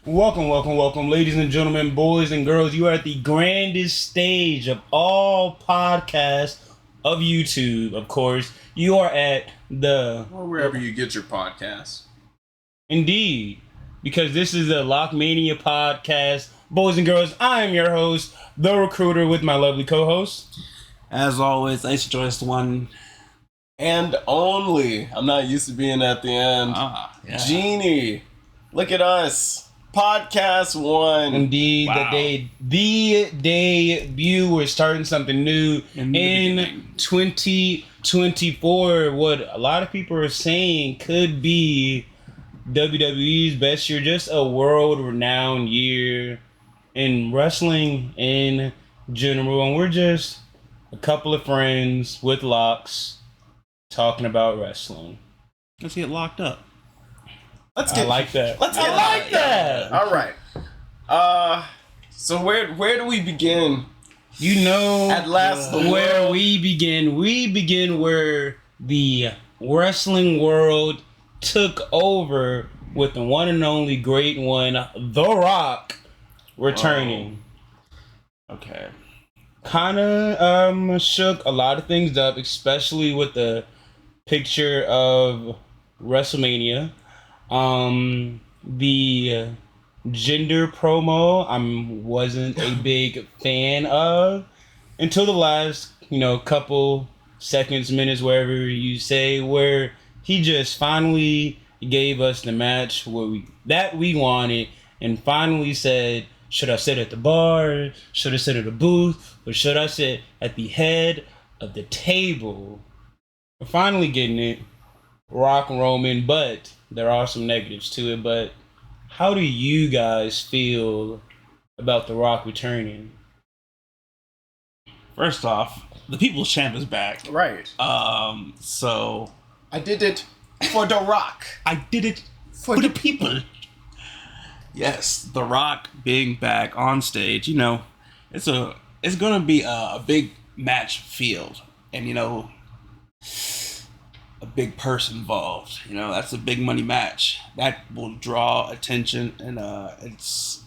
Welcome, ladies and gentlemen, boys and girls. You are at the grandest stage of all podcasts of YouTube, of course. You are at or wherever you get your podcasts. Indeed, because this is the LocMania Podcast. Boys and girls, I am your host, the recruiter, with my lovely co-host. As always, thanks for joining us, one and only. I'm not used to being at the end. Genie, look at us. Podcast 1. Indeed, wow. the debut. We're starting something new in 2024. What a lot of people are saying could be WWE's best year, just a world-renowned year in wrestling in general. And we're just a couple of friends with locks talking about wrestling. Let's get locked up. I like that. I like that. All right. So where do we begin? You know, at last, where we begin. We begin where the wrestling world took over with the one and only great one, The Rock, returning. Whoa. Okay. Kind of shook a lot of things up, especially with the picture of WrestleMania. The gender promo I wasn't a big fan of until the last, couple seconds, minutes, wherever you say, where he just finally gave us the match that we wanted and finally said, should I sit at the bar? Should I sit at the booth? Or should I sit at the head of the table? We're finally getting it. Rock Roman, but there are some negatives to it. But how do you guys feel about The Rock returning? First off, the People's Champ is back. Right. So I did it for The Rock. I did it for the people. Yes, The Rock being back on stage, it's gonna be a big match field, and a big person involved. That's a big money match that will draw attention, and it's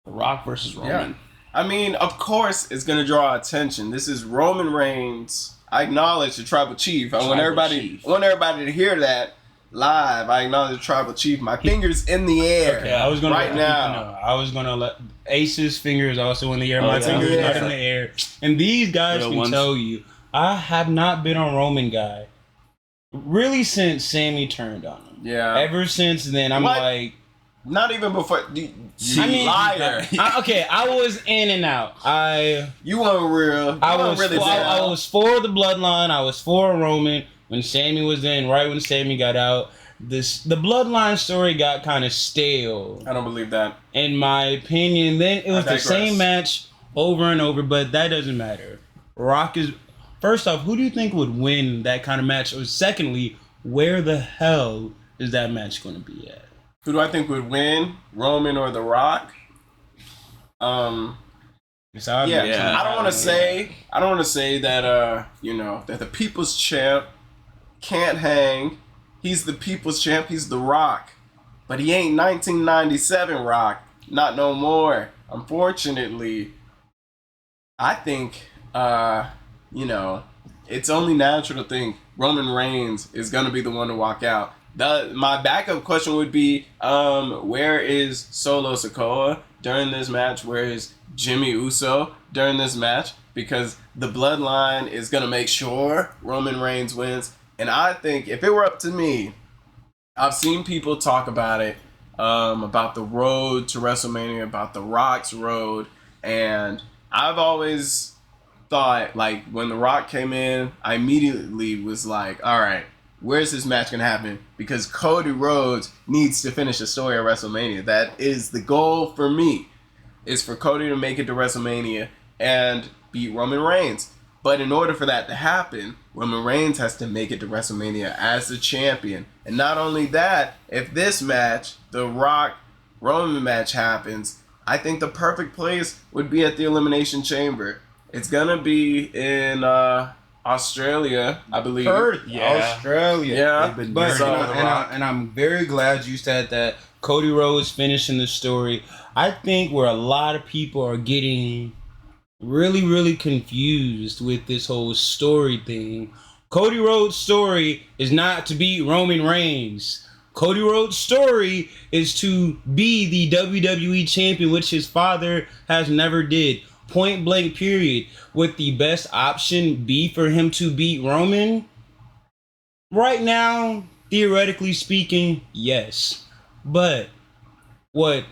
The Rock versus Roman. Yeah. I mean, of course, it's gonna draw attention. This is Roman Reigns. I acknowledge the Tribal Chief. I want everybody to hear that live. I acknowledge the Tribal Chief. My fingers in the air. Okay, I was gonna right now. I was gonna let Ace's fingers also in the air. My fingers not in the air. And these guys can tell you, I have not been a Roman guy really since Sammy turned on him. Yeah. Ever since then, I'm like, not even before. Liar. I was in and out. You weren't real. I was for the bloodline. I was for Roman when Sammy was in. Right when Sammy got out, the bloodline story got kind of stale. I don't believe that. In my opinion, then it was the same match over and over. But that doesn't matter. Rock is. First off, who do you think would win that kind of match? Or secondly, where the hell is that match going to be at? Who do I think would win, Roman or The Rock? I don't want to say that that the People's Champ can't hang. He's the People's Champ. He's The Rock, but he ain't 1997 Rock. Not no more. Unfortunately, I think it's only natural to think Roman Reigns is gonna be the one to walk out. My backup question would be, where is Solo Sikoa during this match? Where is Jimmy Uso during this match? Because the bloodline is gonna make sure Roman Reigns wins. And I think if it were up to me, I've seen people talk about it, about the road to WrestleMania, about The Rock's road, and I've always thought, like, when The Rock came in, I immediately was like, all right, where's this match going to happen? Because Cody Rhodes needs to finish the story of WrestleMania. That is the goal for me, is for Cody to make it to WrestleMania and beat Roman Reigns. But in order for that to happen, Roman Reigns has to make it to WrestleMania as the champion. And not only that, if this match, the Rock-Roman match happens, I think the perfect place would be at the Elimination Chamber. It's going to be in Australia, I believe. Australia. Yeah. They've been But dirty for The Rock. and I'm very glad you said that Cody Rhodes finishing the story. I think where a lot of people are getting really, really confused with this whole story thing. Cody Rhodes' story is not to beat Roman Reigns. Cody Rhodes' story is to be the WWE champion, which his father has never did. Point blank period. Would the best option be for him to beat Roman? Right now, theoretically speaking, yes. But what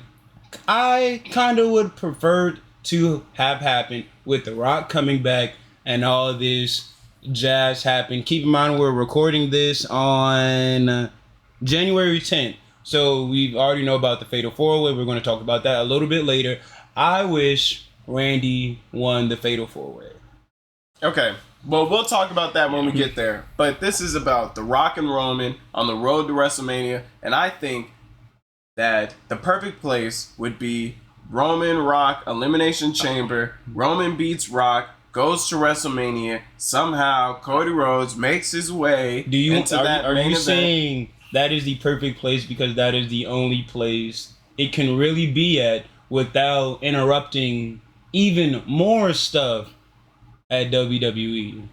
I kind of would prefer to have happen with The Rock coming back and all of this jazz happen. Keep in mind we're recording this on January 10th. So we already know about the Fatal 4-Way. We're going to talk about that a little bit later. I wish Randy won the Fatal 4-Way. Okay. Well, we'll talk about that when we get there. But this is about The Rock and Roman on the road to WrestleMania. And I think that the perfect place would be Roman Rock Elimination Chamber. Roman beats Rock, goes to WrestleMania. Somehow Cody Rhodes makes his way into that are main you event. saying that is the perfect place because that is the only place it can really be at without interrupting even more stuff at WWE?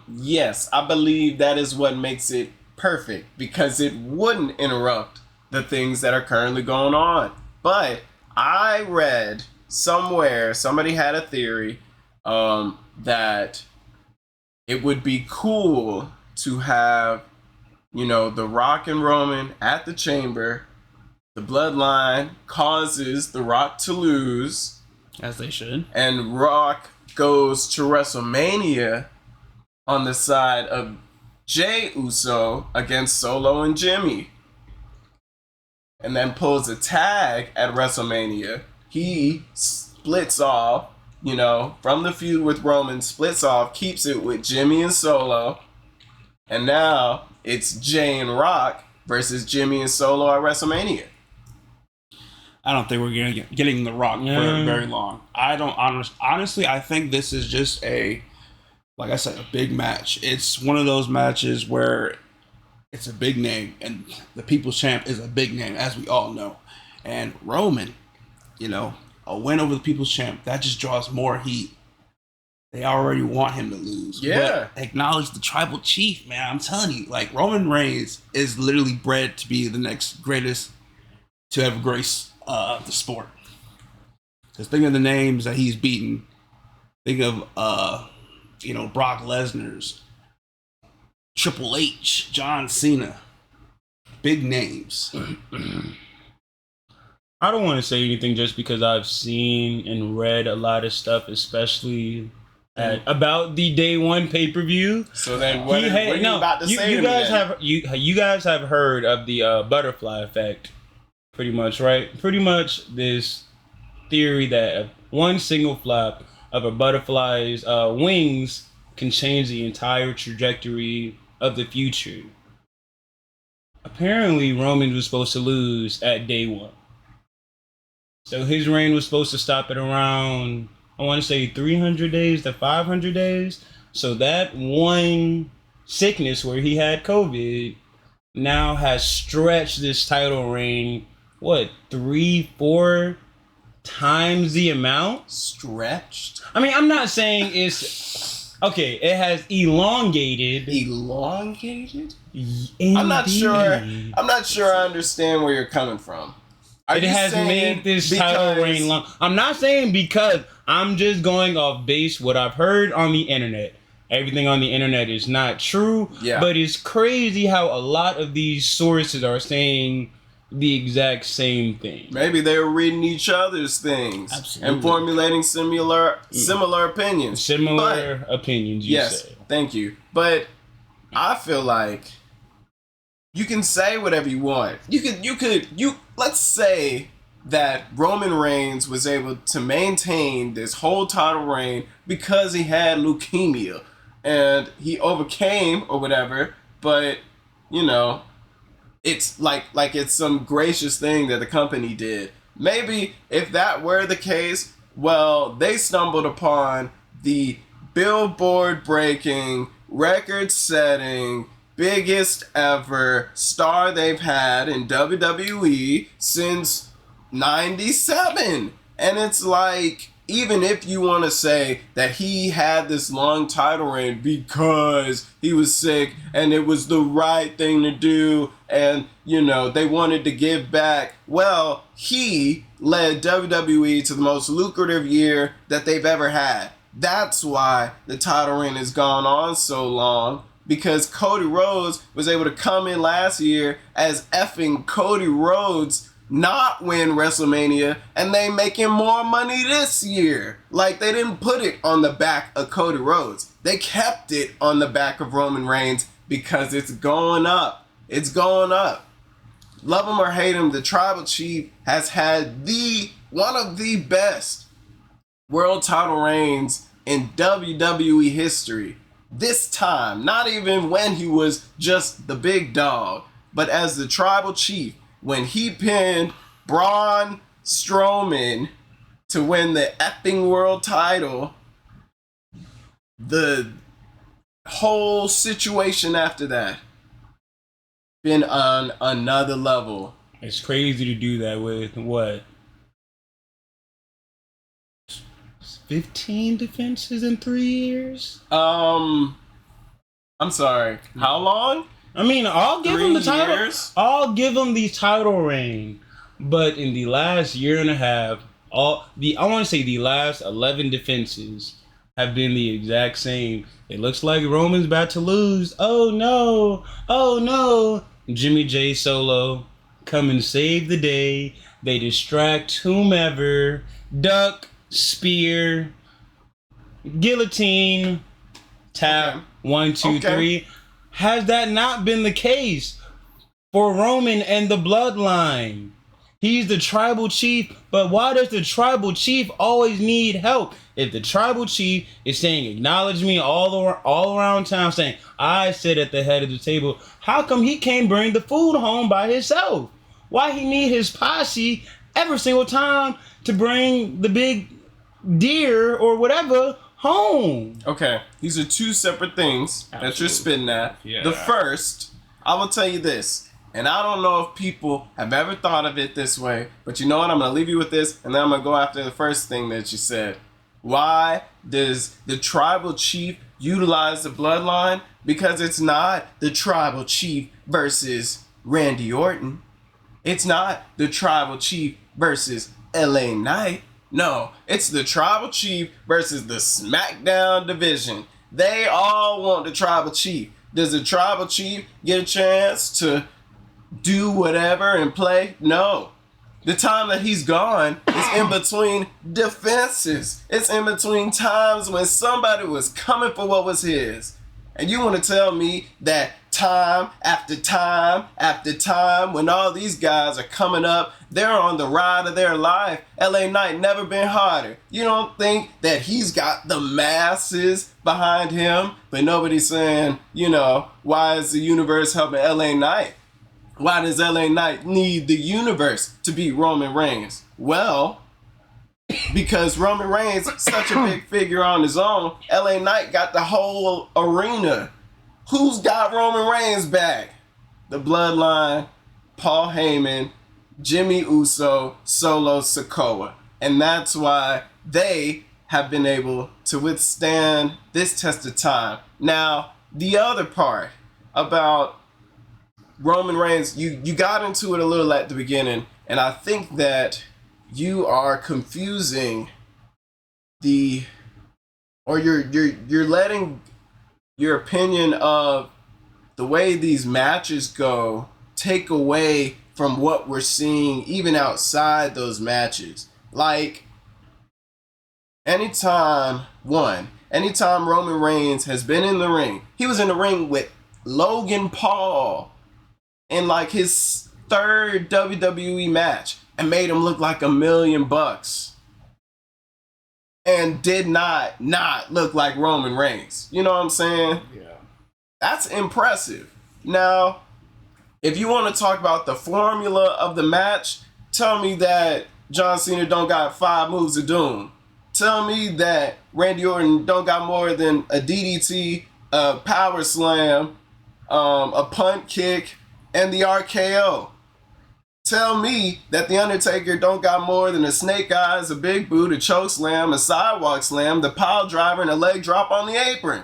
Yes, I believe that is what makes it perfect because it wouldn't interrupt the things that are currently going on. But I read somewhere, somebody had a theory that it would be cool to have, The Rock and Roman at the Chamber. The bloodline causes The Rock to lose. As they should. And Rock goes to WrestleMania on the side of Jey Uso against Solo and Jimmy. And then pulls a tag at WrestleMania. He splits off, from the feud with Roman, splits off, keeps it with Jimmy and Solo. And now it's Jey and Rock versus Jimmy and Solo at WrestleMania. I don't think we're getting The Rock for very long. I don't honestly. I think this is just like I said, a big match. It's one of those matches where it's a big name, and the People's Champ is a big name, as we all know. And Roman, a win over the People's Champ, that just draws more heat. They already want him to lose. Yeah. But acknowledge the tribal chief, man. I'm telling you, Roman Reigns is literally bred to be the next greatest to ever grace the sport. Because think of the names that he's beaten. Think of Brock Lesnar's, Triple H, John Cena. Big names. I don't want to say anything just because I've seen and read a lot of stuff, especially about the day one pay-per-view. So then what are you about to say to me? You guys have heard of the butterfly effect. Pretty much, right? Pretty much this theory that one single flap of a butterfly's wings can change the entire trajectory of the future. Apparently, Roman was supposed to lose at day one. So his reign was supposed to stop at around, I want to say 300 days to 500 days. So that one sickness where he had COVID now has stretched this title reign 3-4 times the amount? Stretched? I mean, I'm not saying it's okay. It has elongated. Elongated? Indeed. I'm not sure I understand where you're coming from. It has made this title reign long. I'm not saying because I'm just going off base what I've heard on the internet. Everything on the internet is not true. Yeah. But it's crazy how a lot of these sources are saying the exact same thing. Maybe they were reading each other's things. Absolutely. And formulating similar opinions. Similar opinions, you say. Thank you. But I feel like you can say whatever you want. Let's say that Roman Reigns was able to maintain this whole title reign because he had leukemia and he overcame or whatever, but it's like it's some gracious thing that the company did. Maybe if that were the case, well, they stumbled upon the billboard breaking, record setting, biggest ever star they've had in WWE since 97. And it's like, even if you want to say that he had this long title reign because he was sick and it was the right thing to do and, you know, they wanted to give back, well, he led WWE to the most lucrative year that they've ever had. That's why the title reign has gone on so long, because Cody Rhodes was able to come in last year as effing Cody Rhodes, not win WrestleMania, and they making more money this year. Like, they didn't put it on the back of Cody Rhodes. They kept it on the back of Roman Reigns because it's going up. It's going up. Love him or hate him, the Tribal Chief has had one of the best world title reigns in WWE history. This time, not even when he was just the big dog, but as the Tribal Chief, when he pinned Braun Strowman to win the effing world title, the whole situation after that been on another level. It's crazy to do that with what? 15 defenses in 3 years? I'm sorry. How long? I mean, I'll give 3 him the title. years? I'll give him the title reign. But in the last year and a half, I want to say the last 11 defenses have been the exact same. It looks like Roman's about to lose. Oh no. Oh no. Jimmy J Solo come and save the day. They distract whomever. Duck, spear, guillotine, tap, Okay. 1, 2, 3. Has that not been the case for Roman and the bloodline? He's the Tribal Chief, but why does the Tribal Chief always need help? If the Tribal Chief is saying, acknowledge me all around town, saying, I sit at the head of the table, how come he can't bring the food home by himself? Why he need his posse every single time to bring the big deer or whatever home? Okay, these are two separate things that you're spitting at. Yeah. The first, I will tell you this, and I don't know if people have ever thought of it this way, but you know what? I'm going to leave you with this, and then I'm going to go after the first thing that you said. Why does the Tribal Chief utilize the bloodline? Because it's not the Tribal Chief versus Randy Orton. It's not the Tribal Chief versus LA Knight. No, it's the Tribal Chief versus the SmackDown division. They all want the Tribal Chief. Does the Tribal Chief get a chance to do whatever and play? No. The time that he's gone is in between defenses. It's in between times when somebody was coming for what was his. And you want to tell me that time after time after time, when all these guys are coming up, they're on the ride of their life. LA Knight never been harder. You don't think that he's got the masses behind him, but nobody's saying, you know, why is the universe helping LA Knight? Why does LA Knight need the universe to beat Roman Reigns? Well, because Roman Reigns is such a big figure on his own, LA Knight got the whole arena. Who's got Roman Reigns back? The Bloodline, Paul Heyman, Jimmy Uso, Solo Sikoa. And that's why they have been able to withstand this test of time. Now, the other part about Roman Reigns, you got into it a little at the beginning, and I think that you are confusing you're letting your opinion of the way these matches go take away from what we're seeing even outside those matches. Like, anytime Roman Reigns has been in the ring, he was in the ring with Logan Paul in like his third WWE match and made him look like $1 million and did not look like Roman Reigns. You know what I'm saying? Yeah. That's impressive. Now, if you want to talk about the formula of the match, tell me that John Cena don't got 5 moves of doom. tell me that Randy Orton don't got more than a DDT, a power slam, a punt kick, and the RKO. Tell me that The Undertaker don't got more than a snake eyes, a big boot, a choke slam, a sidewalk slam, the pile driver, and a leg drop on the apron.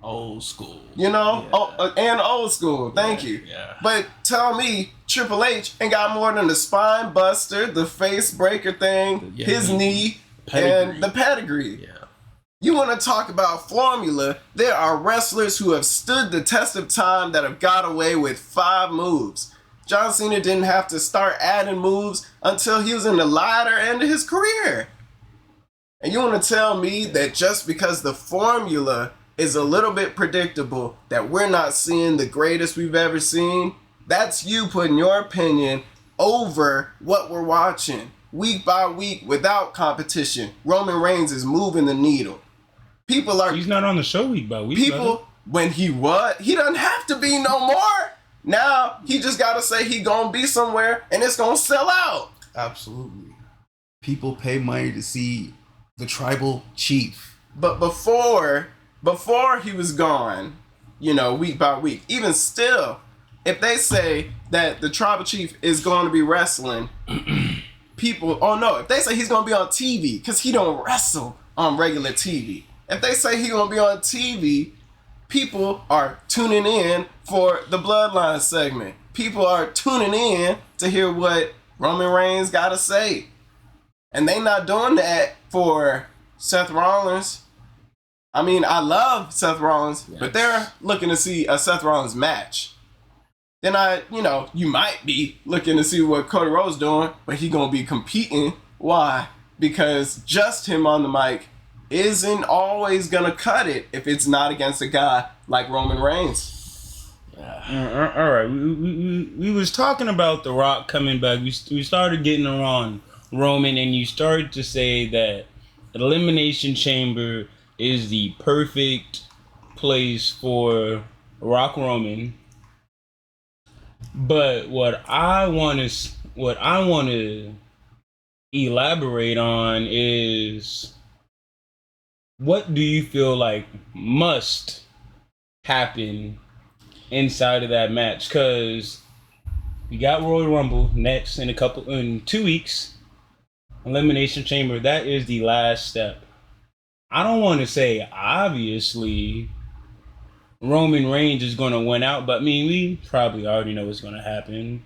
Old school. You know? Yeah. And old school. Thank you. Yeah. But tell me Triple H ain't got more than the spine buster, the face breaker thing, his knee, and the pedigree. Yeah. You want to talk about formula? There are wrestlers who have stood the test of time that have got away with 5 moves. John Cena didn't have to start adding moves until he was in the latter end of his career. And you want to tell me that just because the formula is a little bit predictable, that we're not seeing the greatest we've ever seen? That's you putting your opinion over what we're watching. Week by week, without competition, Roman Reigns is moving the needle. People are... He's not on the show week by week. People, when he doesn't have to be no more. Now, he just got to say he gonna be somewhere and it's gonna sell out. Absolutely. People pay money to see the tribal chief. But before he was gone, week by week, even still, if they say that the tribal chief is going to be wrestling, people, if they say he's going to be on TV, because he don't wrestle on regular TV. If they say he's going to be on TV, people are tuning in for the Bloodline segment. People are tuning in to hear what Roman Reigns got to say. And they not doing that for Seth Rollins. I mean, I love Seth Rollins, but they're looking to see a Seth Rollins match. Then you might be looking to see what Cody Rhodes doing, but he gonna be competing. Why? Because just him on the mic isn't always gonna cut it if it's not against a guy like Roman Reigns. Yeah. All right, we was talking about The Rock coming back. We started getting around Roman, and you started to say that Elimination Chamber is the perfect place for Rock Roman. But what I want to elaborate on is, what do you feel like must happen inside of that match? Because we got Royal Rumble next in 2 weeks. Elimination Chamber, that is the last step. I don't want to say obviously Roman Reigns is going to win out, but I mean, we probably already know what's going to happen.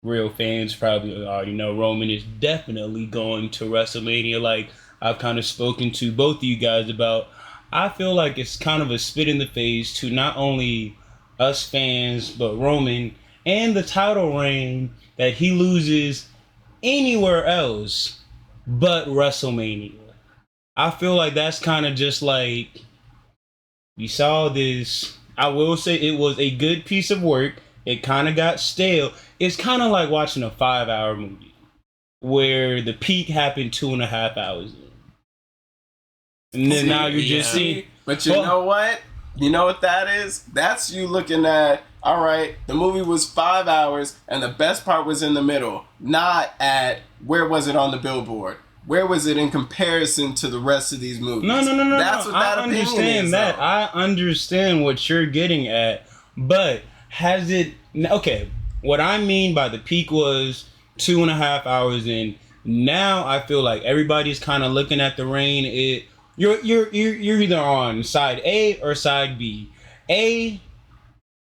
Real fans probably already know Roman is definitely going to WrestleMania, like I've kind of spoken to both of you guys about. I feel like it's kind of a spit in the face to not only us fans, but Roman, and the title reign that he loses anywhere else but WrestleMania. I feel like that's kind of just like, we saw this. I will say it was a good piece of work. It kind of got stale. It's kind of like watching a 5-hour movie where the peak happened 2.5 hours in. And then now you're just seeing. But you know what? You know what that is? That's you looking at, all right, the movie was 5 hours and the best part was in the middle. Not at, where was it on the billboard? Where was it in comparison to the rest of these movies? No. That's what that opinion is. I understand that. I understand what you're getting at. But has it... Okay, what I mean by the peak was 2.5 hours in. Now I feel like everybody's kind of looking at the reign. You're either on side A or side B. A,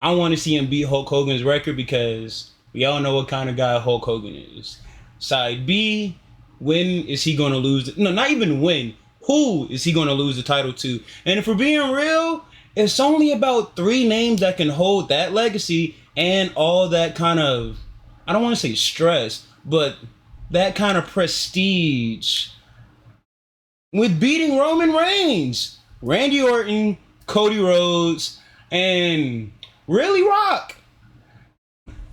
I want to see him beat Hulk Hogan's record because we all know what kind of guy Hulk Hogan is. Side B, when is he going to lose? No, not even when. Who is he going to lose the title to? And if we're being real, it's only about 3 names that can hold that legacy and all that kind of, I don't want to say stress, but that kind of prestige with beating Roman Reigns, Randy Orton, Cody Rhodes, and really Rock.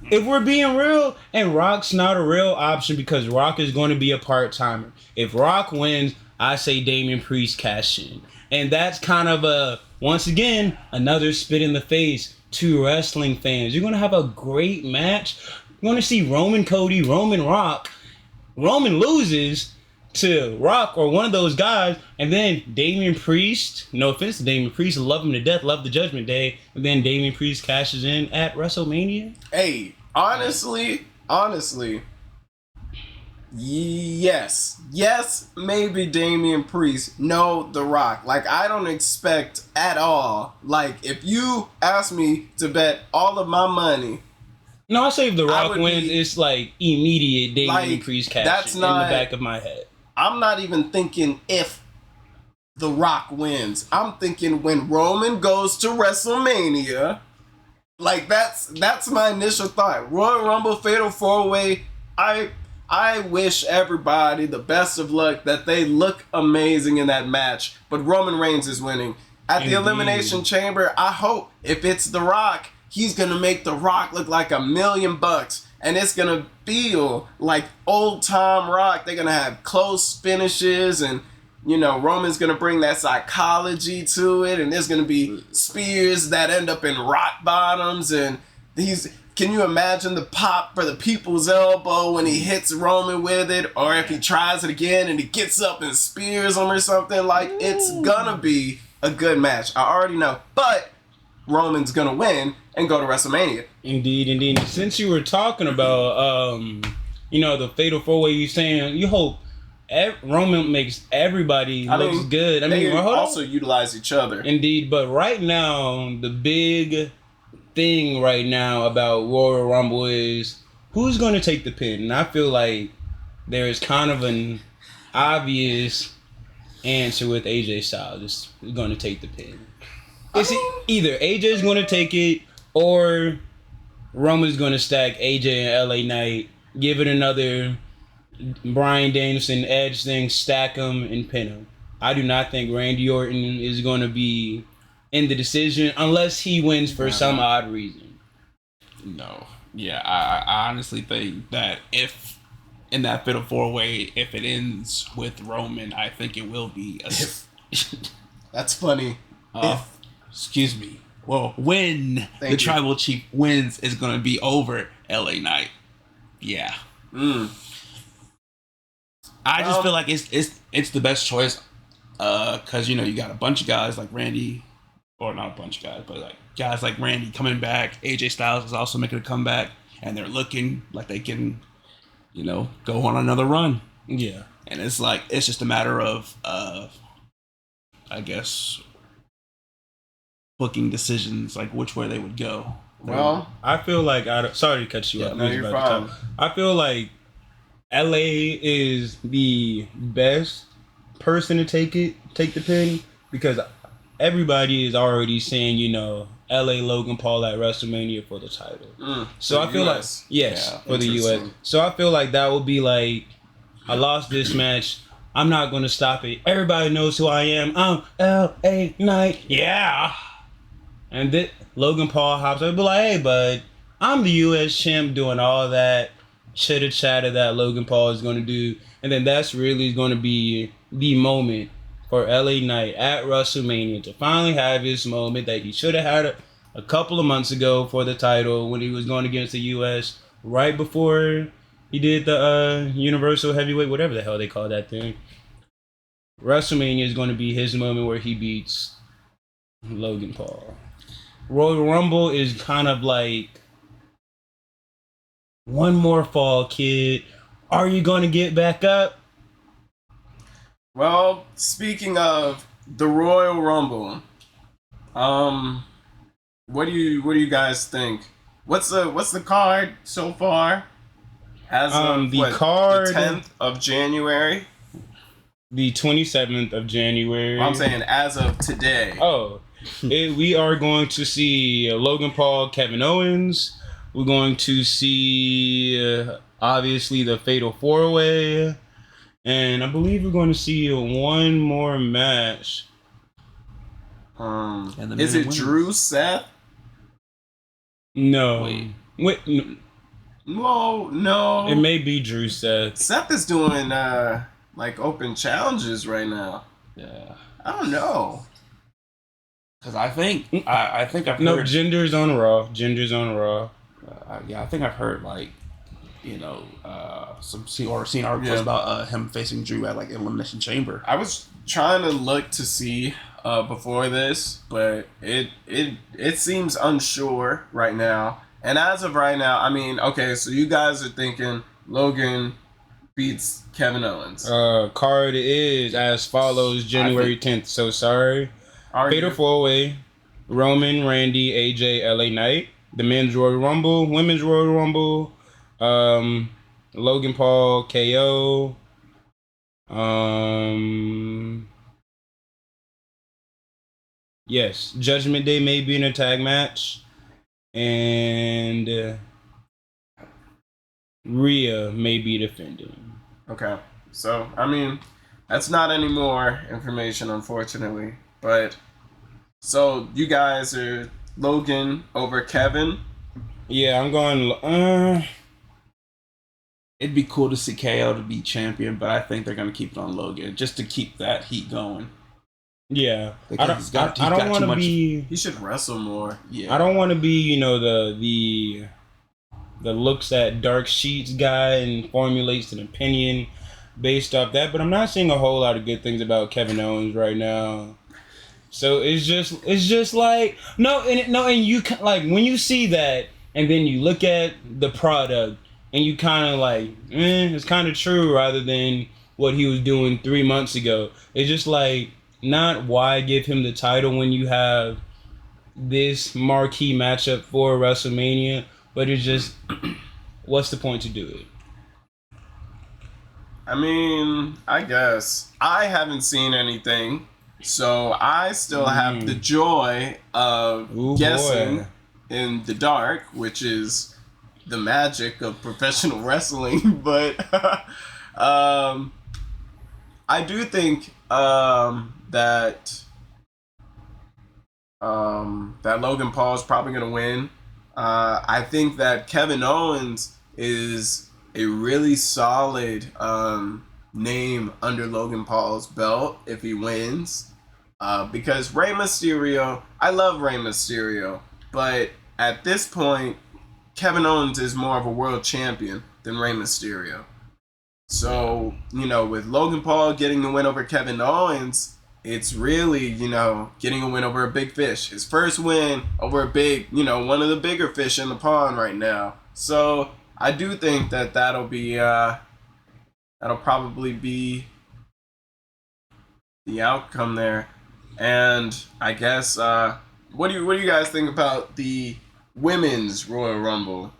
If we're being real, and Rock's not a real option because Rock is going to be a part-timer. If Rock wins, I say Damian Priest cash in. And that's kind of once again, another spit in the face to wrestling fans. You're going to have a great match. You're going to see Roman Cody, Roman Rock. Roman loses. to Rock or one of those guys, and then Damian Priest, no offense to Damian Priest, love him to death, love the Judgment Day, and then Damian Priest cashes in at WrestleMania? Hey, honestly, yes, maybe Damian Priest, no, The Rock. Like, I don't expect at all. Like, if you ask me to bet all of my money. No, I say if The Rock wins, it's like immediate Damian Priest cash that's in not, the back of my head. I'm not even thinking if The Rock wins. I'm thinking when Roman goes to WrestleMania. Like, that's my initial thought. Royal Rumble Fatal 4-Way. I wish everybody the best of luck, that they look amazing in that match. But Roman Reigns is winning. At the Elimination Chamber, I hope if it's The Rock, he's going to make The Rock look like $1 million. And it's going to feel like old time Rock. They're going to have close finishes, and, you know, Roman's going to bring that psychology to it, and there's going to be spears that end up in rock bottoms, and can you imagine the pop for the people's elbow when he hits Roman with it, or if he tries it again and he gets up and spears him or something? Like, it's going to be a good match. I already know. But Roman's going to win and go to WrestleMania. Indeed. Since you were talking about, the Fatal 4-Way, you saying you hope Roman makes everybody looks good. They also utilize each other. Indeed, but right now, the big thing right now about Royal Rumble is who's going to take the pin. And I feel like there is kind of an obvious answer with AJ Styles. Is going to take the pin. It's either AJ's going to take it or Roman's going to stack AJ and LA Knight, give it another Bryan Danielson Edge thing, stack them and pin them. I do not think Randy Orton is going to be in the decision unless he wins for some odd reason. No. Yeah, I honestly think that if in that Fatal 4-Way, if it ends with Roman, I think it will be a... That's funny. Excuse me. Well, when the Tribal Chief wins, it's going to be over LA Knight. Yeah. I just feel like it's the best choice because, you got a bunch of guys like Randy, or not a bunch of guys, but like guys like Randy coming back. AJ Styles is also making a comeback, and they're looking like they can, go on another run. Yeah. And it's like, it's just a matter of, I guess, booking decisions, like which way they would go. Well, I feel like sorry to cut you off. No, you're fine. I feel like LA is the best person to take the pin because everybody is already saying, LA Logan Paul at WrestleMania for the title. So I feel US. Like for the US. So I feel like that would be like, I lost this match. I'm not gonna stop it. Everybody knows who I am. I'm LA Knight. Yeah. And then Logan Paul hops up and be like, hey, bud, I'm the U.S. champ doing all that chitter chatter that Logan Paul is going to do. And then that's really going to be the moment for LA Knight at WrestleMania to finally have his moment that he should have had a couple of months ago for the title when he was going against the U.S. right before he did the Universal Heavyweight, whatever the hell they call that thing. WrestleMania is going to be his moment where he beats Logan Paul. Royal Rumble is kind of like one more fall, kid. Are you going to get back up? Well, speaking of the Royal Rumble, what do you guys think? What's the card so far? As of the card, the 10th of January. The 27th of January. I'm saying as of today. Oh. We are going to see Logan Paul, Kevin Owens. We're going to see, obviously, the Fatal 4-Way. And I believe we're going to see one more match. Is it Drew Seth? No. Wait no. No. It may be Drew Seth. Seth is doing, open challenges right now. Yeah. I don't know. Because I think I've heard... No, Ginger's on Raw. Yeah, I think I've heard, seen articles about him facing Drew at like Elimination Chamber. I was trying to look to see before this, but it seems unsure right now. And as of right now, I mean, okay, so you guys are thinking Logan beats Kevin Owens. Card is as follows: January 10th. So sorry. Fatal 4-way: Roman, Randy, AJ, LA Knight. The men's Royal Rumble, women's Royal Rumble. Logan Paul, KO. Yes, Judgment Day may be in a tag match, and Rhea may be defending. Okay, so I mean, that's not any more information, unfortunately. But so you guys are Logan over Kevin. Yeah, I'm going. It'd be cool to see KO to be champion, but I think they're gonna keep it on Logan just to keep that heat going. Yeah, I don't want to be. He should wrestle more. Yeah, I don't want to be, the looks at dark sheets guy and formulates an opinion based off that. But I'm not seeing a whole lot of good things about Kevin Owens right now. So it's just like and you like when you see that and then you look at the product and you kind of like, it's kind of true rather than what he was doing 3 months ago. It's just like, not why give him the title when you have this marquee matchup for WrestleMania, but it's just, what's the point to do it? I mean, I guess I haven't seen anything, so I still have the joy of guessing in the dark, which is the magic of professional wrestling. But I do think that Logan Paul is probably going to win. I think that Kevin Owens is a really solid name under Logan Paul's belt if he wins. Because Rey Mysterio, I love Rey Mysterio, but at this point, Kevin Owens is more of a world champion than Rey Mysterio. So, with Logan Paul getting the win over Kevin Owens, it's really, getting a win over a big fish. His first win over a big, one of the bigger fish in the pond right now. So, I do think that that'll probably be the outcome there. And I guess, what do you guys think about the Women's Royal Rumble?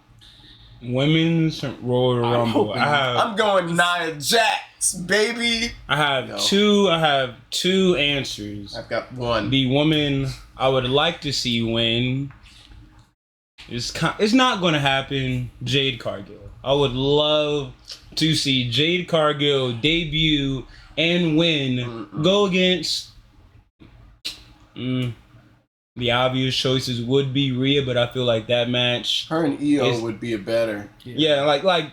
Women's Royal Rumble. I'm going Nia Jax, baby. I have two answers. I've got one. The woman I would like to see win it's not going to happen. Jade Cargill. I would love to see Jade Cargill debut and win. Go against. The obvious choices would be Rhea, but I feel like that match... Her and Io would be a better... Yeah, like...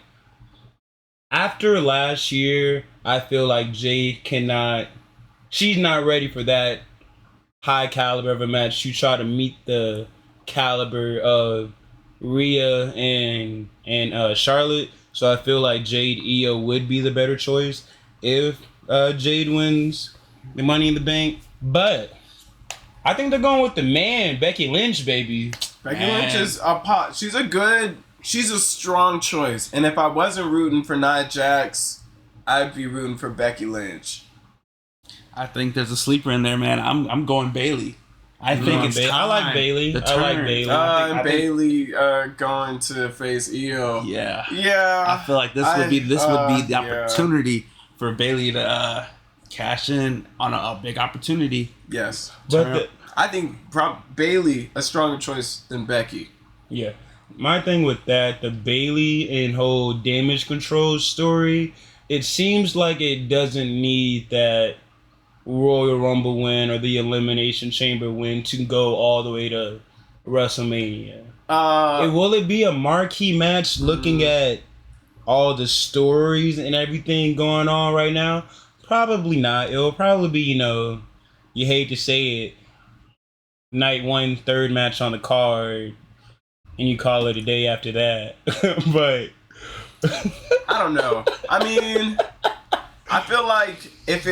After last year, I feel like Jade cannot... She's not ready for that high caliber of a match. She try to meet the caliber of Rhea and Charlotte. So I feel like Jade Io would be the better choice if Jade wins the Money in the Bank. But... I think they're going with the man, Becky Lynch, baby. Becky Lynch is a pot. She's a strong choice. And if I wasn't rooting for Nia Jax, I'd be rooting for Becky Lynch. I think there's a sleeper in there, man. I'm going Bayley. I think it's time. I like Bayley. Bayley going to face Io. Yeah. Yeah. I feel like this would be the opportunity for Bayley to cash in on a big opportunity. Yes. But I think Bayley a stronger choice than Becky. Yeah. My thing with that, the Bayley and whole damage control story, it seems like it doesn't need that Royal Rumble win or the Elimination Chamber win to go all the way to WrestleMania. Will it be a marquee match looking at all the stories and everything going on right now? Probably not. It'll probably be, you hate to say it, night 1, third match on the card, and you call it a day after that. But I don't know. I mean, I feel like if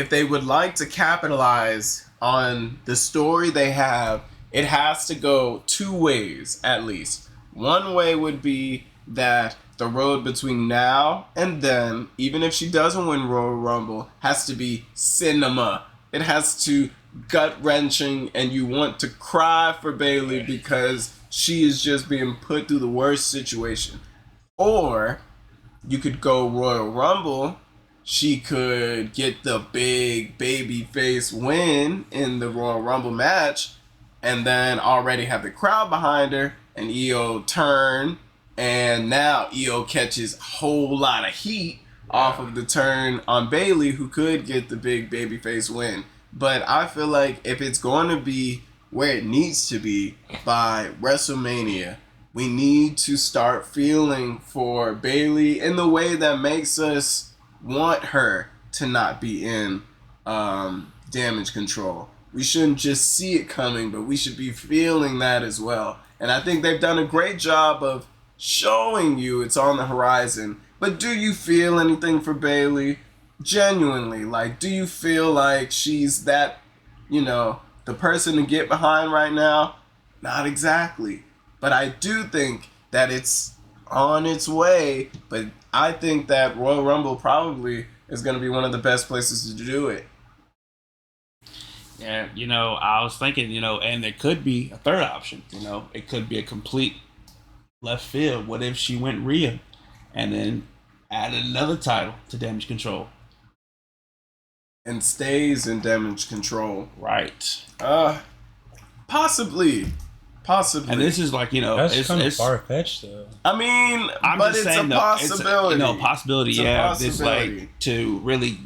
they would like to capitalize on the story they have, it has to go two ways at least. One way would be that the road between now and then, even if she doesn't win Royal Rumble, has to be cinema. It has to gut-wrenching, and you want to cry for Bayley because she is just being put through the worst situation. Or you could go Royal Rumble. She could get the big baby face win in the Royal Rumble match and then already have the crowd behind her, and Io turn, and now Io catches a whole lot of heat off of the turn on Bayley, who could get the big baby face win. But I feel like if it's going to be where it needs to be by WrestleMania, we need to start feeling for Bayley in the way that makes us want her to not be in Damage Control. We shouldn't just see it coming, but we should be feeling that as well. And I think they've done a great job of showing you it's on the horizon. But do you feel anything for Bayley? Genuinely, like, do you feel like she's that, the person to get behind right now? Not exactly. But I do think that it's on its way. But I think that Royal Rumble probably is going to be one of the best places to do it. Yeah, I was thinking, and there could be a third option. It could be a complete left field. What if she went Rhea and then added another title to Damage Control? And stays in Damage Control. Right. Possibly. And this is like, that's kind of far-fetched, though. I mean, I'm but just it's saying, a possibility. Possibility, it's yeah. It's like to really,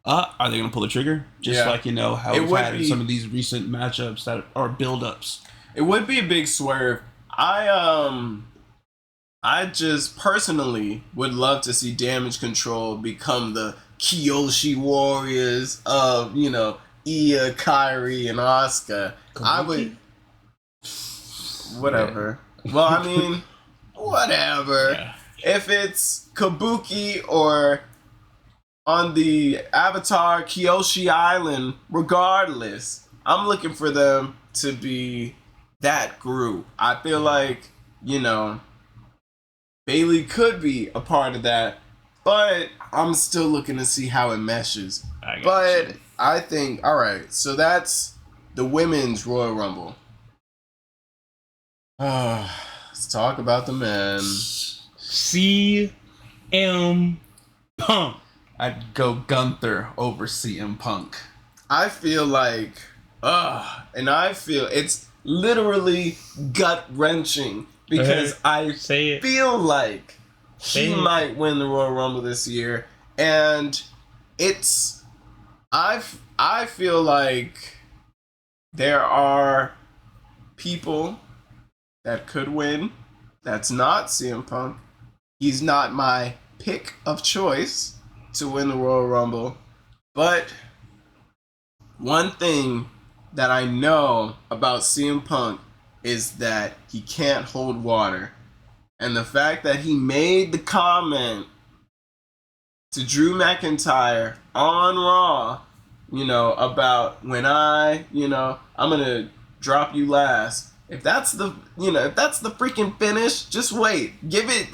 are they going to pull the trigger? Just like, how we've had in some of these recent matchups that are build-ups. It would be a big swerve. I just personally would love to see Damage Control become the Kyoshi Warriors of, Io, Kairi, and Asuka. Kabuki? I would... Whatever. Yeah. Well, I mean, whatever. Yeah. If it's Kabuki or on the Avatar Kyoshi Island, regardless, I'm looking for them to be that group. I feel like, Bayley could be a part of that, but I'm still looking to see how it meshes. I think, all right, so that's the women's Royal Rumble. Let's talk about the men. CM Punk. I'd go Gunther over CM Punk. I feel like, it's literally gut-wrenching because I feel like he might win the Royal Rumble this year, and I feel like there are people that could win. That's not CM Punk. He's not my pick of choice to win the Royal Rumble. But one thing that I know about CM Punk is that he can't hold water. And the fact that he made the comment to Drew McIntyre on Raw, about when I'm going to drop you last. If that's the freaking finish, just wait. Give it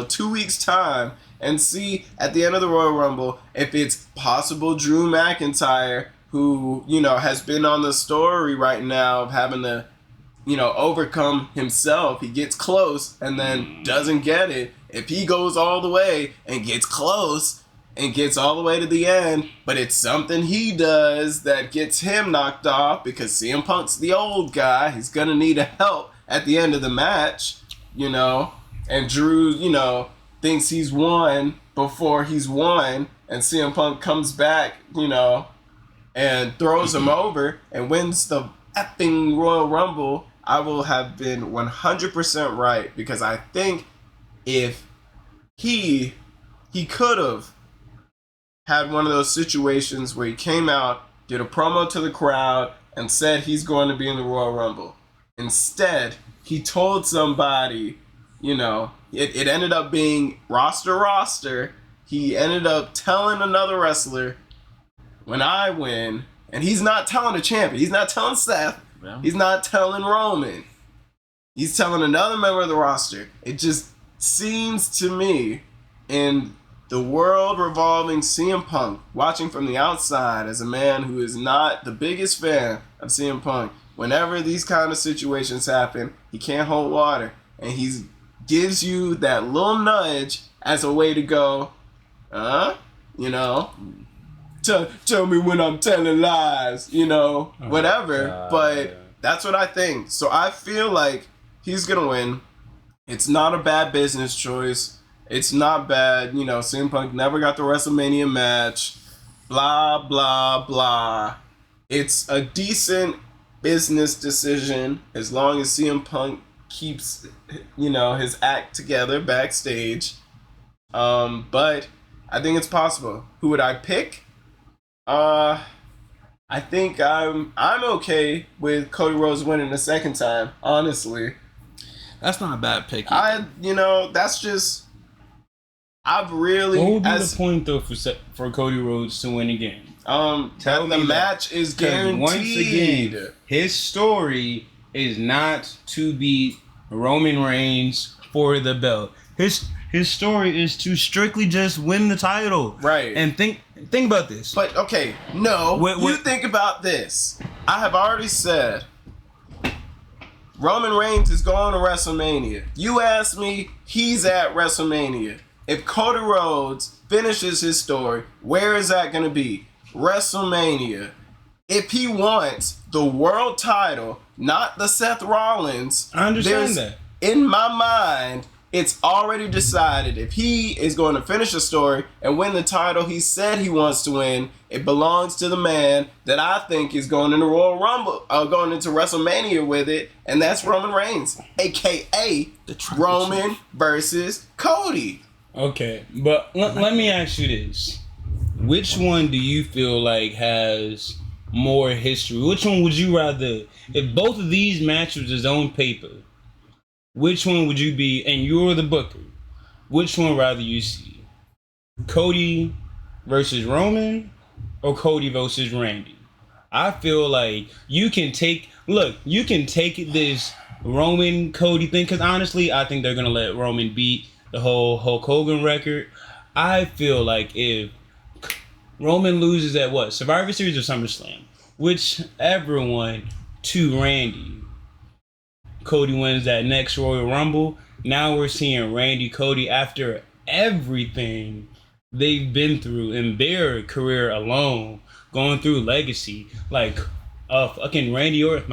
2 weeks time and see at the end of the Royal Rumble if it's possible Drew McIntyre, who, has been on the story right now of having to, overcome himself. He gets close and then doesn't get it. If he goes all the way and gets close and gets all the way to the end, but it's something he does that gets him knocked off because CM Punk's the old guy. He's going to need help at the end of the match, and Drew, thinks he's won before he's won, and CM Punk comes back, and throws him over and wins the effing Royal Rumble. I will have been 100% right because I think if he could have had one of those situations where he came out, did a promo to the crowd, and said he's going to be in the Royal Rumble. Instead, he he told somebody, you know, it ended up being roster. He ended up telling another wrestler, when I win, and he's not telling the champion. He's not telling Seth. Yeah. He's not telling Roman. He's telling another member of the roster. It just seems to me, in the world revolving CM Punk, watching from the outside as a man who is not the biggest fan of CM Punk, whenever these kind of situations happen, he can't hold water. And he gives you that little nudge as a way to go, you know, tell me when I'm telling lies, you know, whatever. But that's what I think. So I feel like he's going to win. It's not a bad business choice. It's not bad. You know, CM Punk never got the WrestleMania match. Blah, blah, blah. It's a decent business decision as long as CM Punk keeps, you know, his act together backstage. But I think it's possible. Who would I pick? I think I'm okay with Cody Rhodes winning the second time, honestly. That's not a bad pick. That's just, I've really... What would be the point, though, for Cody Rhodes to win again? Tell me the match is guaranteed. Once again, his story is not to beat Roman Reigns for the belt. His story is to strictly just win the title. Right. And think about this. But, okay, you think about this. I have already said Roman Reigns is going to WrestleMania. You asked me, he's at WrestleMania. If Cody Rhodes finishes his story, where is that going to be? WrestleMania. If he wants the world title, not the Seth Rollins, I understand that. In my mind, it's already decided if he is going to finish the story and win the title he said he wants to win, it belongs to the man that I think is going into Royal Rumble, going into WrestleMania with it, and that's Roman Reigns, a.k.a. Roman versus Cody. Okay, but let me ask you this. Which one do you feel like has more history? Which one would you rather, if both of these matches is on paper, which one would you be, and you're the booker, which one rather you see? Cody versus Roman or Cody versus Randy? I feel like you can take this Roman Cody thing, because honestly, I think they're going to let Roman beat the whole Hulk Hogan record. I feel like if Roman loses at Survivor Series or SummerSlam, whichever one, to Randy, Cody wins that next Royal Rumble. Now we're seeing Randy Cody, after everything they've been through in their career alone, going through legacy. Like, fucking Randy Orton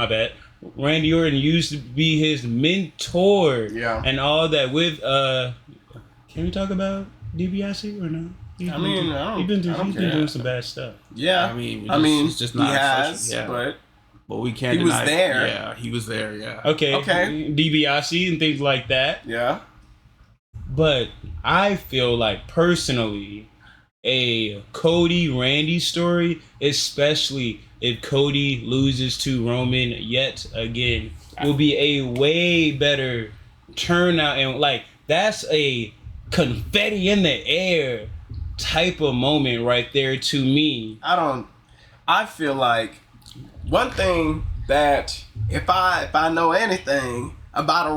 used to be his mentor. Yeah. And all that with, can we talk about DiBiase or no? He's been doing some bad stuff. Yeah. I mean, it's just not. He has, but we can't. He was there. Yeah, he was there. Yeah. Okay. DiBiase and things like that. Yeah. But I feel like personally, a Cody Randy story, especially if Cody loses to Roman yet again, will be a way better turnout, and like that's a confetti in the air type of moment right there to me. I feel like one thing that if I know anything about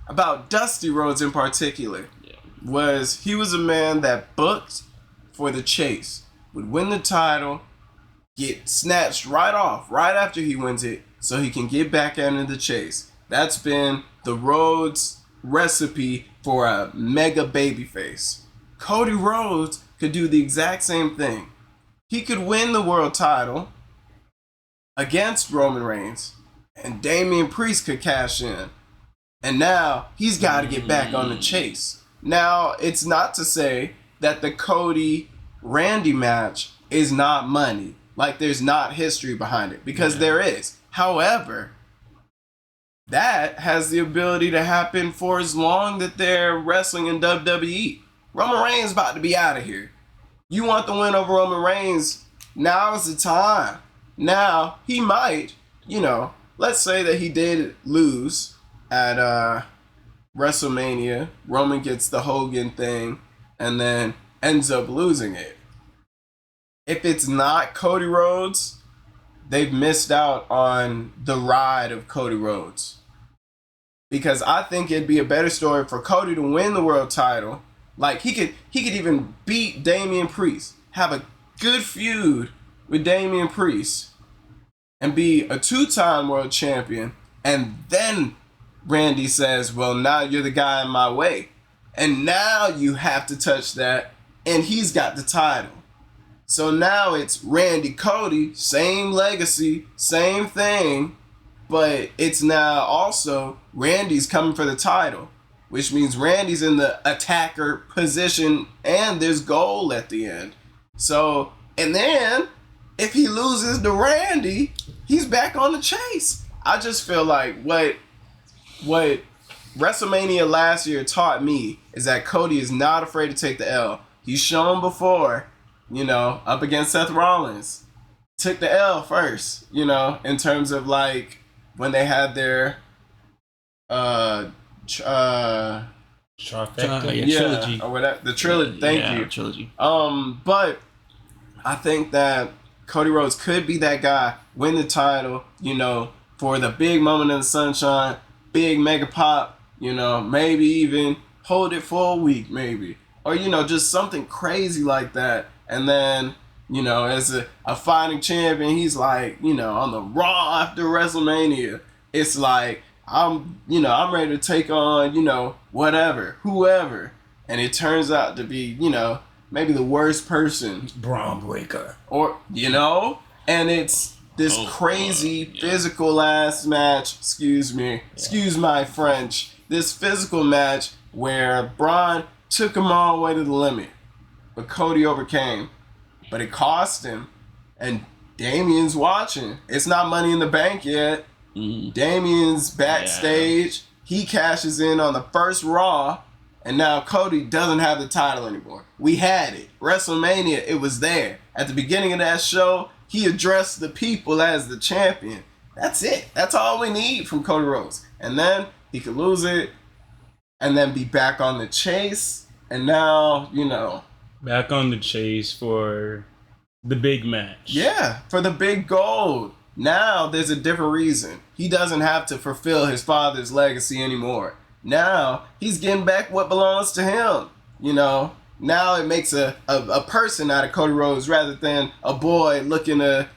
about Dusty Rhodes in particular, was he was a man that booked for the chase, would win the title, get snatched right after he wins it, so he can get back into the chase. That's been the Rhodes recipe for a mega babyface. Cody Rhodes could do the exact same thing. He could win the world title against Roman Reigns, and Damian Priest could cash in. And now he's got to get back on the chase. Now, it's not to say that the Cody-Randy match is not money. Like, there's not history behind it, because there is. However, that has the ability to happen for as long that they're wrestling in WWE. Roman Reigns about to be out of here. You want the win over Roman Reigns, now is the time. Now, he might, let's say that he did lose at WrestleMania. Roman gets the Hogan thing and then ends up losing it. If it's not Cody Rhodes, they've missed out on the ride of Cody Rhodes. Because I think it'd be a better story for Cody to win the world title. Like he could even beat Damian Priest, have a good feud with Damian Priest, and be a 2-time world champion. And then Randy says, well, now you're the guy in my way. And now you have to touch that, and he's got the title. So now it's Randy Cody, same legacy, same thing, but it's now also Randy's coming for the title, which means Randy's in the attacker position and there's gold at the end. So, and then if he loses to Randy, he's back on the chase. I just feel like what WrestleMania last year taught me is that Cody is not afraid to take the L. He's shown before, up against Seth Rollins. Took the L first, in terms of like when they had their trifecta, trilogy, or whatever, the trilogy. Thank you, trilogy. But I think that Cody Rhodes could be that guy, win the title, for the big moment in the sunshine, big mega pop, maybe even hold it for a week, maybe, or just something crazy like that. And then, as a fighting champion, he's like, on the Raw after WrestleMania, it's like, I'm ready to take on, whoever. And it turns out to be, maybe the worst person. Braun Breaker. Or, and it's this crazy physical ass match, excuse my French, this physical match where Braun took him all the way to the limit. But Cody overcame. But it cost him. And Damian's watching. It's not Money in the Bank yet. Mm-hmm. Damian's backstage. Yeah. He cashes in on the first Raw. And now Cody doesn't have the title anymore. We had it. WrestleMania, it was there. At the beginning of that show, he addressed the people as the champion. That's it. That's all we need from Cody Rhodes. And then he could lose it. And then be back on the chase. And now, back on the chase for the big match. Yeah, for the big gold. Now there's a different reason. He doesn't have to fulfill his father's legacy anymore. Now he's getting back what belongs to him. Now it makes a person out of Cody Rhodes rather than a boy looking to,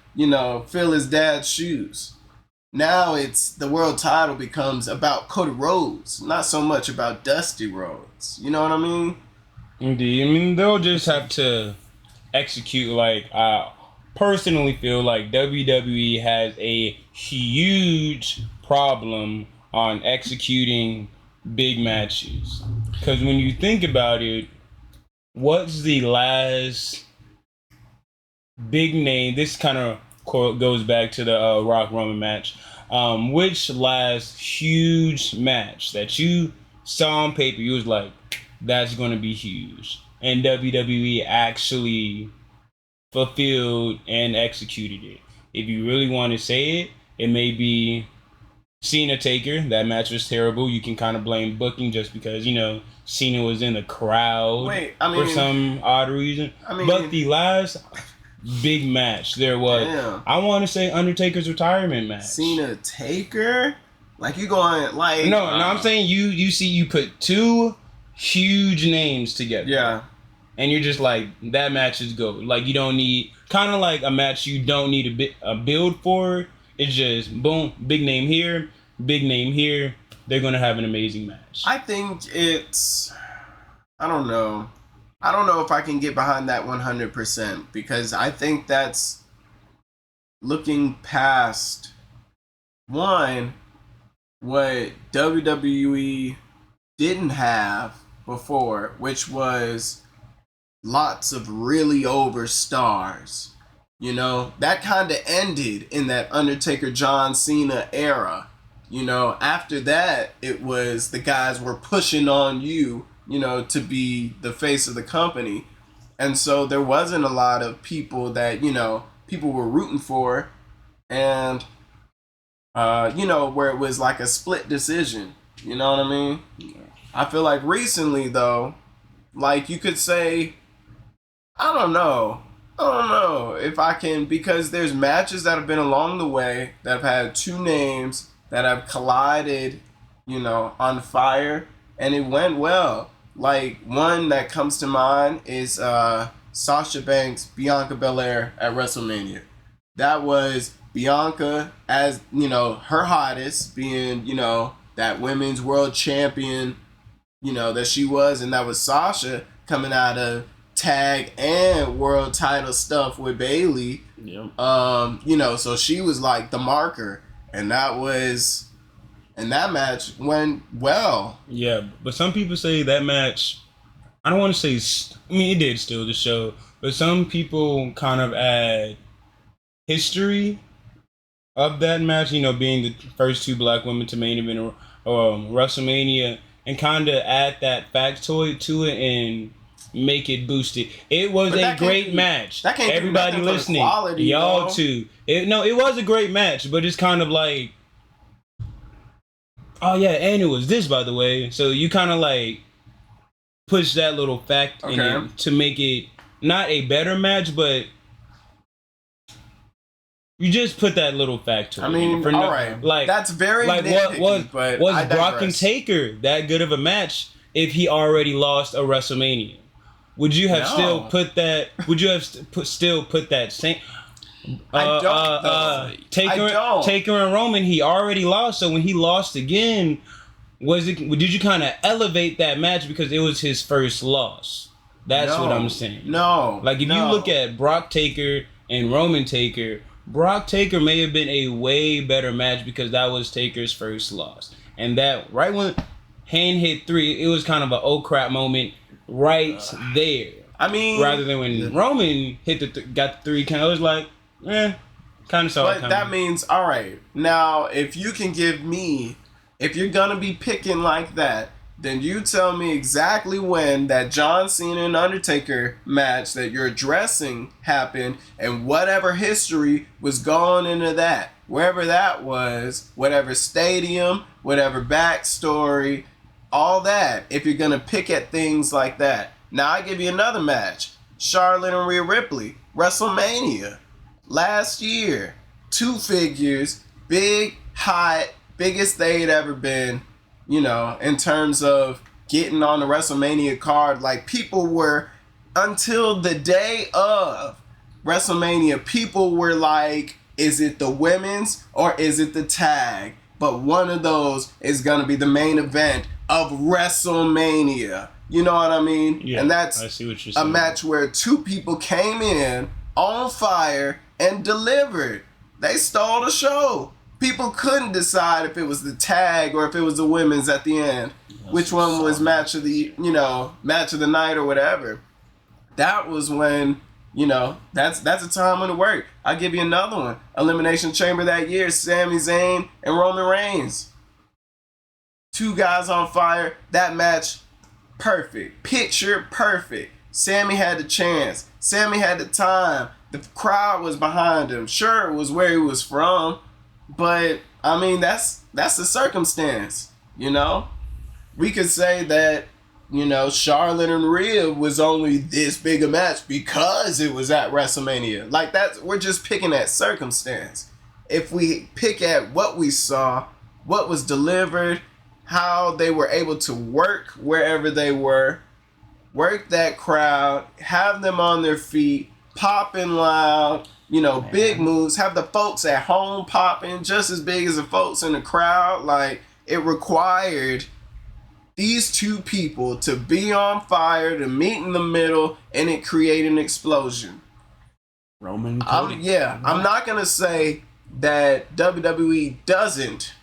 fill his dad's shoes. Now it's the world title becomes about Cody Rhodes, not so much about Dusty Rhodes. You know what I mean? Indeed. I mean, they'll just have to execute. Like, I personally feel like WWE has a huge problem on executing big matches. Because when you think about it, what's the last big name? This kind of goes back to the Rock Roman match. Which last huge match that you saw on paper, you was like, that's going to be huge. And WWE actually fulfilled and executed it. If you really want to say it, it may be Cena Taker. That match was terrible. You can kind of blame booking just because, Cena was in the crowd for some odd reason. But the last big match there was, I want to say Undertaker's retirement match. Cena Taker? Like you going like... No, I'm saying you put two huge names together. Yeah. And you're just like, that match is gold. Like, you don't need, kind of like a match you don't need a build for. It's just, boom, big name here, big name here. They're going to have an amazing match. I think it's, I don't know. I don't know if I can get behind that 100% because I think that's looking past, one, what WWE didn't have before, which was lots of really over stars. That kind of ended in that Undertaker John Cena era. After that, it was the guys were pushing on you, to be the face of the company. And so there wasn't a lot of people that, people were rooting for. And, where it was like a split decision. You know what I mean? I feel like recently though, like you could say, I don't know if I can, because there's matches that have been along the way that have had two names that have collided, you know, on fire, and it went well. Like one that comes to mind is Sasha Banks, Bianca Belair at WrestleMania. That was Bianca as, you know, her hottest, being, you know, that women's world champion, you know, that she was, and that was Sasha coming out of tag and world title stuff with Bayley. Yep. You know, so she was like the marker, and that match went well. Yeah, but some people say that match, I don't want to say, I mean, it did steal the show, but some people kind of add history of that match, you know, being the first two black women to main event WrestleMania, and kind of add that factoid to it and make it boosted. It was a great match. That can't Everybody listening, quality, y'all though. Too. It was a great match, but it's kind of like, oh yeah, and it was this, by the way. So you kind of like push that little fact in it to make it not a better match, but you just put that little fact to it. I mean, all right, like that's very like nitpicky, was Brock and Taker that good of a match if he already lost a WrestleMania? Would you have still put that? Would you have still put that same? Taker and Roman, he already lost. So when he lost again, did you kind of elevate that match because it was his first loss? That's what I'm saying. No, like if you look at Brock Taker and Roman Taker, Brock Taker may have been a way better match because that was Taker's first loss, and that right when hand hit 3, it was kind of an oh crap moment right there. I mean, rather than when Roman hit got the 3 count, I was like, kind of saw it coming. That means, all right, now if you can give me, if you're gonna be picking like that, then you tell me exactly when that John Cena and Undertaker match that you're addressing happened, and whatever history was going into that, wherever that was, whatever stadium, whatever backstory, all that, if you're gonna pick at things like that. Now I give you another match. Charlotte and Rhea Ripley, WrestleMania. Last year, 2 figures, big, hot, biggest they'd ever been, you know, in terms of getting on the WrestleMania card. Like, people were, until the day of WrestleMania, people were like, is it the women's or is it the tag? But one of those is going to be the main event of WrestleMania. You know what I mean? Yeah, and that's I see what you're saying. A match where 2 people came in on fire and delivered. They stole the show. People couldn't decide if it was the tag or if it was the women's at the end. Which one was match of the night or whatever. That was when, you know, that's a time when it worked. I'll give you another one. Elimination Chamber that year, Sami Zayn and Roman Reigns. 2 guys on fire. That match, perfect. Picture perfect. Sami had the chance. Sami had the time. The crowd was behind him. Sure, it was where he was from, but I mean that's the circumstance. You know, we could say that, you know, Charlotte and Rhea was only this big a match because it was at WrestleMania. Like, we're just picking at circumstance. If we pick at what we saw, what was delivered, how they were able to work wherever they were, work that crowd, have them on their feet, popping loud, you know, big moves, have the folks at home popping just as big as the folks in the crowd. Like, it required these 2 people to be on fire, to meet in the middle, and it created an explosion. Roman I'm not going to say that WWE doesn't,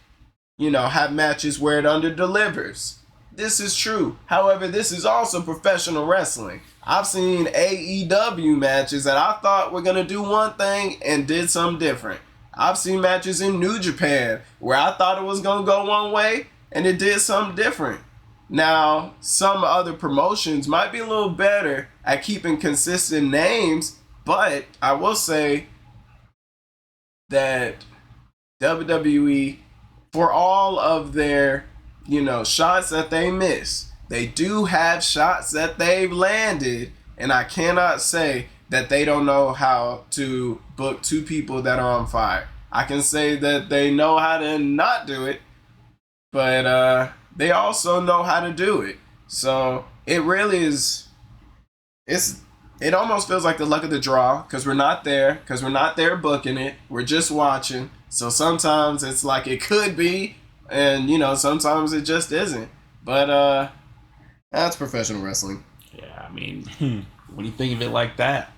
you know, have matches where it under-delivers. This is true. However, this is also professional wrestling. I've seen AEW matches that I thought were going to do one thing and did something different. I've seen matches in New Japan where I thought it was going to go one way and it did something different. Now, some other promotions might be a little better at keeping consistent names, but I will say that WWE, for all of their, shots that they miss. They do have shots that they've landed, and I cannot say that they don't know how to book two people that are on fire. I can say that they know how to not do it, but they also know how to do it. So it really is. It almost feels like the luck of the draw because we're not there booking it. We're just watching. So sometimes it's like it could be, and sometimes it just isn't. But that's professional wrestling. Yeah, I mean, when you think of it like that,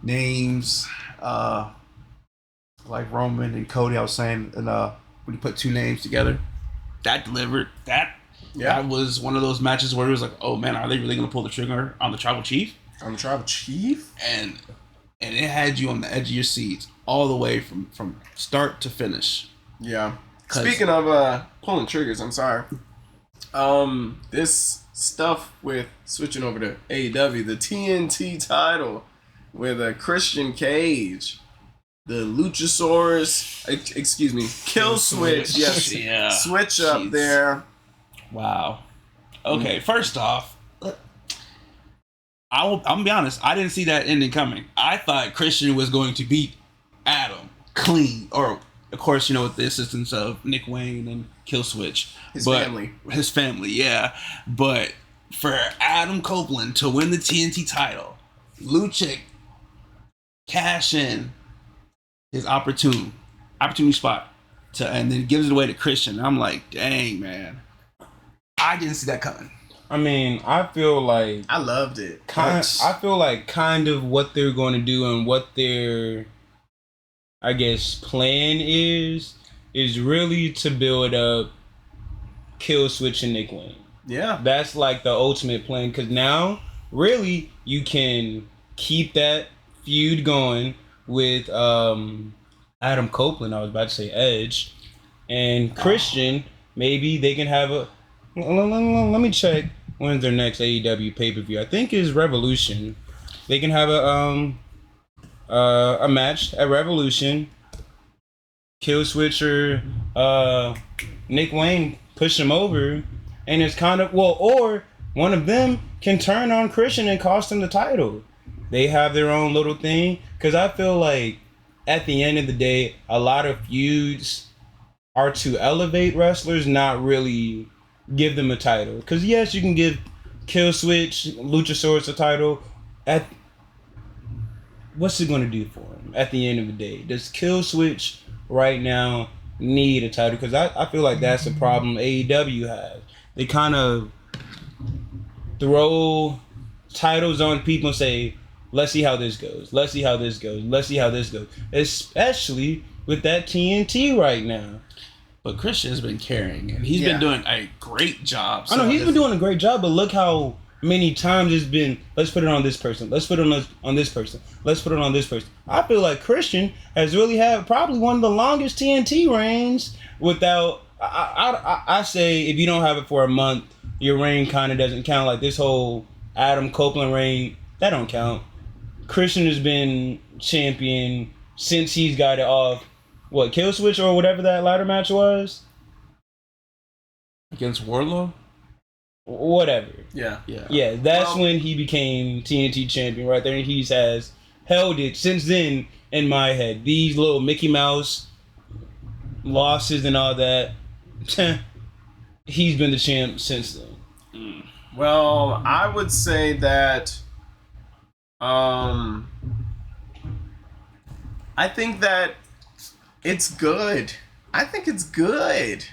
names like Roman and Cody, I was saying, and when you put two names together, that delivered. That was one of those matches where it was like, oh man, are they really going to pull the trigger on the Tribal Chief? On the Tribal Chief? And it had you on the edge of your seats all the way from start to finish. Yeah. Speaking of pulling triggers, I'm sorry. This stuff with switching over to AEW, the TNT title with Christian Cage, the Luchasaurus, Kill Switch, yes, yeah. Switch up there. Wow. Okay, first off, I'm gonna be honest. I didn't see that ending coming. I thought Christian was going to beat Adam clean, or of course, with the assistance of Nick Wayne and Kill Switch, His family, yeah. But for Adam Copeland to win the TNT title, Lucha cash in his opportunity spot and then gives it away to Christian. I'm like, dang man, I didn't see that coming. I mean, I feel like I loved it. I feel like kind of what they're going to do and what their, I guess, plan is really to build up Kill Switch and Nick Wayne. Yeah. That's like the ultimate plan, because now, really, you can keep that feud going with Adam Copeland, I was about to say Edge, and Christian. Maybe they can have a... Let me check when's their next AEW pay-per-view. I think it's Revolution. They can have a match at Revolution. Kill Switcher, Nick Wayne push him over, and it's kind of or one of them can turn on Christian and cost him the title. They have their own little thing, because I feel like at the end of the day, a lot of feuds are to elevate wrestlers, not really give them a title. Because yes, you can give Kill Switch, Luchasaurus a title. What's it going to do for him at the end of the day? Does Kill Switch right now need a title? Because I feel like that's the problem AEW has. They kind of throw titles on people and say, let's see how this goes. Let's see how this goes. Let's see how this goes. Especially with that TNT right now. But Christian's been carrying, and he's been doing a great job. I know he's been doing a great job, but look how many times it's been, let's put it on this person. Let's put it on this person. Let's put it on this person. I feel like Christian has really had probably one of the longest TNT reigns without, I say if you don't have it for a month, your reign kind of doesn't count. Like this whole Adam Copeland reign, that don't count. Christian has been champion since he's got it off, Kill Switch or whatever that ladder match was? Against Wardlow? Whatever. Yeah. Yeah, that's when he became TNT champion right there, and he has held it since then in my head. These little Mickey Mouse losses and all that, he's been the champ since then. Well, I would say that I think that it's good. I think it's good.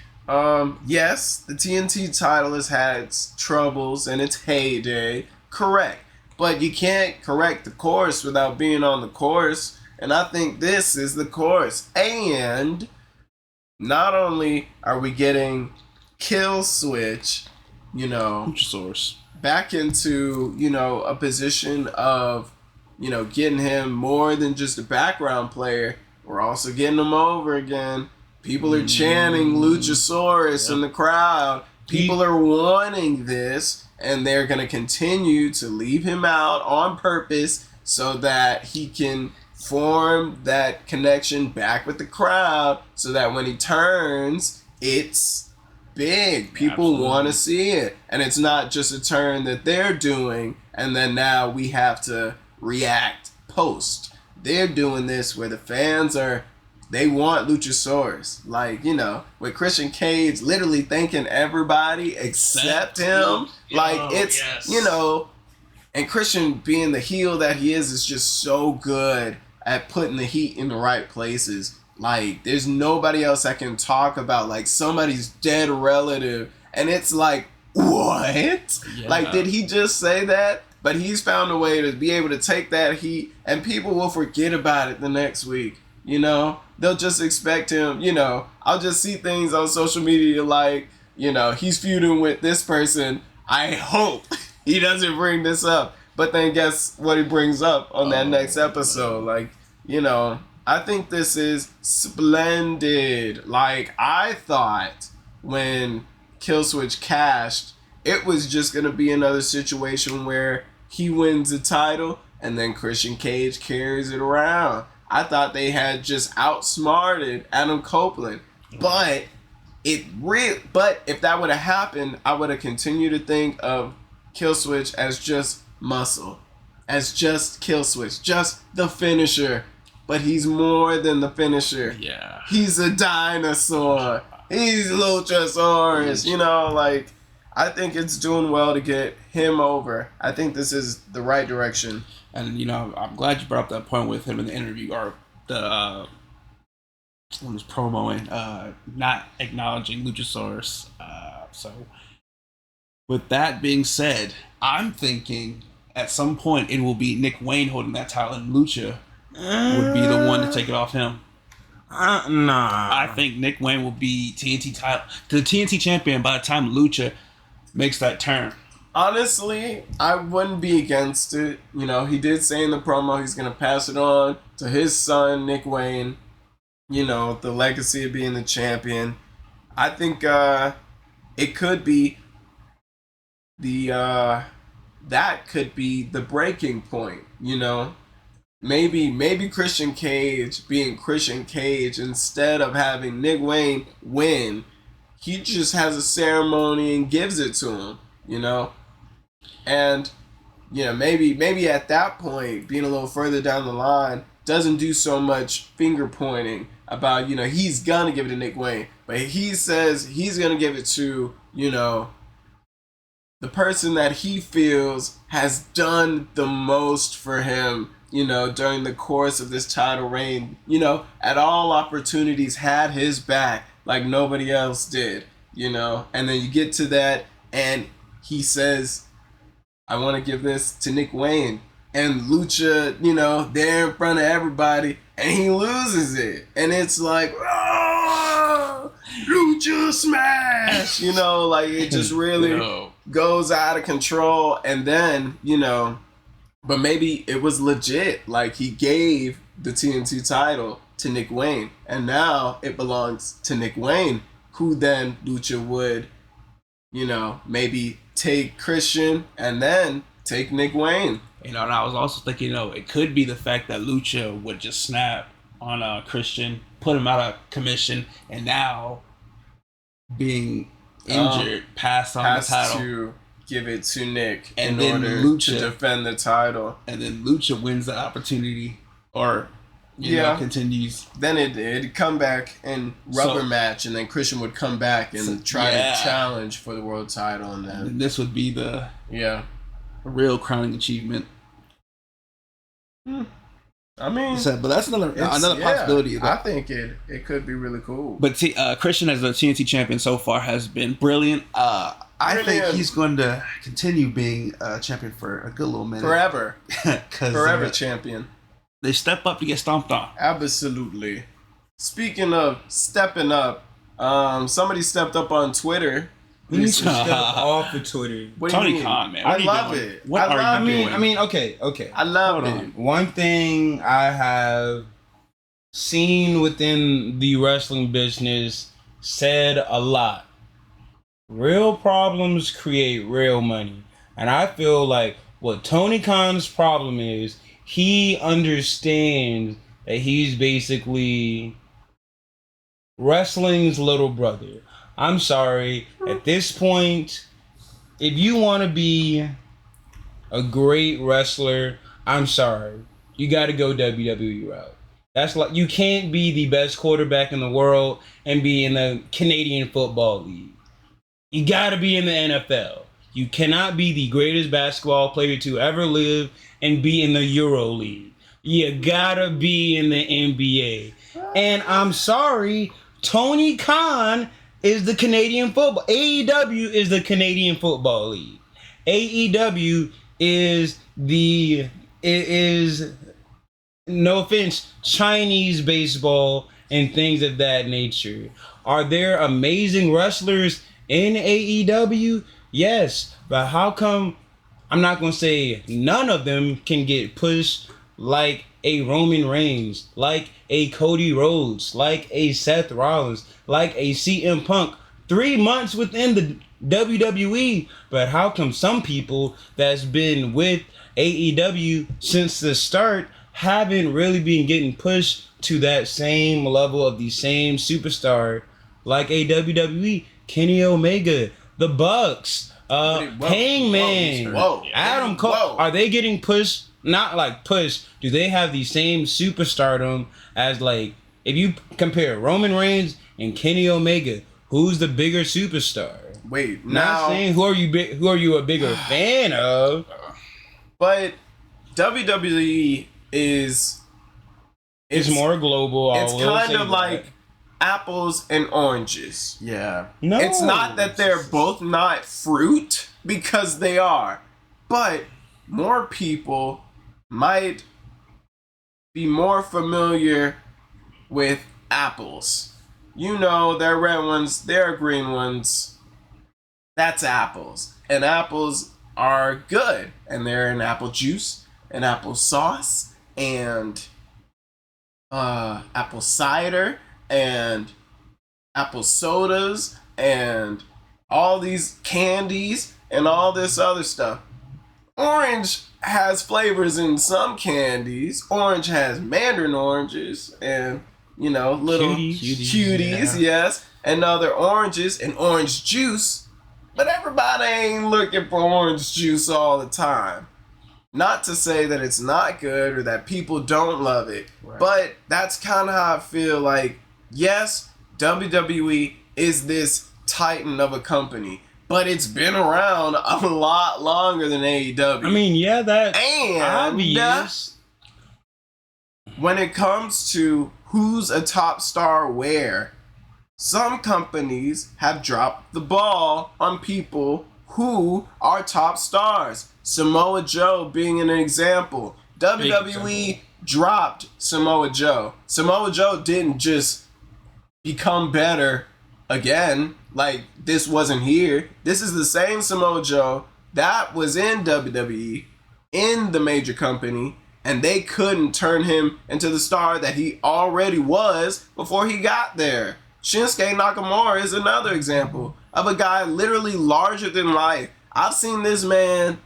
Yes, the TNT title has had its troubles in its heyday. Correct. But you can't correct the course without being on the course. And I think this is the course. And not only are we getting Kill Switch, Luchasaurus, back into, a position of, getting him more than just a background player. We're also getting him over again. People are chanting Luchasaurus in the crowd. People are wanting this, and they're going to continue to leave him out on purpose so that he can form that connection back with the crowd, so that when he turns, it's big. People want to see it. And it's not just a turn that they're doing, and then now we have to react post. They're doing this where the fans they want Luchasaurus. Like, you know, with Christian Cage literally thanking everybody except him. Like, it's, you know, and Christian being the heel that he is just so good at putting the heat in the right places. Like, there's nobody else that can talk about, like, somebody's dead relative. And it's like, what? Yeah. Like, did he just say that? But he's found a way to be able to take that heat, and people will forget about it the next week. You know, they'll just expect him, you know, I'll just see things on social media like, you know, he's feuding with this person. I hope he doesn't bring this up. But then guess what he brings up on that next episode? Like, you know, I think this is splendid. Like, I thought when Killswitch cashed, it was just going to be another situation where he wins the title and then Christian Cage carries it around. I thought they had just outsmarted Adam Copeland. But if that would have happened, I would have continued to think of Killswitch as just muscle. As just Killswitch. Just the finisher. But he's more than the finisher. Yeah. He's a dinosaur. He's Luchasaurus. You know, like, I think it's doing well to get him over. I think this is the right direction. And, you know, I'm glad you brought up that point with him in the interview, or the when he was promoing, not acknowledging Luchasaurus. So, with that being said, I'm thinking at some point it will be Nick Wayne holding that title, and Lucha would be the one to take it off him. Nah. I think Nick Wayne will be the TNT champion by the time Lucha makes that turn. Honestly, I wouldn't be against it. You know, he did say in the promo he's going to pass it on to his son, Nick Wayne. You know, the legacy of being the champion. I think it could be that could be the breaking point, you know? Maybe Christian Cage being Christian Cage, instead of having Nick Wayne win, he just has a ceremony and gives it to him, you know? And, you know, maybe at that point, being a little further down the line, doesn't do so much finger pointing about, you know, he's gonna give it to Nick Wayne. But he says he's gonna give it to, you know, the person that he feels has done the most for him, you know, during the course of this title reign, you know, at all opportunities had his back like nobody else did, you know. And then you get to that and he says, I want to give this to Nick Wayne. And Lucha, you know, there in front of everybody, and he loses it. And it's like, oh, Lucha smash! You know, like, it just really goes out of control. And then, you know, but maybe it was legit. Like, he gave the TNT title to Nick Wayne. And now it belongs to Nick Wayne, who then Lucha would, you know, maybe take Christian and then take Nick Wayne. You know, and I was also thinking, you know, it could be the fact that Lucha would just snap on Christian, put him out of commission, and now being injured, pass on the title. To give it to Nick and in order Lucha, to defend the title. And then Lucha wins the opportunity, or you know, continues. Then it'd come back and rubber match, and then Christian would come back and try to challenge for the world title. And then this would be the real crowning achievement. I mean, but that's another possibility. I think it could be really cool. But Christian as the TNT champion so far has been brilliant. I think he's going to continue being champion for a good little minute. Forever. Forever champion. They step up to get stomped on. Absolutely. Speaking of stepping up, somebody stepped up on Twitter. We need to step off of Twitter. Tony Khan, man. I love it. What are you doing? I mean, okay. I love it. One thing I have seen within the wrestling business said a lot. Real problems create real money. And I feel like what Tony Khan's problem is, he understands that he's basically wrestling's little brother. I'm sorry. At this point, if you want to be a great wrestler, I'm sorry. You got to go WWE route. That's like you can't be the best quarterback in the world and be in the Canadian Football League. You got to be in the NFL. You cannot be the greatest basketball player to ever live and be in the Euro League. You got to be in the NBA. And I'm sorry, Tony Khan is the Canadian football. AEW is the Canadian Football League. AEW is no offense, Chinese baseball and things of that nature. Are there amazing wrestlers in AEW? Yes, but how come I'm not going to say none of them can get pushed like a Roman Reigns, like a Cody Rhodes, like a Seth Rollins, like a CM Punk 3 months within the WWE, but how come some people that's been with AEW since the start haven't really been getting pushed to that same level of the same superstar like a WWE? Kenny Omega, the Bucks, Hangman, Adam Cole, are they getting pushed? Not like pushed. Do they have the same superstardom as like if you compare Roman Reigns and Kenny Omega? Who's the bigger superstar? Wait, not saying who are you a bigger fan of? But WWE is it's more global. It's kind of like apples and oranges. Yeah. No. It's not that they're both not fruit, because they are. But more people might be more familiar with apples. You know, there are red ones, there are green ones. That's apples. And apples are good. And they're in apple juice and apple sauce and apple cider and apple sodas and all these candies and all this other stuff. Orange has flavors in some candies. Orange has mandarin oranges and, you know, little cuties, yes, and other oranges and orange juice. But everybody ain't looking for orange juice all the time. Not to say that it's not good or that people don't love it, right. But that's kind of how I feel like, yes, WWE is this titan of a company, but it's been around a lot longer than AEW. I mean, yeah, that's obvious. When it comes to who's a top star where, some companies have dropped the ball on people who are top stars. Samoa Joe being an example. WWE dropped Samoa Joe. Samoa Joe didn't just become better again. Like, this wasn't here. This is the same Samoa Joe that was in WWE, in the major company, and they couldn't turn him into the star that he already was before he got there. Shinsuke Nakamura is another example of a guy literally larger than life. I've seen this man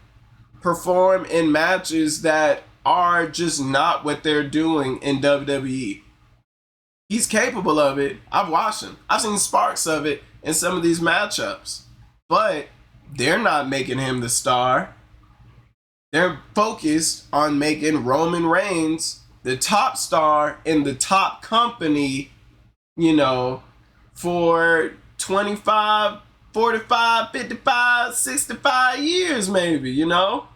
perform in matches that are just not what they're doing in WWE. He's capable of it. I've watched him. I've seen sparks of it in some of these matchups. But they're not making him the star. They're focused on making Roman Reigns the top star in the top company, you know, for 25, 45, 55, 65 years maybe, you know?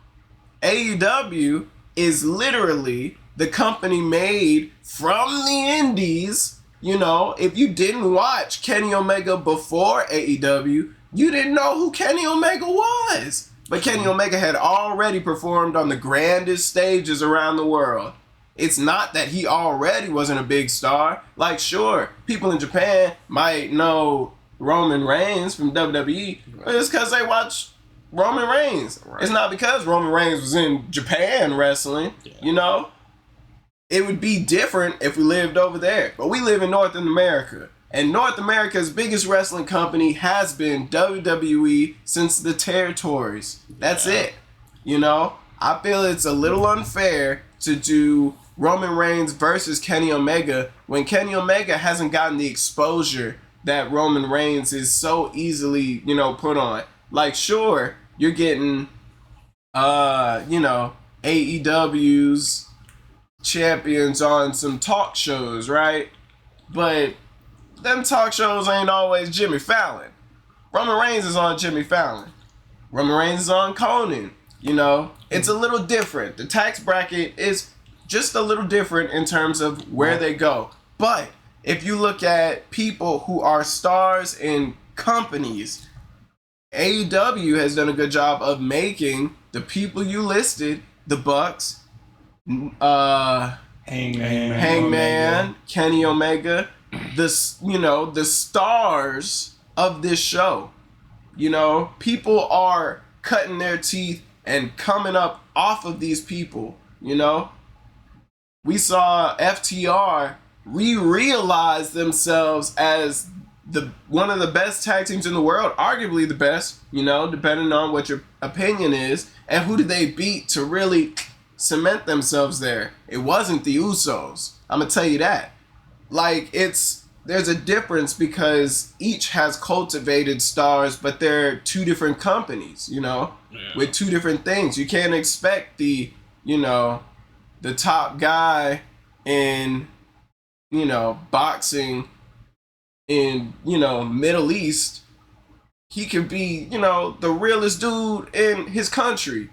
AEW is literally the company made from the indies. You know, if you didn't watch Kenny Omega before AEW, you didn't know who Kenny Omega was. But Kenny Omega had already performed on the grandest stages around the world. It's not that he already wasn't a big star. Like, sure, people in Japan might know Roman Reigns from WWE, but it's because they watch Roman Reigns. Right. It's not because Roman Reigns was in Japan wrestling, you know? It would be different if we lived over there. But we live in North America. And North America's biggest wrestling company has been WWE since the territories. That's it. You know? I feel it's a little unfair to do Roman Reigns versus Kenny Omega when Kenny Omega hasn't gotten the exposure that Roman Reigns is so easily, you know, put on. Like, sure, you're getting, you know, AEW's champions on some talk shows, right? But them talk shows ain't always Jimmy Fallon. Roman Reigns is on Jimmy Fallon. Roman Reigns is on Conan. You know, it's a little different. The tax bracket is just a little different in terms of where they go. But if you look at people who are stars in companies, AEW has done a good job of making the people you listed, the Bucks, Hangman, Kenny Omega, the stars of this show. You know, people are cutting their teeth and coming up off of these people, you know. We saw FTR realize themselves as one of the best tag teams in the world, arguably the best, you know, depending on what your opinion is. And who did they beat to really cement themselves there? It wasn't the Usos. I'm gonna tell you that. Like, there's a difference because each has cultivated stars, but they're two different companies, you know, with two different things. You can't expect the top guy in, you know, boxing in, you know, Middle East. He could be, you know, the realest dude in his country.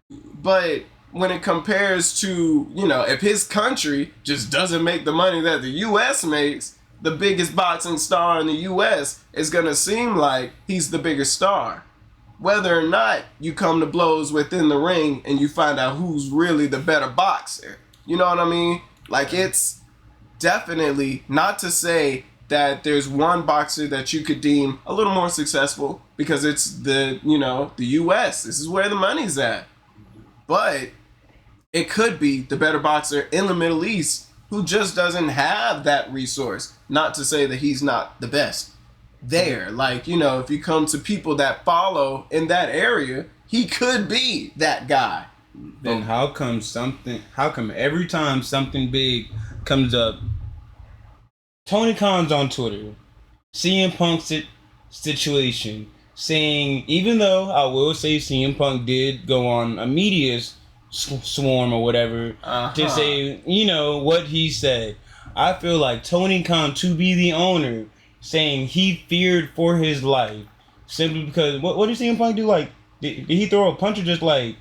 But when it compares to, you know, if his country just doesn't make the money that the U.S. makes, the biggest boxing star in the U.S. is going to seem like he's the biggest star. Whether or not you come to blows within the ring and you find out who's really the better boxer. You know what I mean? Like, it's definitely not to say that there's one boxer that you could deem a little more successful because it's the U.S. This is where the money's at. But it could be the better boxer in the Middle East who just doesn't have that resource. Not to say that he's not the best there. Like, you know, if you come to people that follow in that area, he could be that guy. Then how come every time something big comes up, Tony Khan's on Twitter, CM Punk's situation, saying, even though I will say CM Punk did go on a media swarm or whatever to say, you know, what he said. I feel like Tony Khan, to be the owner, saying he feared for his life simply because what did CM Punk do? Like, did he throw a punch or just like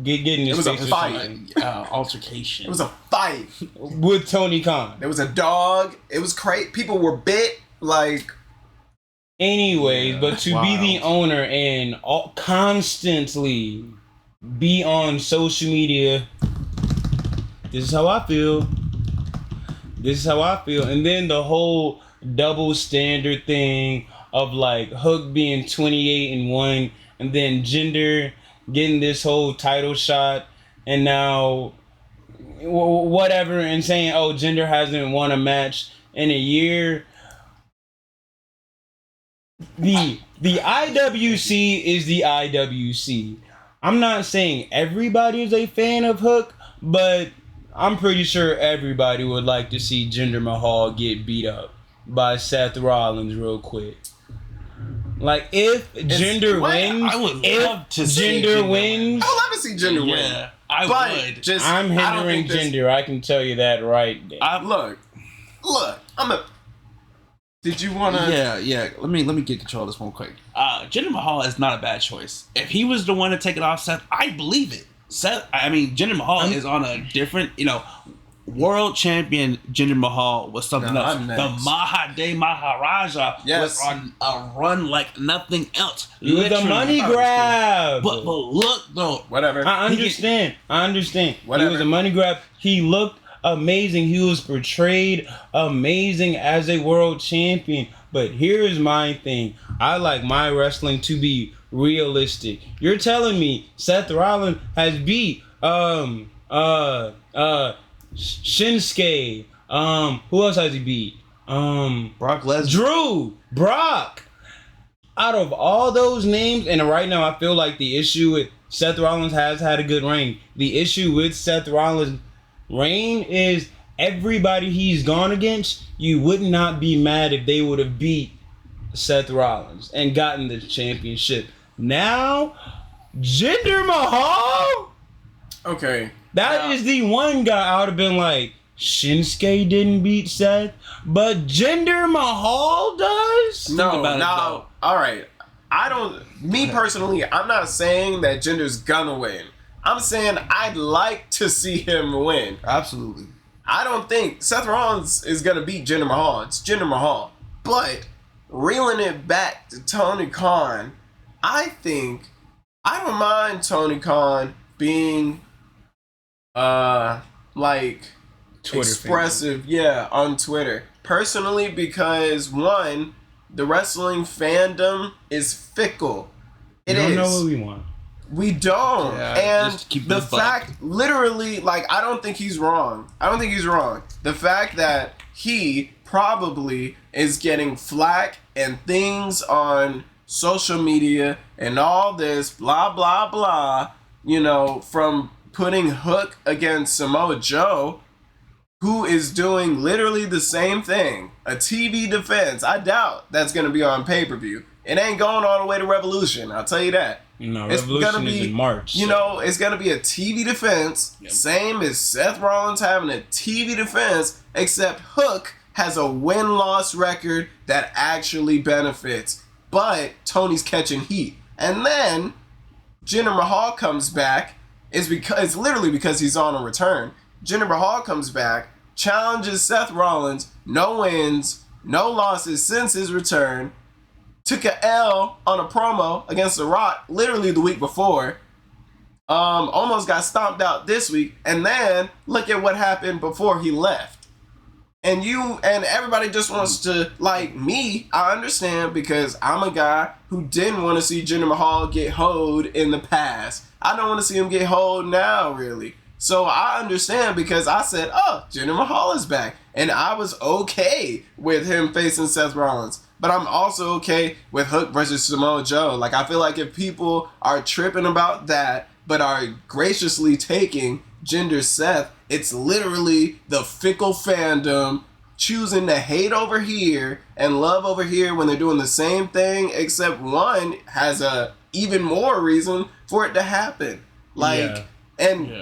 get in his face? It was a fight, altercation. It was a fight with Tony Khan. There was a dog. It was crazy. People were bit. Like, anyways, but to be the owner and constantly be on social media, this is how I feel. And then the whole double standard thing of like Hook being 28-1 and then Jinder getting this whole title shot and now whatever and saying, oh, Jinder hasn't won a match in a year. The IWC is the IWC. I'm not saying everybody is a fan of Hook, but I'm pretty sure everybody would like to see Jinder Mahal get beat up by Seth Rollins real quick. Like, if Jinder wins, I would love to see Jinder wins, I would love to see Jinder win. I would. I'm hindering Jinder. I can tell you that right Look. now. Did you want to? Yeah. Let me get control of this one quick. Jinder Mahal is not a bad choice. If he was the one to take it off Seth, I believe it. Jinder Mahal is on a different, you know, world champion. Jinder Mahal was something else. The Mahade Maharaja was on a run like nothing else. It was a money grab. But look though, whatever. I understand. Whatever. It was a money grab. He looked amazing. He was portrayed amazing as a world champion. But here's my thing. I like my wrestling to be realistic. You're telling me Seth Rollins has beat Shinsuke. Who else has he beat? Brock Lesnar. Brock. Out of all those names, and right now I feel like the issue with Seth Rollins has had a good reign. The issue with Seth Rollins' reign is everybody he's gone against, you would not be mad if they would have beat Seth Rollins and gotten the championship. Now, Jinder Mahal? Okay. That is the one guy I would have been like, Shinsuke didn't beat Seth, but Jinder Mahal does? No, all right. Me personally, I'm not saying that Jinder's gonna win. I'm saying I'd like to see him win. Absolutely. I don't think Seth Rollins is gonna beat Jinder Mahal. It's Jinder Mahal. But reeling it back to Tony Khan, I think I don't mind Tony Khan being like Twitter expressive, on Twitter. Personally, because one, the wrestling fandom is fickle. We don't know what we want. We don't. Yeah, and the fact, literally, like, I don't think he's wrong. The fact that he probably is getting flack and things on social media and all this, blah, blah, blah, from putting Hook against Samoa Joe, who is doing literally the same thing. A TV defense. I doubt that's going to be on pay-per-view. It ain't going all the way to Revolution, I'll tell you that. No, Revolution is in March. It's going to be a TV defense, same as Seth Rollins having a TV defense, except Hook has a win-loss record that actually benefits. But Tony's catching heat. And then Jinder Mahal comes back, it's literally because he's on a return. Jinder Mahal comes back, challenges Seth Rollins, no wins, no losses since his return, took a L on a promo against The Rock literally the week before, almost got stomped out this week, and then look at what happened before he left. And everybody just wants to, like me, I understand because I'm a guy who didn't want to see Jinder Mahal get hoed in the past. I don't want to see him get hoed now, really. So I understand because I said, oh, Jinder Mahal is back. And I was okay with him facing Seth Rollins. But I'm also okay with Hook versus Samoa Joe. Like, I feel like if people are tripping about that, but are graciously taking Jinder Seth, it's literally the fickle fandom choosing to hate over here and love over here when they're doing the same thing, except one has a even more reason for it to happen.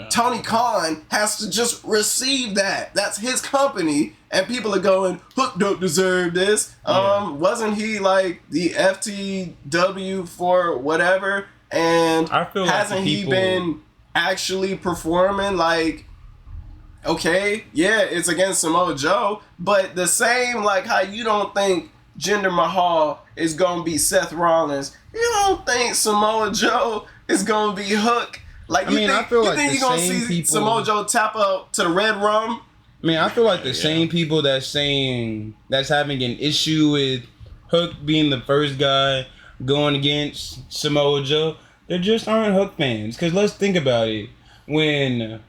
Tony Khan has to just receive that. That's his company, and people are going, Hook don't deserve this. Wasn't he like the FTW for whatever? And I feel hasn't he been actually performing? Like, okay, yeah, it's against Samoa Joe, but the same like how you don't think Jinder Mahal is gonna be Seth Rollins, you don't think Samoa Joe is gonna be Hook. Like, I feel like you're gonna see Samoa Joe tap out to the red rum? I mean, I feel like the same people that's having an issue with Hook being the first guy going against Samoa Joe, they just aren't Hook fans. Because let's think about it. When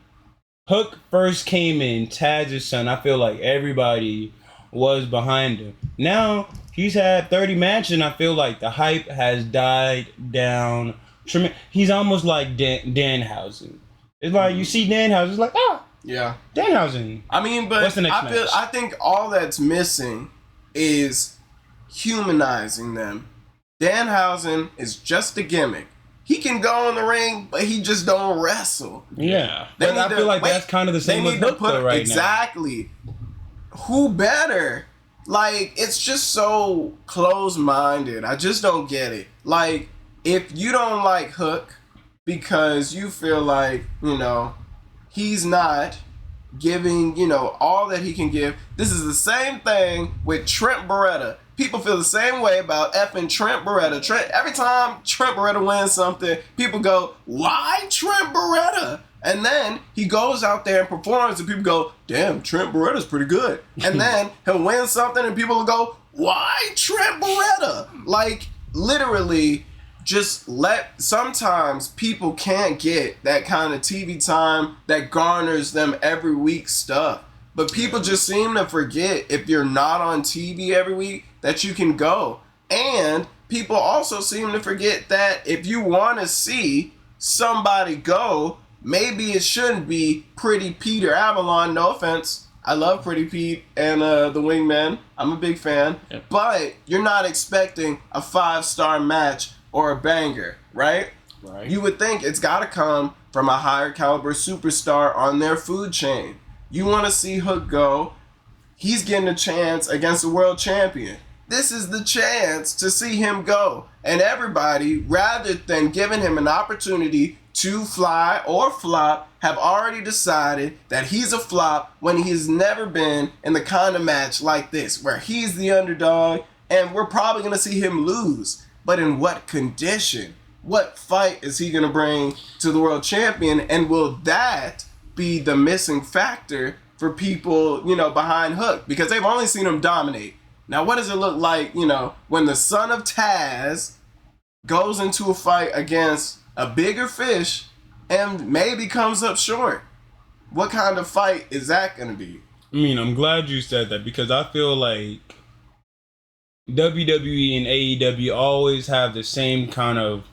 Hook first came in, Taz's son, I feel like everybody was behind him. Now, he's had 30 matches, and I feel like the hype has died down. He's almost like Danhausen. It's like you see Danhausen, it's like, yeah, Danhausen. I mean, but what's the next match? I think all that's missing is humanizing them. Danhausen is just a gimmick. He can go in the ring, but he just don't wrestle. Yeah, but I feel like that's kind of the same with Hook right now. Exactly. Who better? Like, it's just so close-minded. I just don't get it. Like, if you don't like Hook because you feel like, he's not giving, all that he can give. This is the same thing with Trent Beretta. People feel the same way about effing Trent Beretta. Every time Trent Beretta wins something, people go, why Trent Beretta? And then he goes out there and performs and people go, damn, Trent Beretta's pretty good. And then he'll win something and people will go, why Trent Beretta? Like, literally, sometimes people can't get that kind of TV time that garners them every week stuff. But people just seem to forget, if you're not on TV every week, that you can go. And people also seem to forget that if you want to see somebody go, maybe it shouldn't be Pretty Peter Avalon, no offense. I love Pretty Pete and the Wingmen. I'm a big fan. Yep. But you're not expecting a 5-star match or a banger, right? Right. You would think it's got to come from a higher caliber superstar on their food chain. You want to see Hook go. He's getting a chance against a world champion. This is the chance to see him go. And everybody, rather than giving him an opportunity to fly or flop, have already decided that he's a flop when he's never been in the kind of match like this, where he's the underdog and we're probably going to see him lose. But in what condition? What fight is he going to bring to the world champion? And will that be the missing factor for people, behind Hook? Because they've only seen him dominate. Now, what does it look like, when the son of Taz goes into a fight against a bigger fish and maybe comes up short? What kind of fight is that going to be? I mean, I'm glad you said that because I feel like WWE and AEW always have the same kind of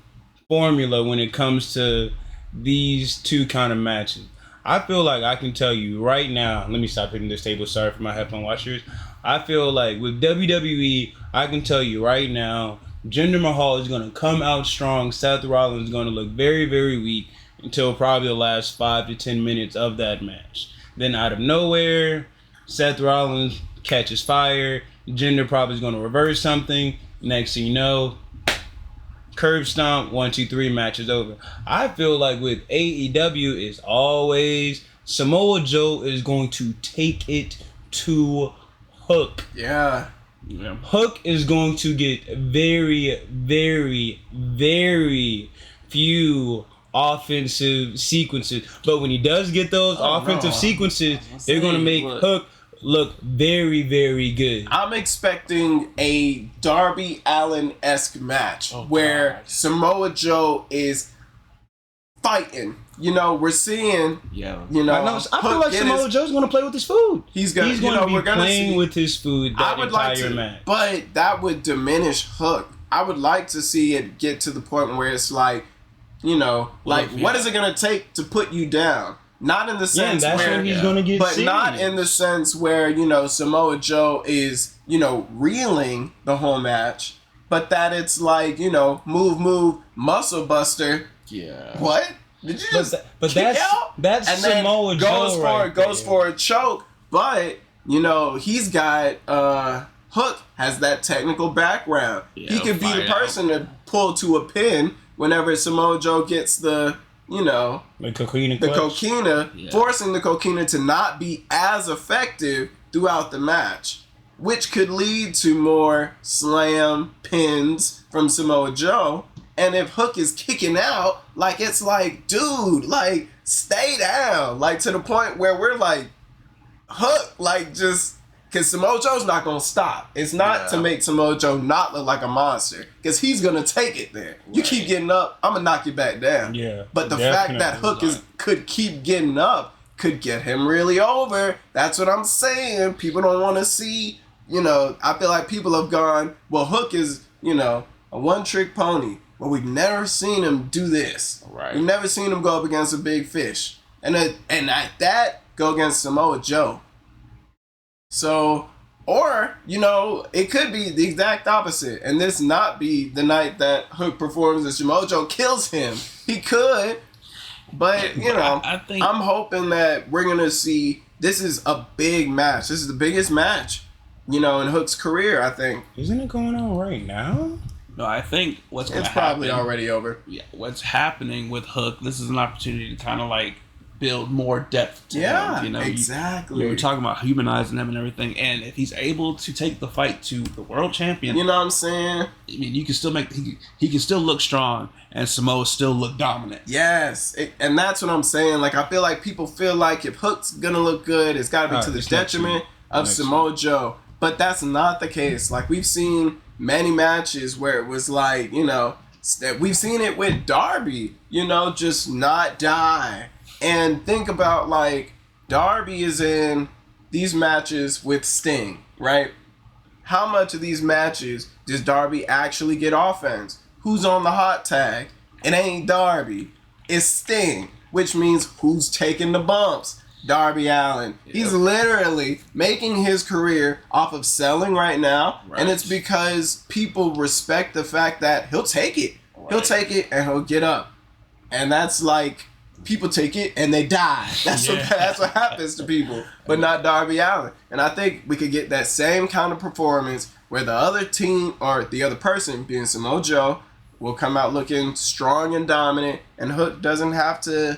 formula when it comes to these two kind of matches. I feel like I can tell you right now, let me stop hitting this table, sorry for my headphone watchers. I feel like with WWE, I can tell you right now, Jinder Mahal is going to come out strong. Seth Rollins is going to look very, very weak until probably the last 5 to 10 minutes of that match. Then out of nowhere, Seth Rollins catches fire. Jinder probably is going to reverse something. Next thing you know, curb stomp, 1, 2, 3, match is over. I feel like with AEW is always Samoa Joe is going to take it to Hook. Yeah. Hook is going to get very, very, very few offensive sequences. But when he does get those offensive sequences, they're going to make Hook look very, very good. I'm expecting a Darby Allin-esque match where Samoa Joe is fighting. We're seeing. Yeah. I feel like Samoa Joe's going to play with his food. He's going to be playing with his food that entire match. But that would diminish Hook. I would like to see it get to the point where it's like, what is it going to take to put you down? Not in the sense where he's gonna get but serious. Not in the sense where, Samoa Joe is, reeling the whole match, but that it's like, move, muscle buster. Yeah. What? Did you just but that's and Samoa Joe goes for a choke, but he's got Hook has that technical background. Yeah, he could be the person to pull to a pin whenever Samoa Joe gets the the coquina, forcing the coquina to not be as effective throughout the match, which could lead to more slam pins from Samoa Joe. And if Hook is kicking out, it's like, dude, stay down, to the point where we're like, Hook, just. Because Samoa Joe's not going to stop. It's not to make Samoa Joe not look like a monster. Because he's going to take it there. You keep getting up, I'm going to knock you back down. Yeah. But the fact that Hook could keep getting up could get him really over. That's what I'm saying. People don't want to see, I feel like people have gone, well, Hook is, a one-trick pony. Well, we've never seen him do this. Right. We've never seen him go up against a big fish. And at that, go against Samoa Joe. So, or, it could be the exact opposite. And this not be the night that Hook performs and Samoa Joe kills him. He could. But, I think I'm hoping that we're going to see, this is a big match. This is the biggest match, in Hook's career, I think. Isn't it going on right now? No, I think what's going to happen. It's probably already over. Yeah, what's happening with Hook, this is an opportunity to kind of build more depth to him. Exactly. We're talking about humanizing him and everything, and if he's able to take the fight to the world champion, you know what I'm saying? I mean, you can still he can still look strong, and Samoa still look dominant. Yes, and that's what I'm saying. I feel like people feel like if Hook's gonna look good, it's got to be to the detriment of Samoa Joe. But that's not the case. We've seen many matches where it was we've seen it with Darby, just not die. And think about, Darby is in these matches with Sting, right? How much of these matches does Darby actually get offense? Who's on the hot tag? It ain't Darby. It's Sting, which means who's taking the bumps? Darby Allin. Yep. He's literally making his career off of selling right now, Right. and it's because people respect the fact that he'll take it. Right. He'll take it and he'll get up. And that's like, people take it and they die. That's what happens to people, but not Darby Allin. And I think we could get that same kind of performance where the other team or the other person, being Samoa Joe, will come out looking strong and dominant, and Hook doesn't have to,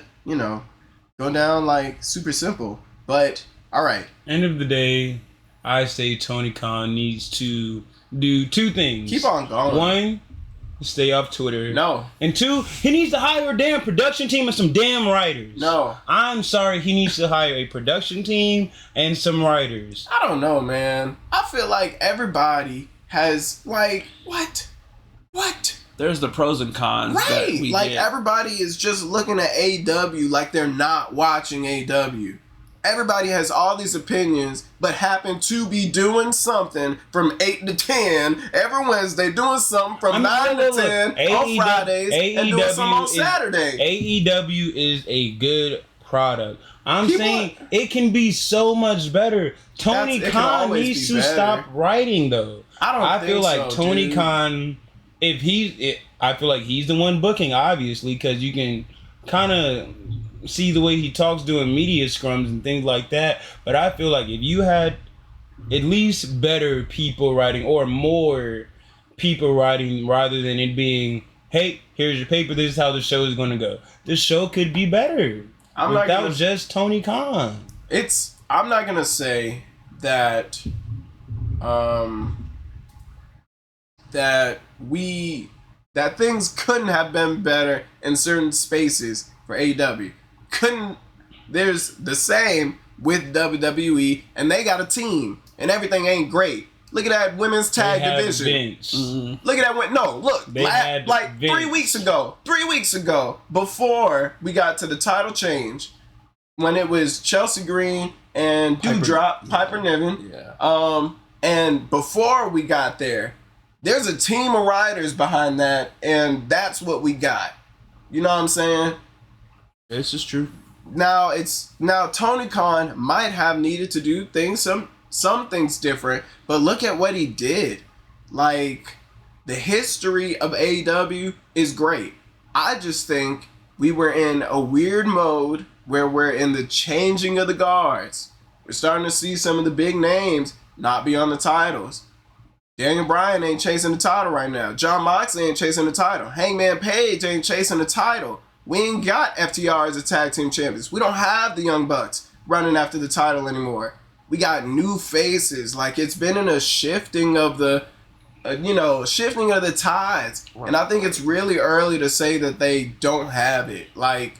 go down like super simple. But all right. End of the day, I say Tony Khan needs to do two things. Keep on going. One, stay off Twitter. No. And two, he needs to hire a damn production team and some damn writers. No. I'm sorry, he needs to hire a production team and some writers. I don't know, man. I feel like everybody has like what? There's the pros and cons. Right. That we Like get. everybody is just looking at AEW like they're not watching AEW. Everybody has all these opinions, but happen to be doing something from 8 to 10 every Wednesday, doing something from 9 to 10 on Fridays, and doing something on Saturday. AEW is a good product. I'm saying it can be so much better. Tony It can Khan always needs be to better. stop writing, though. I feel think like so, Tony dude. Khan, I feel like he's the one booking, obviously, because you can kind of see the way he talks doing media scrums and things like that. But I feel like if you had at least better people writing or more people writing rather than it being, hey, here's your paper, this is how the show is going to go. The show could be better without just Tony Khan. I'm not going to say that that things couldn't have been better in certain spaces for AEW. There's the same with WWE, and they got a team, and everything ain't great. Look at that women's tag division. Mm-hmm. Look at that like 3 weeks ago, before we got to the title change, when it was Chelsea Green and Piper Niven. Yeah. And before we got there, there's a team of writers behind that, and that's what we got. You know what I'm saying? This is true. Now Tony Khan might have needed to do some things different, but look at what he did. Like, the history of AEW is great. I just think we were in a weird mode where we're in the changing of the guards. We're starting to see some of the big names not be on the titles. Daniel Bryan ain't chasing the title right now. Jon Moxley ain't chasing the title. Hangman Page ain't chasing the title. We ain't got FTR as a tag team champions. We don't have the Young Bucks running after the title anymore. We got new faces. Like, it's been in a shifting of the, shifting of the tides. Right. And I think it's really early to say that they don't have it. Like,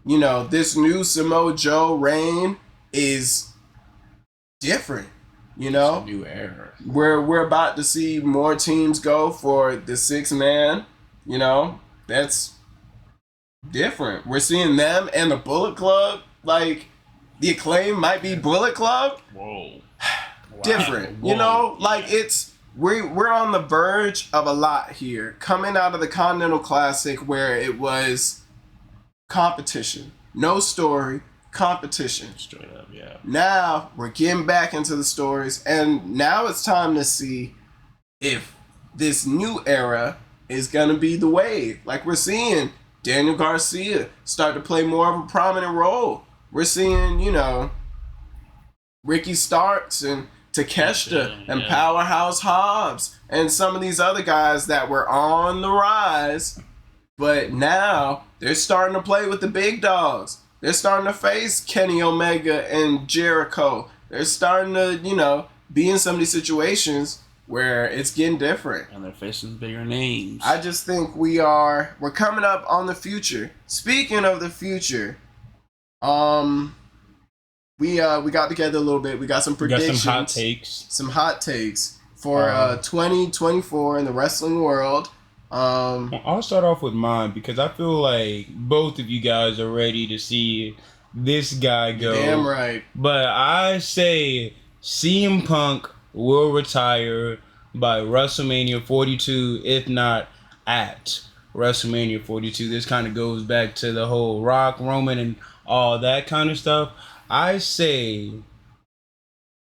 this new Samoa Joe reign is different. It's a new era. We're about to see more teams go for the 6-man. That's different. We're seeing them and the Bullet Club. Like, the Acclaim might be Bullet Club. Whoa. Different. Whoa. Like, we're on the verge of a lot here. Coming out of the Continental Classic, where it was competition, no story, competition. Straight up, yeah. Now we're getting back into the stories, and now it's time to see if this new era is gonna be the wave. Like, we're seeing Daniel Garcia start to play more of a prominent role. We're seeing, Ricky Starks and Takeshita and Powerhouse Hobbs and some of these other guys that were on the rise, but now they're starting to play with the big dogs. They're starting to face Kenny Omega and Jericho. They're starting to, be in some of these situations where it's getting different. And they're facing bigger names. I just think we're coming up on the future. Speaking of the future, we got together a little bit. We got some predictions. Some hot takes. For 2024 in the wrestling world. I'll start off with mine because I feel like both of you guys are ready to see this guy go. Damn right. But I say CM Punk will retire by WrestleMania 42, if not at WrestleMania 42. This kind of goes back to the whole Rock, Roman, and all that kind of stuff. I say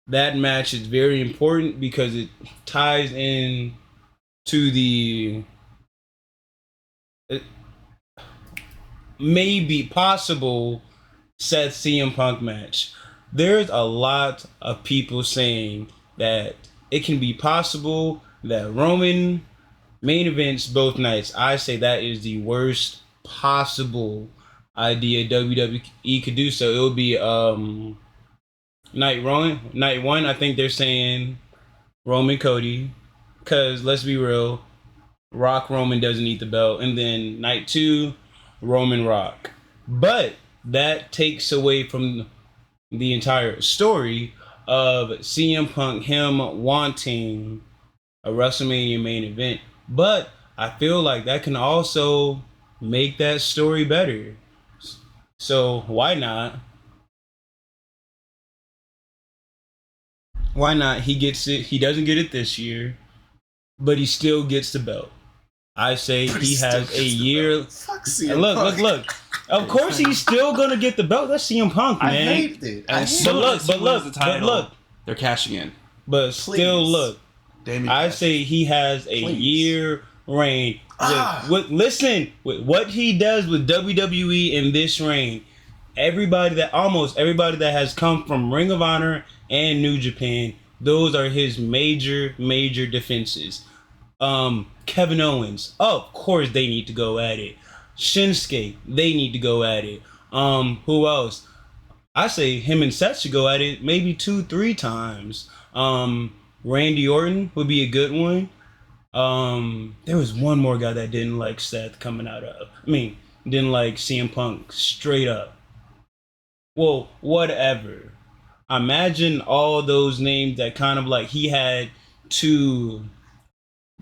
that match is very important because it ties in to the maybe possible Seth CM Punk match. There's a lot of people saying that it can be possible that Roman main events both nights. I say that is the worst possible idea WWE could do. So it would be night one. I think they're saying Roman Cody, because let's be real, Rock Roman doesn't need the belt, and then night two, Roman Rock. But that takes away from the entire story of CM Punk, him wanting a WrestleMania main event. But I feel like that can also make that story better. So why not? Why not? He gets it. He doesn't get it this year, but he still gets the belt. I say he has a year. Fuck CM Punk. Look. Of course, he's still gonna get the belt. That's CM Punk, man. I hate it. But look, they're cashing in. But still, look. I say he has a year reign. Listen, with what he does with WWE in this reign, almost everybody that has come from Ring of Honor and New Japan, those are his major defenses. Kevin Owens, of course they need to go at it. Shinsuke, they need to go at it. Who else? I say him and Seth should go at it maybe 2-3 times. Randy Orton would be a good one. There was one more guy that didn't like Seth coming out of. Didn't like CM Punk straight up. Well, whatever. Imagine all those names that kind of like he had to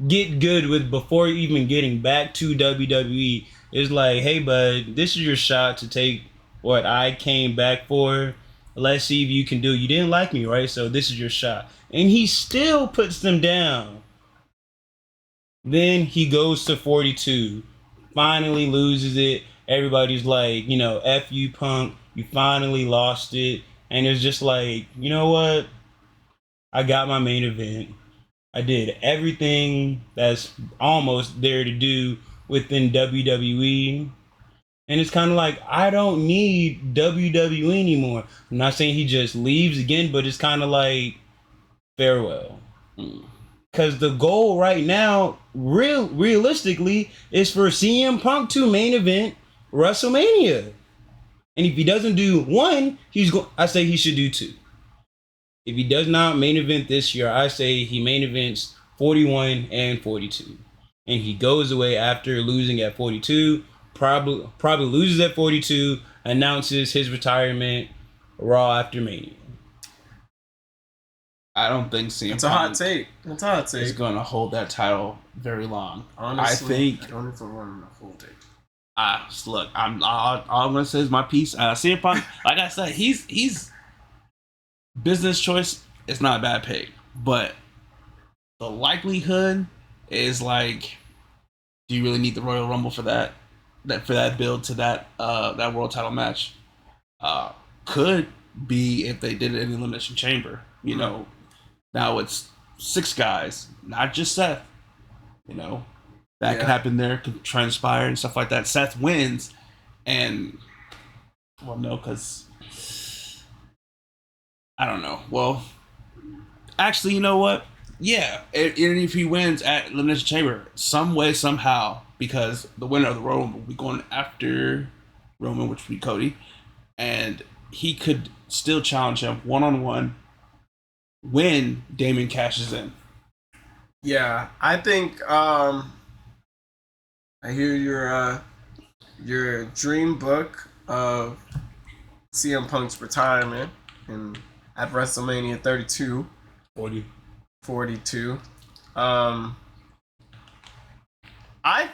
get good with before even getting back to WWE. It's like, hey bud, this is your shot to take what I came back for. Let's see if you can do it. You didn't like me, right? So this is your shot. And he still puts them down. Then he goes to 42. Finally loses it. Everybody's like, F you, Punk. You finally lost it. And it's just like, you know what? I got my main event. I did everything that's almost there to do within WWE. And it's kind of like, I don't need WWE anymore. I'm not saying he just leaves again, but it's kind of like, farewell. Because the goal right now, realistically, is for CM Punk to main event WrestleMania. And if he doesn't do one, I say he should do two. If he does not main event this year, I say he main events 41 and 42. And he goes away after losing at 42, probably loses at 42, announces his retirement Raw after Mania. I don't think CM It's a hot take. It's a hot take. Is going to hold that title very long. Honestly, I don't even want to hold it. Look, all I'm going to say is my piece. CM Punk, like I said, he's business choice is not a bad pick, but the likelihood is like, do you really need the Royal Rumble for that? For that build to that world title match? Could be if they did it in the Elimination Chamber. Now it's 6 guys, not just Seth. That could happen there, could transpire and stuff like that. Seth wins, and no, because I don't know. Well, actually, you know what? Yeah, even if he wins at Elimination Chamber, some way, somehow, because the winner of the Roman will be going after Roman, which would be Cody, and he could still challenge him one-on-one when Damon cashes in. Yeah, I think I hear your dream book of CM Punk's retirement at WrestleMania 32. 42. I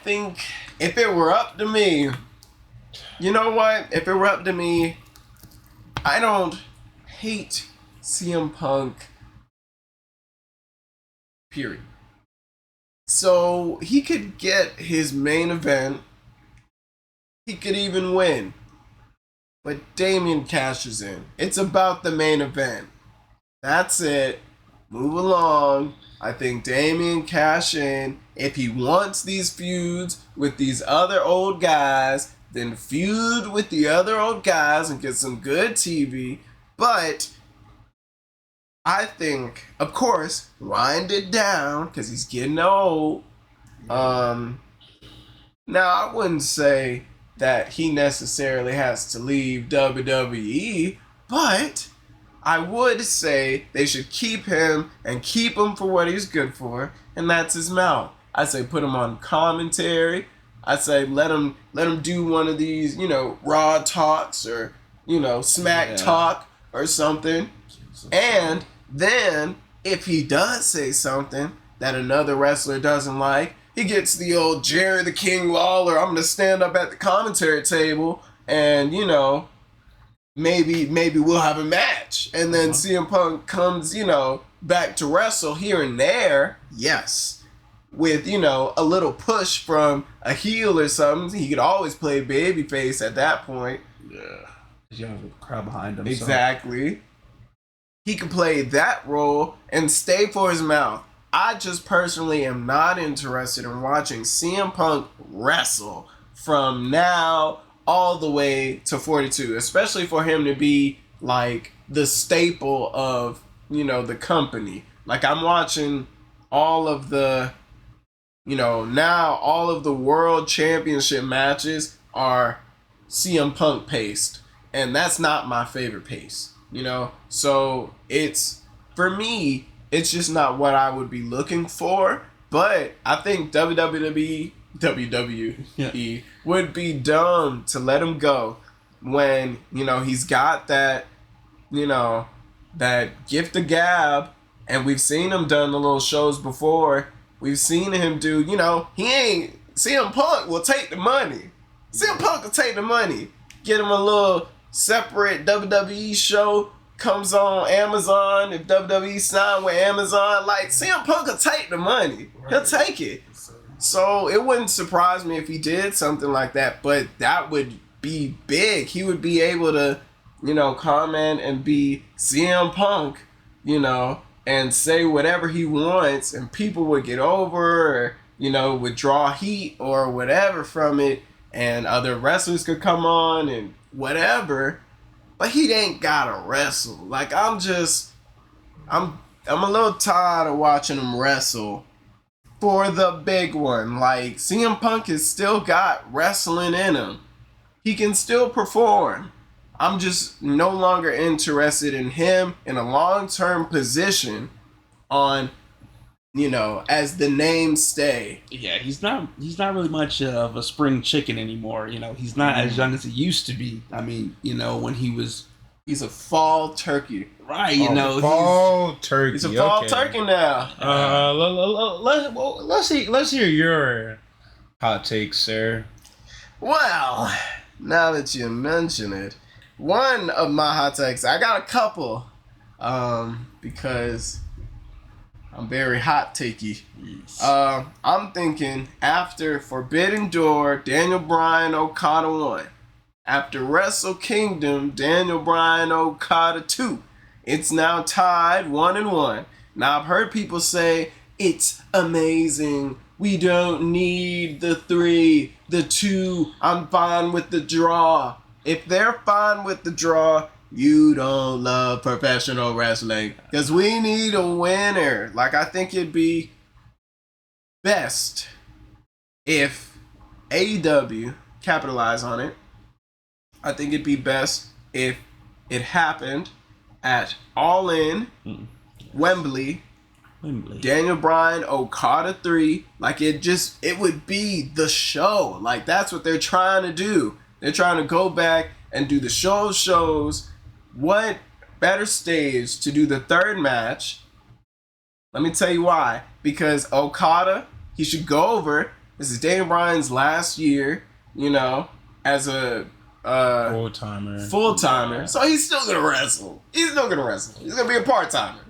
think if it were up to me, you know what? If it were up to me, I don't hate CM Punk, period. So he could get his main event. He could even win. but Damien cashes in. It's about the main event. That's it. Move along. I think Damien cash in. If he wants these feuds with these other old guys, then feud with the other old guys and get some good TV. But I think, of course, wind it down because he's getting old. Now, I wouldn't say that he necessarily has to leave WWE, but I would say they should keep him and keep him for what he's good for, and that's his mouth. I say put him on commentary. I say let him do one of these, Raw talks or, Smack talk or something. And then if he does say something that another wrestler doesn't like, he gets the old Jerry the King Lawler, I'm going to stand up at the commentary table and, maybe we'll have a match. And then CM Punk comes, back to wrestle here and there. Yes. With, a little push from a heel or something. He could always play babyface at that point. Yeah. You have a crowd behind him. Exactly. So. He could play that role and stay for his mouth. I just personally am not interested in watching CM Punk wrestle from now all the way to 42, especially for him to be like the staple of, the company. Like I'm watching all of the, now all of the world championship matches are CM Punk paced, and that's not my favorite pace, So for me, it's just not what I would be looking for. But I think WWE would be dumb to let him go when, he's got that, that gift of gab. And we've seen him done the little shows before. We've seen him do, CM Punk will take the money. CM Punk will take the money. Get him a little separate WWE show. Comes on Amazon. If WWE signed with Amazon, like CM Punk will take the money. He'll take it. So it wouldn't surprise me if he did something like that, but that would be big. He would be able to, comment and be CM Punk, and say whatever he wants, and people would get over, or, would draw heat or whatever from it, and other wrestlers could come on and whatever. But he ain't gotta wrestle. Like I'm a little tired of watching him wrestle for the big one. Like CM Punk has still got wrestling in him. He can still perform. I'm just no longer interested in him in a long-term position on, as the name stay. Yeah, he's not really much of a spring chicken anymore. He's not as young as he used to be. I mean, when he's a fall turkey. Right, fall turkey. He's a fall turkey now. Let's hear your hot takes, sir. Well, now that you mention it, one of my hot takes, I got a couple, because I'm very hot takey. Yes. I'm thinking after Forbidden Door, Daniel Bryan Okada 1. After Wrestle Kingdom, Daniel Bryan Okada 2. It's now tied 1-1. Now I've heard people say it's amazing. We don't need the 3, the 2. I'm fine with the draw. If they're fine with the draw, you don't love professional wrestling. Because we need a winner. Like, I think it'd be best if AEW capitalize on it. I think it'd be best if it happened at All In, Wembley, Daniel Bryan, Okada 3. Like, it would be the show. Like, that's what they're trying to do. They're trying to go back and do the shows. What better stage to do the third match? Let me tell you why. Because Okada, he should go over. This is Daniel Bryan's last year, as a full-timer. So he's still going to wrestle. He's going to be a part-timer.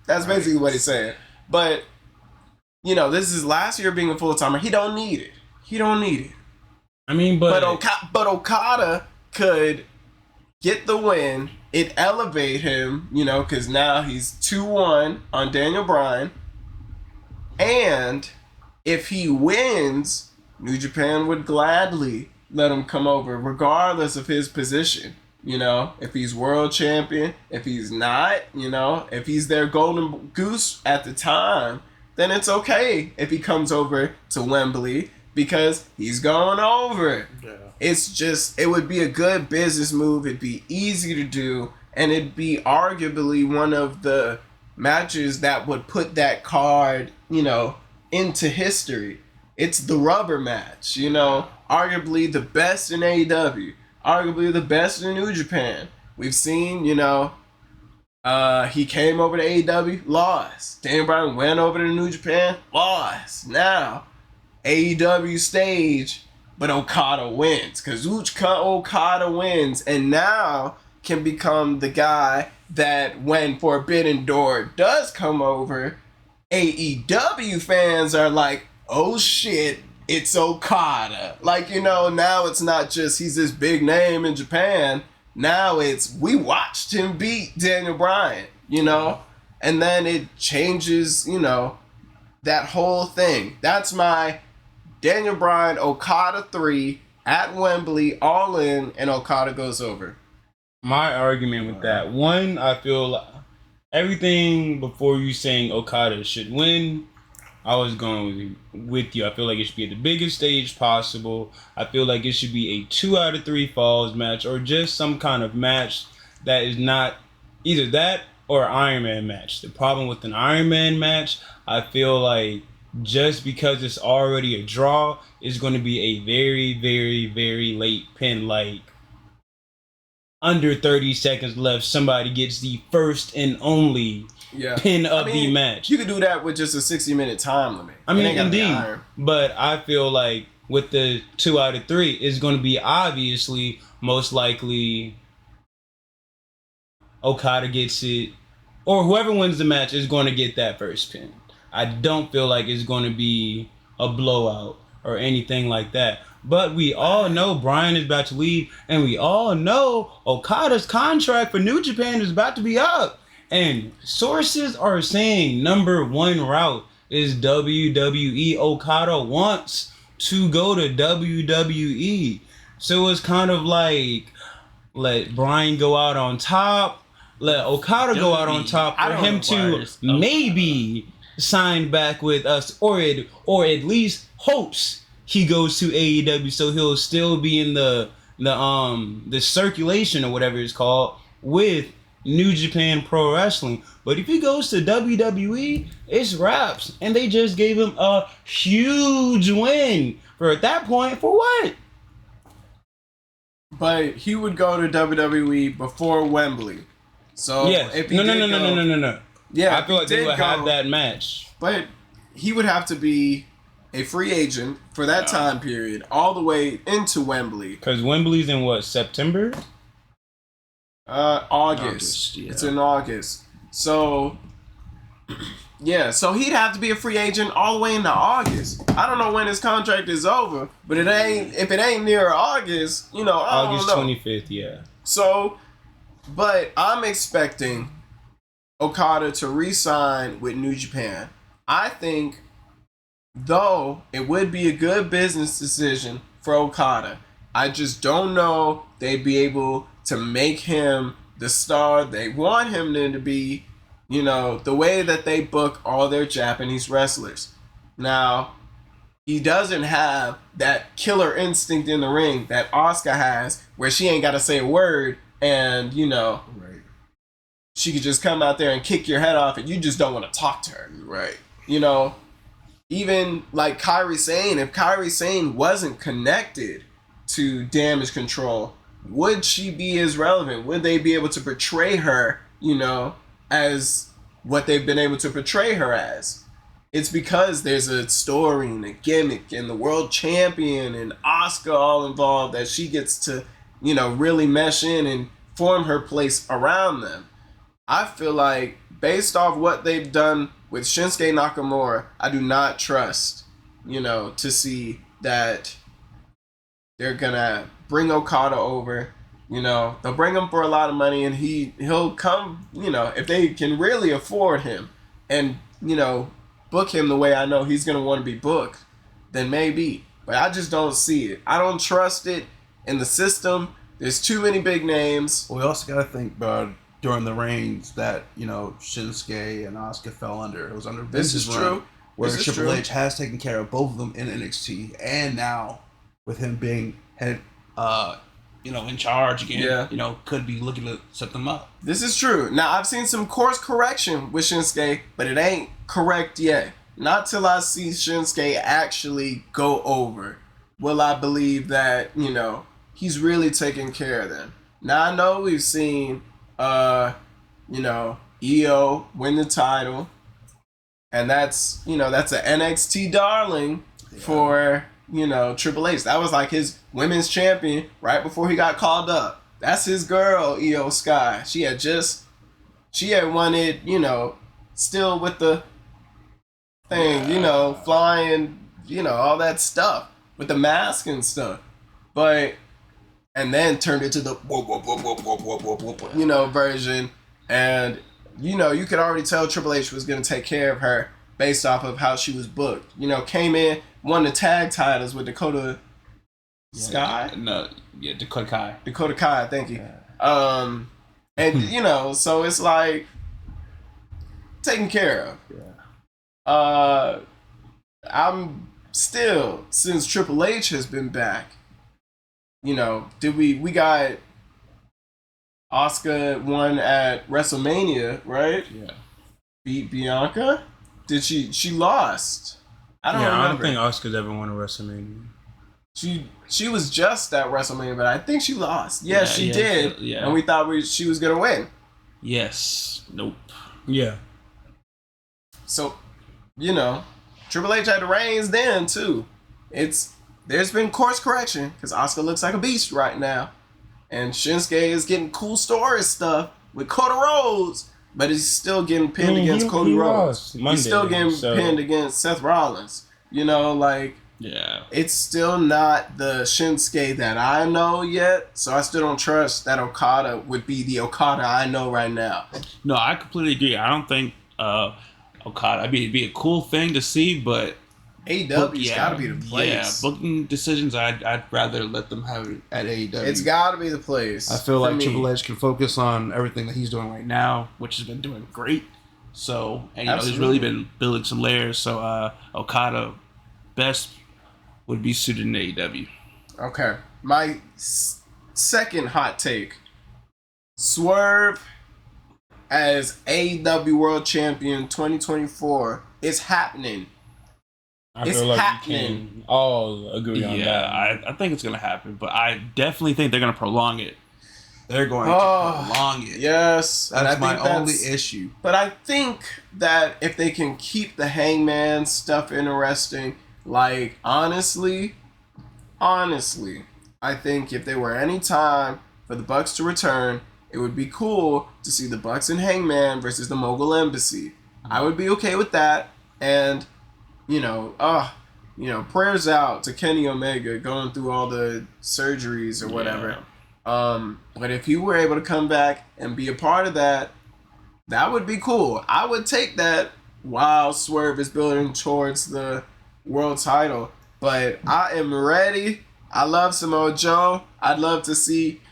That's basically what he's saying. But, this is his last year being a full-timer. He don't need it. I mean, but Okada could get the win. It elevate him, because now he's 2-1 on Daniel Bryan. And if he wins, New Japan would gladly let him come over, regardless of his position. If he's world champion, if he's not, if he's their golden goose at the time, then it's okay if he comes over to Wembley because he's going over. Yeah. It's just, it would be a good business move. It'd be easy to do, and it'd be arguably one of the matches that would put that card, into history. It's the rubber match, arguably the best in AEW, arguably the best in New Japan. We've seen, he came over to AEW, lost. Daniel Bryan went over to New Japan, lost. Now, AEW stage, but Okada wins. Kazuchika Okada wins, and now can become the guy that when Forbidden Door does come over, AEW fans are like, oh shit, it's Okada. Now it's not just he's this big name in Japan. Now it's, we watched him beat Daniel Bryan, And then it changes, that whole thing. That's my Daniel Bryan Okada 3 at Wembley, all in, and Okada goes over. My argument with that, one, I feel everything before you saying Okada should win, I was going with you. I feel like it should be at the biggest stage possible. I feel like it should be a 2 out of 3 falls match, or just some kind of match that is not either that or an Iron Man match. The problem with an Iron Man match, I feel like just because it's already a draw, it's going to be a very, very, very late pin. Like under 30 seconds left, somebody gets the first and only pin of the match. You could do that with just a 60-minute time limit. Indeed. But I feel like with the 2 out of 3, it's going to be obviously, most likely, Okada gets it, or whoever wins the match is going to get that first pin. I don't feel like it's going to be a blowout or anything like that. But we all know Bryan is about to leave, and we all know Okada's contract for New Japan is about to be up. And sources are saying number one route is WWE. Okada wants to go to WWE. So it's kind of like, let Bryan go out on top, let Okada go out on top for him to maybe sign back with us, or at least hopes he goes to AEW, so he'll still be in the circulation or whatever it's called with New Japan Pro Wrestling. But if he goes to WWE, it's wraps, and they just gave him a huge win. For at that point, for what? But he would go to WWE before Wembley. So yes. If he no. Yeah, I feel like they would have that match. But he would have to be a free agent for that time period, all the way into Wembley. Because Wembley's in what, September? August. It's in August. So, yeah, so he'd have to be a free agent all the way into August. I don't know when his contract is over, but if it ain't near August, August 25th, yeah. So, but I'm expecting Okada to re-sign with New Japan. I think, though, it would be a good business decision for Okada. I just don't know they'd be able to make him the star they want him to be, the way that they book all their Japanese wrestlers. Now, he doesn't have that killer instinct in the ring that Asuka has, where she ain't got to say a word and, right. She could just come out there and kick your head off and you just don't want to talk to her. Right. Even like Kairi Sane, if Kairi Sane wasn't connected to Damage Control, would she be as relevant? Would they be able to portray her, as what they've been able to portray her as? It's because there's a story and a gimmick and the world champion and Asuka all involved that she gets to, really mesh in and form her place around them. I feel like, based off what they've done with Shinsuke Nakamura, I do not trust, to see that they're going to bring Okada over You know, they'll bring him for a lot of money, and he'll come. You know, if they can really afford him, and you know, book him the way I know he's gonna want to be booked, then maybe. But I just don't see it. I don't trust it in the system. There's too many big names. We also got to think about during the reigns that, you know, Shinsuke and Asuka fell under. It was under Vince's run, where Triple H has taken care of both of them in NXT, and now with him being head, you know, in charge again, you know, could be looking to set them up. This is true. Now, I've seen some course correction with Shinsuke, but it ain't correct yet. Not till I see Shinsuke actually go over will I believe that, you know, he's really taking care of them. Now, I know we've seen, you know, EO win the title, and that's, you know, that's an NXT darling for, you know, Triple H. That was like his women's champion right before he got called up. That's his girl, EO Sky. She had won it, you know, still with the thing, you know, flying, you know, all that stuff with the mask and stuff. But, and then turned it to the you know, version. And, you know, you could already tell Triple H was going to take care of her based off of how she was booked. You know, came in, won the tag titles with Dakota Sky? Dakota Kai. Dakota Kai, thank you. And, you know, so it's like taken care of. I'm still, since Triple H has been back, you know, we got Asuka won at WrestleMania, right? Yeah. Beat Bianca? Did she lost? I don't remember. I don't think Asuka's ever won a WrestleMania. She was just at WrestleMania, but I think she lost. Yeah, she did. Yeah. And we thought she was gonna win. Yes. Nope. Yeah. So, you know, Triple H had the reins then too. There's been course correction because Asuka looks like a beast right now, and Shinsuke is getting cool story stuff with Cody Rhodes, but he's still getting pinned against Cody Rhodes. He's still getting pinned against Seth Rollins. You know, like, it's still not the Shinsuke that I know yet, so I still don't trust that Okada would be the Okada I know right now. No, I completely agree. I don't think Okada. I mean, it'd be a cool thing to see, but AEW's got to be the place. Yeah, booking decisions, I'd rather let them have it at AEW. It's got to be the place. I feel like Triple H can focus on everything that he's doing right now, which has been doing great. So, and you know, he's really been building some layers. So, Okada best would be suited in AEW. Okay, my second hot take: Swerve as AEW World Champion 2024 is happening. I feel like we can all agree on that. Yeah, I think it's going to happen, but I definitely think they're going to prolong it. They're going to prolong it. Yes. That's my only issue. But I think that if they can keep the Hangman stuff interesting, like, honestly, I think if there were any time for the Bucks to return, it would be cool to see the Bucks and Hangman versus the Mogul Embassy. I would be okay with that. And, you know, prayers out to Kenny Omega going through all the surgeries or whatever. But if you were able to come back and be a part of that, that would be cool. I would take that while Swerve is building towards the world title. But I am ready. I love Samoa Joe. I'd love to see,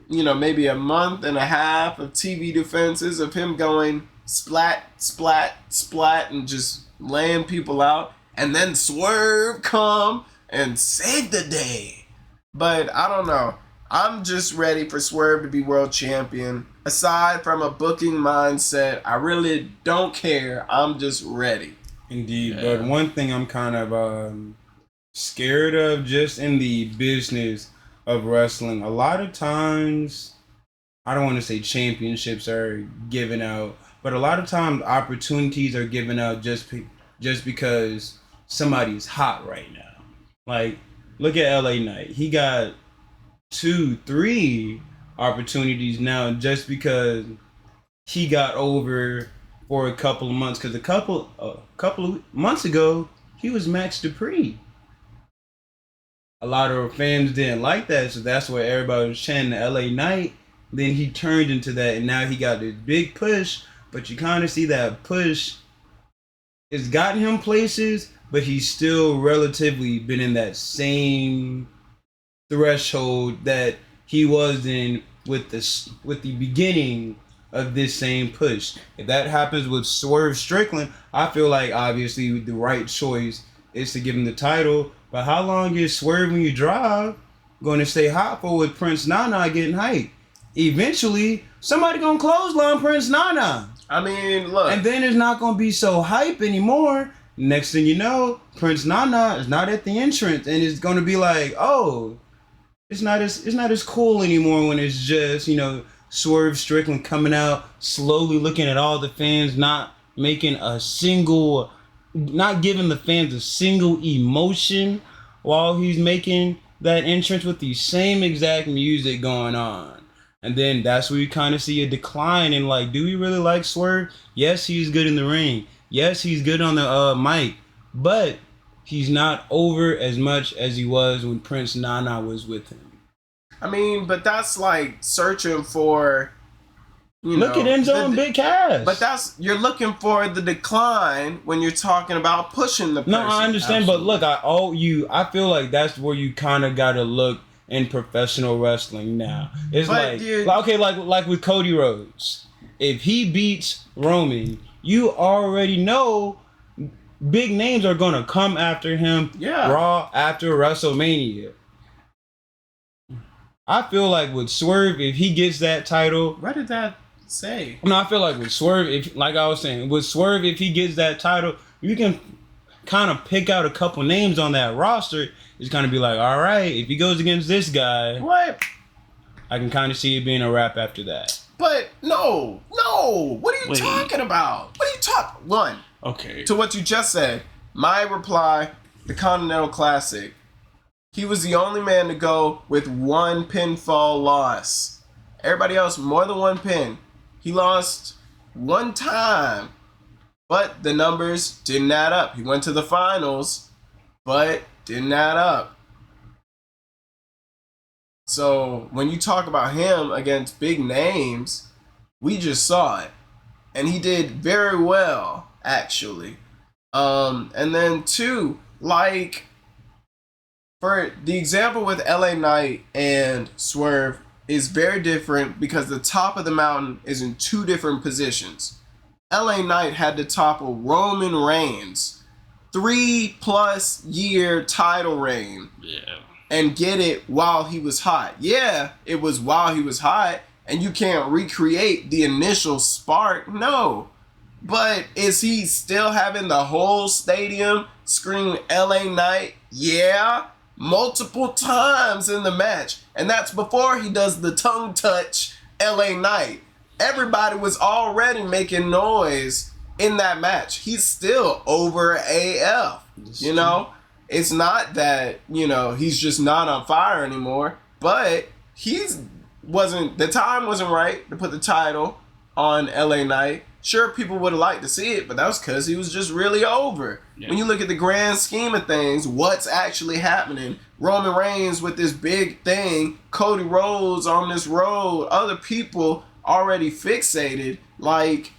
you know, maybe a month and a half of TV defenses of him going splat, splat, splat, and just laying people out. And then Swerve come and save the day. But I don't know. I'm just ready for Swerve to be world champion. Aside from a booking mindset, I really don't care. I'm just ready. Indeed. But one thing I'm kind of scared of just in the business of wrestling, a lot of times, I don't want to say championships are given out, but a lot of times opportunities are given out just because somebody's hot right now. Like, look at LA Knight. He got 2-3 opportunities now just because he got over for a couple of months. Because a couple of months ago, he was Max Dupree. a lot of fans didn't like that, so that's why everybody was chanting the LA Knight. Then he turned into that, and now he got this big push. But you kind of see that push. It's gotten him places, but he's still relatively been in that same threshold that he was in with the beginning of this same push. If that happens with Swerve Strickland, I feel like obviously the right choice is to give him the title. But how long is Swerve When You Drive going to stay hot for with Prince Nana getting hyped? Eventually, somebody gonna clothesline Prince Nana. I mean, look. And then it's not gonna be so hype anymore. Next thing you know, Prince Nana is not at the entrance, and it's gonna be like, oh, it's not as cool anymore when it's just, Swerve Strickland coming out, slowly looking at all the fans, not giving the fans a single emotion while he's making that entrance with the same exact music going on. And then that's where you kind of see a decline in, like, do we really like Swerve? Yes, he's good in the ring. Yes, he's good on the mic. But he's not over as much as he was when Prince Nana was with him. I mean, but that's like searching for, Look at Enzo and Big Cass. But you're looking for the decline when you're talking about pushing the person. No, I understand, Absolutely. But look, I feel like that's where you kind of got to look in professional wrestling now. It's like with Cody Rhodes. If he beats Roman, you already know big names are gonna come after him. Yeah. Raw after WrestleMania. I feel like with Swerve, if he gets that title, what did that say? No, I feel like with Swerve, if he gets that title, you can kind of pick out a couple names on that roster. It's kind of be like, all right, if he goes against this guy, what? I can kind of see it being a wrap after that. But no. What are you talking about? What are you talking? One. Okay. To what you just said, my reply, the Continental Classic. He was the only man to go with one pinfall loss. Everybody else, more than one pin. He lost one time, but the numbers didn't add up. He went to the finals, but didn't add up. So when you talk about him against big names, we just saw it. And he did very well, actually. And then two, like, for the example with LA Knight and Swerve is very different because the top of the mountain is in two different positions. LA Knight had to topple Roman Reigns' 3+ year title reign. Yeah. And get it while he was hot. Yeah, it was while he was hot, and you can't recreate the initial spark. No. But is he still having the whole stadium scream LA Knight? Yeah. Multiple times in the match. And that's before he does the tongue touch LA Knight. Everybody was already making noise in that match. He's still over AF. It's not that, he's just not on fire anymore. But the time wasn't right to put the title on LA Knight. Sure, people would have liked to see it, but that was because he was just really over. Yeah. When you look at the grand scheme of things, what's actually happening? Roman Reigns with this big thing, Cody Rhodes on this road, other people already fixated. Like,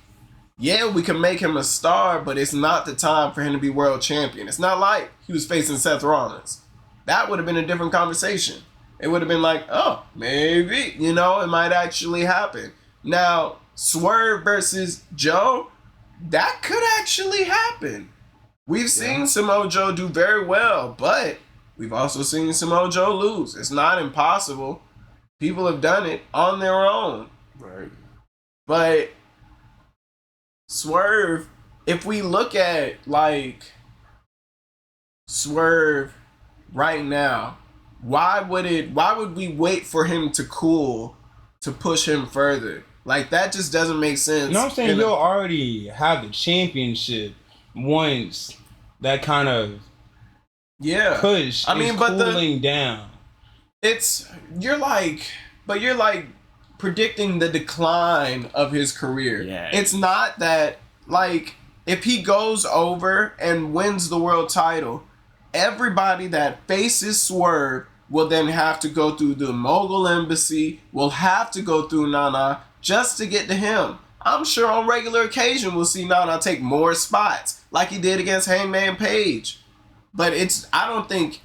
yeah, we can make him a star, but it's not the time for him to be world champion. It's not like he was facing Seth Rollins. That would have been a different conversation. It would have been like, oh, maybe, it might actually happen. Now, Swerve versus Joe, that could actually happen. We've seen Samoa Joe do very well, but we've also seen Samoa Joe lose. It's not impossible. People have done it on their own. Right. But Swerve, if we look at, Swerve right now, why would we wait for him to cool to push him further? That just doesn't make sense. I'm saying you'll already have the championship once that kind of push is cooling down. You're predicting the decline of his career. Yeah. It's not that, if he goes over and wins the world title everybody that faces Swerve will then have to go through the Mogul Embassy, will have to go through Nana just to get to him. I'm sure on regular occasion we'll see Nana take more spots like he did against Hangman Page. But I don't think,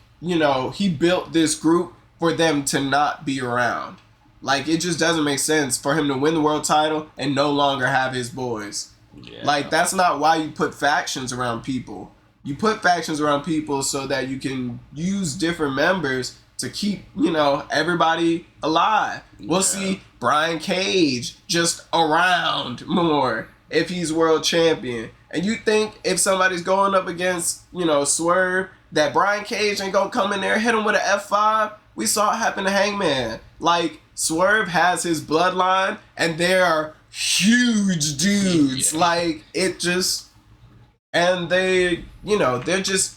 he built this group for them to not be around. Like, it just doesn't make sense for him to win the world title and no longer have his boys. Yeah. Like, that's not why you put factions around people. You put factions around people so that you can use different members to keep, everybody alive. We'll see Brian Cage just around more if he's world champion. And you think if somebody's going up against, Swerve, that Brian Cage ain't gonna come in there and hit him with an F5? We saw it happen to Hangman. Like, Swerve has his bloodline, and they are huge dudes. Yeah. Like, and they, they're just,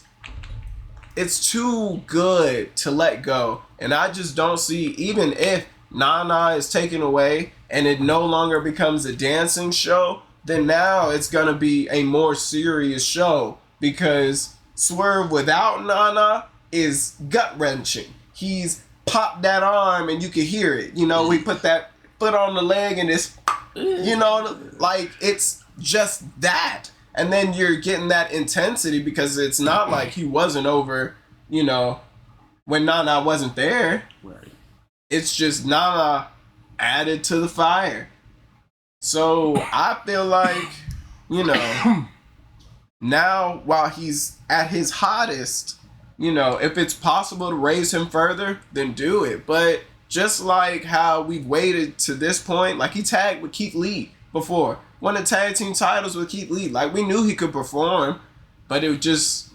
it's too good to let go. And I just don't see, even if Nana is taken away and it no longer becomes a dancing show, then now it's going to be a more serious show, because Swerve without Nana is gut-wrenching. He's popped that arm and you can hear it. We put that foot on the leg and it's, like, it's just that. And then you're getting that intensity because it's not like he wasn't over, when Nana wasn't there. Right. It's just Nana added to the fire. So I feel like, now while he's at his hottest, if it's possible to raise him further, then do it. But just like how we've waited to this point, like he tagged with Keith Lee before, won the tag team titles with Keith Lee. Like, we knew he could perform, but it was just,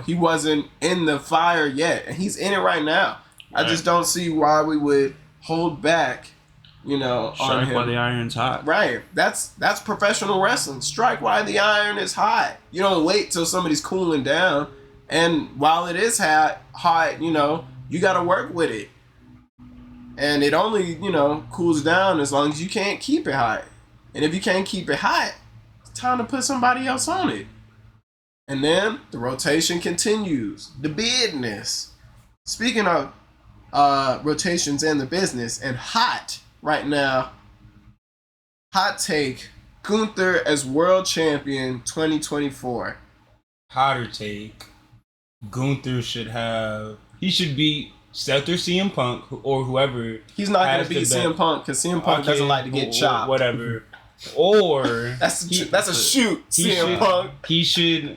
he wasn't in the fire yet. And he's in it right now. Right. I just don't see why we would hold back, on him. Strike while the iron's hot. Right. That's professional wrestling. Strike while the iron is hot. You don't wait till somebody's cooling down. And while it is hot, you got to work with it. And it only, cools down as long as you can't keep it hot. And if you can't keep it hot, it's time to put somebody else on it. And then the rotation continues. The business. Speaking of rotations and the business and hot right now, hot take, Gunther as world champion 2024. Hotter take. Gunther should beat Seth or CM Punk or whoever. He's not going to beat CM Punk because CM Punk doesn't like to get chopped. Whatever. Or that's a shoot. CM Punk. He should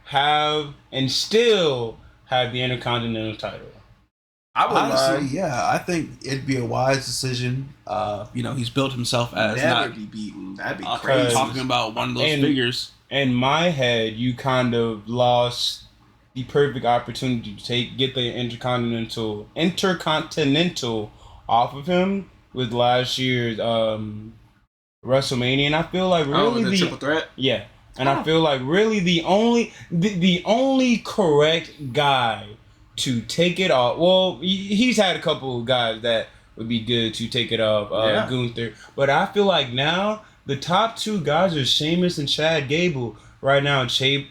have and still have the Intercontinental title. Honestly, I think it'd be a wise decision. He's built himself as never be beaten. That'd be crazy. Talking about one of those figures. In my head, you kind of lost the perfect opportunity to get the Intercontinental off of him with last year's WrestleMania, and I feel like really the triple threat. Yeah, and I feel like really the only correct guy to take it off. Well, he's had a couple of guys that would be good to take it off, Gunther, but I feel like now the top two guys are Sheamus and Chad Gable. Right now, Chad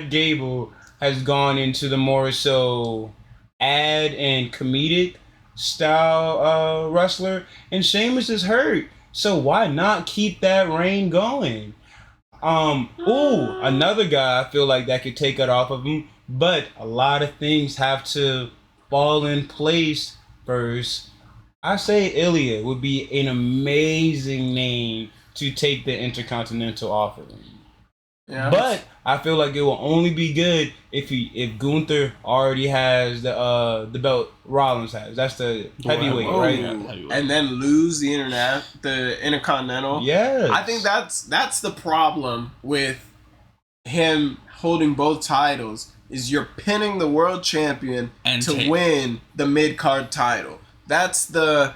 Gable has gone into the more so ad and comedic style wrestler, and Sheamus is hurt. So why not keep that reign going? Another guy I feel like that could take it off of him, but a lot of things have to fall in place first. I say Ilya would be an amazing name to take the Intercontinental off of him. Yeah. But I feel like it will only be good if Gunther already has the belt Rollins has. That's the heavyweight, right? Heavyweight. And then lose the Intercontinental. Yes. I think that's the problem with him holding both titles, is you're pinning the world champion to win the mid-card title. That's the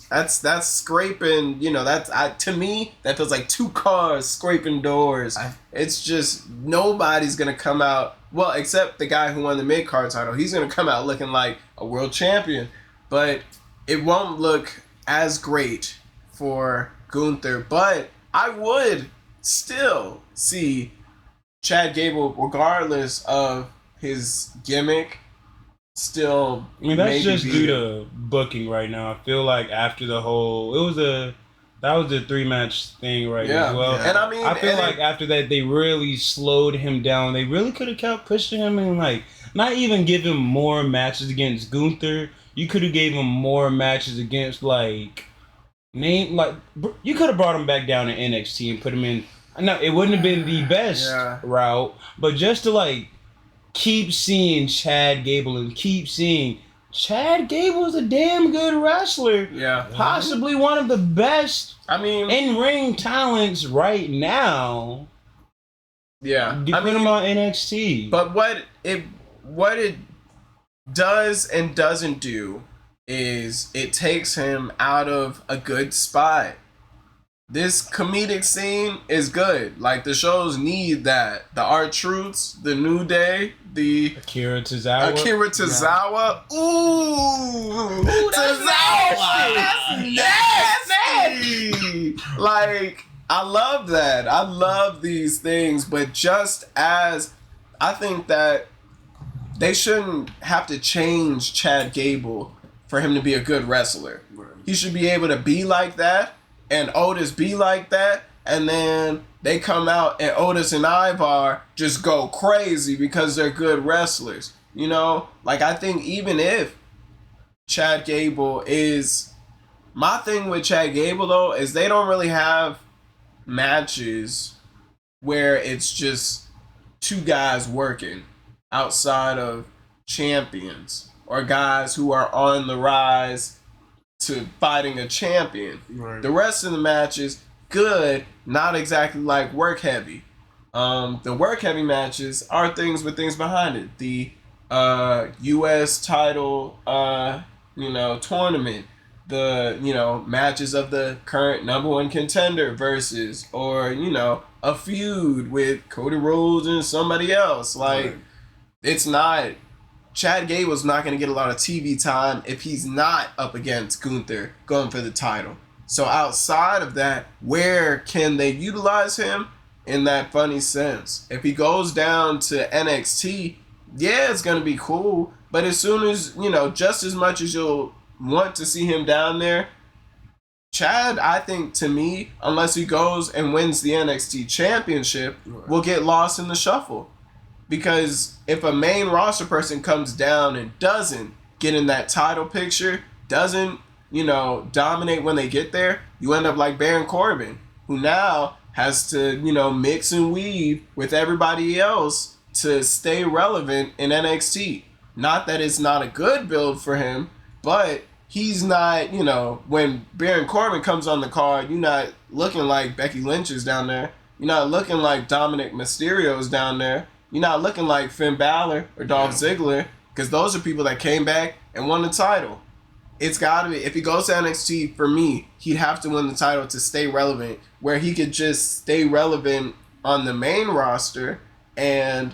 that's scraping, to me that feels like two cars scraping doors. It's just nobody's gonna come out, well, except the guy who won the mid-card title. He's gonna come out looking like a world champion, but it won't look as great for Gunther. But I would still see Chad Gable, regardless of his gimmick, still. I mean, that's just due to booking right now. I feel like after the whole, that was a 3-match thing as well. Yeah. And I mean, I feel like after that they really slowed him down. They really could have kept pushing him and like not even give him more matches against Gunther. You could have gave him more matches against you could have brought him back down to NXT and put him in. No, it wouldn't have been the best route, but just to keep seeing Chad Gable and keep seeing Chad Gable is a damn good wrestler. Yeah. Possibly one of the best in-ring talents right now. Yeah. You put him on NXT. But what it does and doesn't do is it takes him out of a good spot. This comedic scene is good. Like, the shows need that. The R-Truths, the New Day, the Akira Tozawa. Ooh, Tozawa! That's nasty! Like, I love that. I love these things, but just as I think that they shouldn't have to change Chad Gable for him to be a good wrestler. He should be able to be like that, and Otis be like that, and then they come out and Otis and Ivar just go crazy because they're good wrestlers. You know? Like, I think even if Chad Gable is... My thing with Chad Gable, though, is they don't really have matches where it's just two guys working outside of champions or guys who are on the rise to fighting a champion. Right. The rest of the matches, good, not exactly like work heavy. The work heavy matches are things with things behind it. The U.S. title, tournament. The, matches of the current number one contender versus, or, a feud with Cody Rhodes and somebody else. Like, it's not... Chad Gable's not going to get a lot of TV time if he's not up against Gunther going for the title. So outside of that, where can they utilize him in that funny sense? If he goes down to NXT, yeah, it's going to be cool. But as soon as, just as much as you'll want to see him down there, Chad, I think, to me, unless he goes and wins the NXT championship, will get lost in the shuffle. Because if a main roster person comes down and doesn't get in that title picture, doesn't, dominate when they get there, you end up like Baron Corbin, who now has to, mix and weave with everybody else to stay relevant in NXT. Not that it's not a good build for him, but he's not, when Baron Corbin comes on the card, you're not looking like Becky Lynch is down there. You're not looking like Dominic Mysterio's down there. You're not looking like Finn Balor or Dolph Ziggler, because those are people that came back and won the title. It's got to be, if he goes to NXT, for me, he'd have to win the title to stay relevant, where he could just stay relevant on the main roster, and,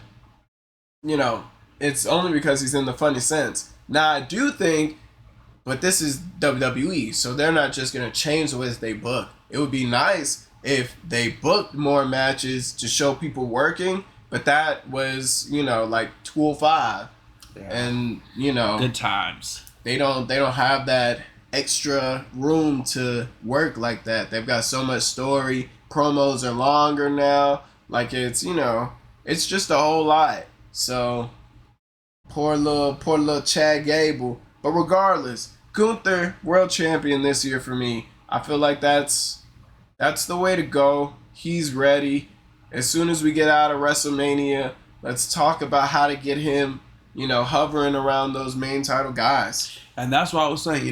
it's only because he's in the funny sense. Now, I do think, but this is WWE, so they're not just going to change the way that they book. It would be nice if they booked more matches to show people working, but that was, like 205. Yeah. And, good times. They don't have that extra room to work like that. They've got so much story. Promos are longer now. Like, it's, it's just a whole lot. So, poor little Chad Gable. But regardless, Gunther, world champion this year for me. I feel like that's the way to go. He's ready. As soon as we get out of WrestleMania, let's talk about how to get him, hovering around those main title guys. And that's why I was saying,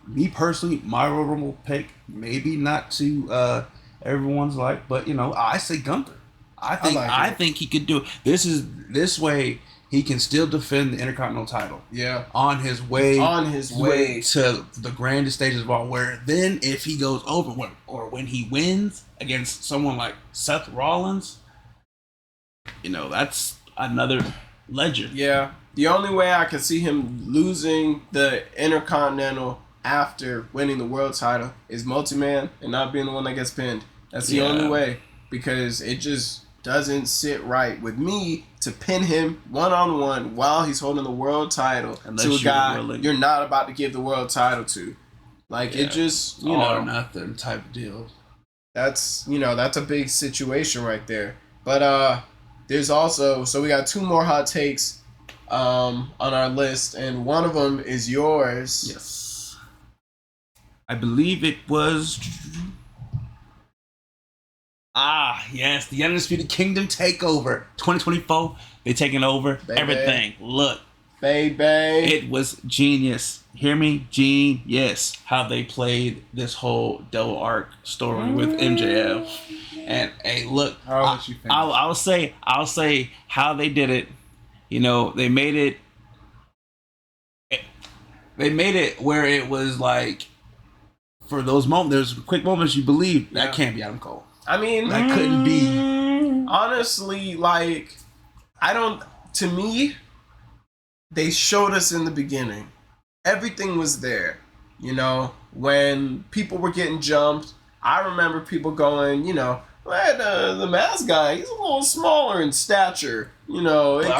me personally, my Royal Rumble pick, maybe not to everyone's like, but I say Gunther. I think he could do it. This way he can still defend the Intercontinental title. Yeah. On his way to the grandest stages of all. Where then if he goes over or when he wins against someone like Seth Rollins, that's another legend. Yeah. The only way I could see him losing the Intercontinental after winning the world title is multi-man and not being the one that gets pinned. That's the only way, because doesn't sit right with me to pin him one-on-one while he's holding the world title to a guy you're not about to give the world title to. Like, it just, you all know. or nothing type of deal. That's, you know, that's a big situation right there. But there's also, so we got 2 more hot takes on our list, and one of them is yours. Yes. I believe it was... yes, the Undisputed Kingdom Takeover 2024. They taking over everything. Look. Baby. It was genius. Hear me? Genius. How they played this whole double arc story with MJF. And hey, look, I'll say how they did it. You know, they made it where it was like, for those moments, there's quick moments you believe that can't be Adam Cole. I mean, that couldn't be. Honestly, like, to me, they showed us in the beginning. Everything was there. You know, when people were getting jumped, I remember people going, you know, well, the mask guy, he's a little smaller in stature. You know, it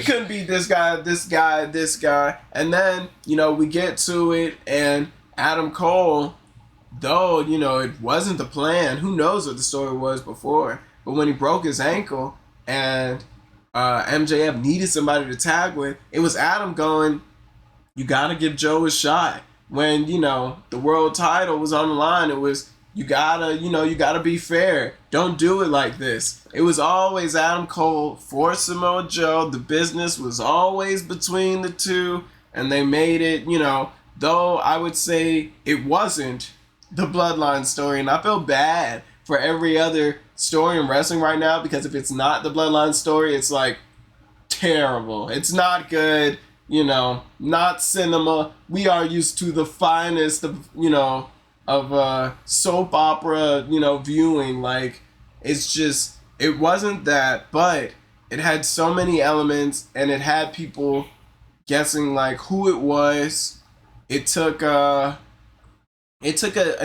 couldn't be this guy. And then, you know, we get to it, and Adam Cole, though, you know, it wasn't the plan. Who knows what the story was before. But when he broke his ankle and MJF needed somebody to tag with, it was Adam going, you got to give Joe a shot. When, you know, the world title was on the line, it was, you gotta be fair. Don't do it like this. It was always Adam Cole for Samoa Joe. The business was always between the two, and they made it, you know, though I would say it wasn't the Bloodline story, and I feel bad for every other story in wrestling right now, because if it's not the Bloodline story, it's like terrible. It's not good, you know, not cinema. We are used to the finest of, you know, of soap opera, you know, viewing. Like, it's just, it wasn't that, but it had so many elements, and it had people guessing like who it was. It took an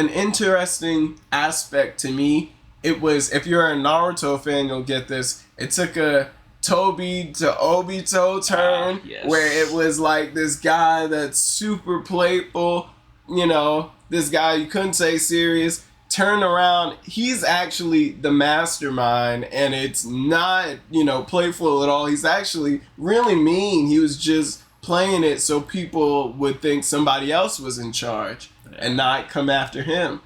interesting aspect to me. It was, if you're a Naruto fan, you'll get this. It took a Toby to Obito turn, where it was like this guy that's super playful, you know, this guy you couldn't say serious, turn around, he's actually the mastermind, and it's not, you know, playful at all. He's actually really mean. He was just playing it so people would think somebody else was in charge and not come after him.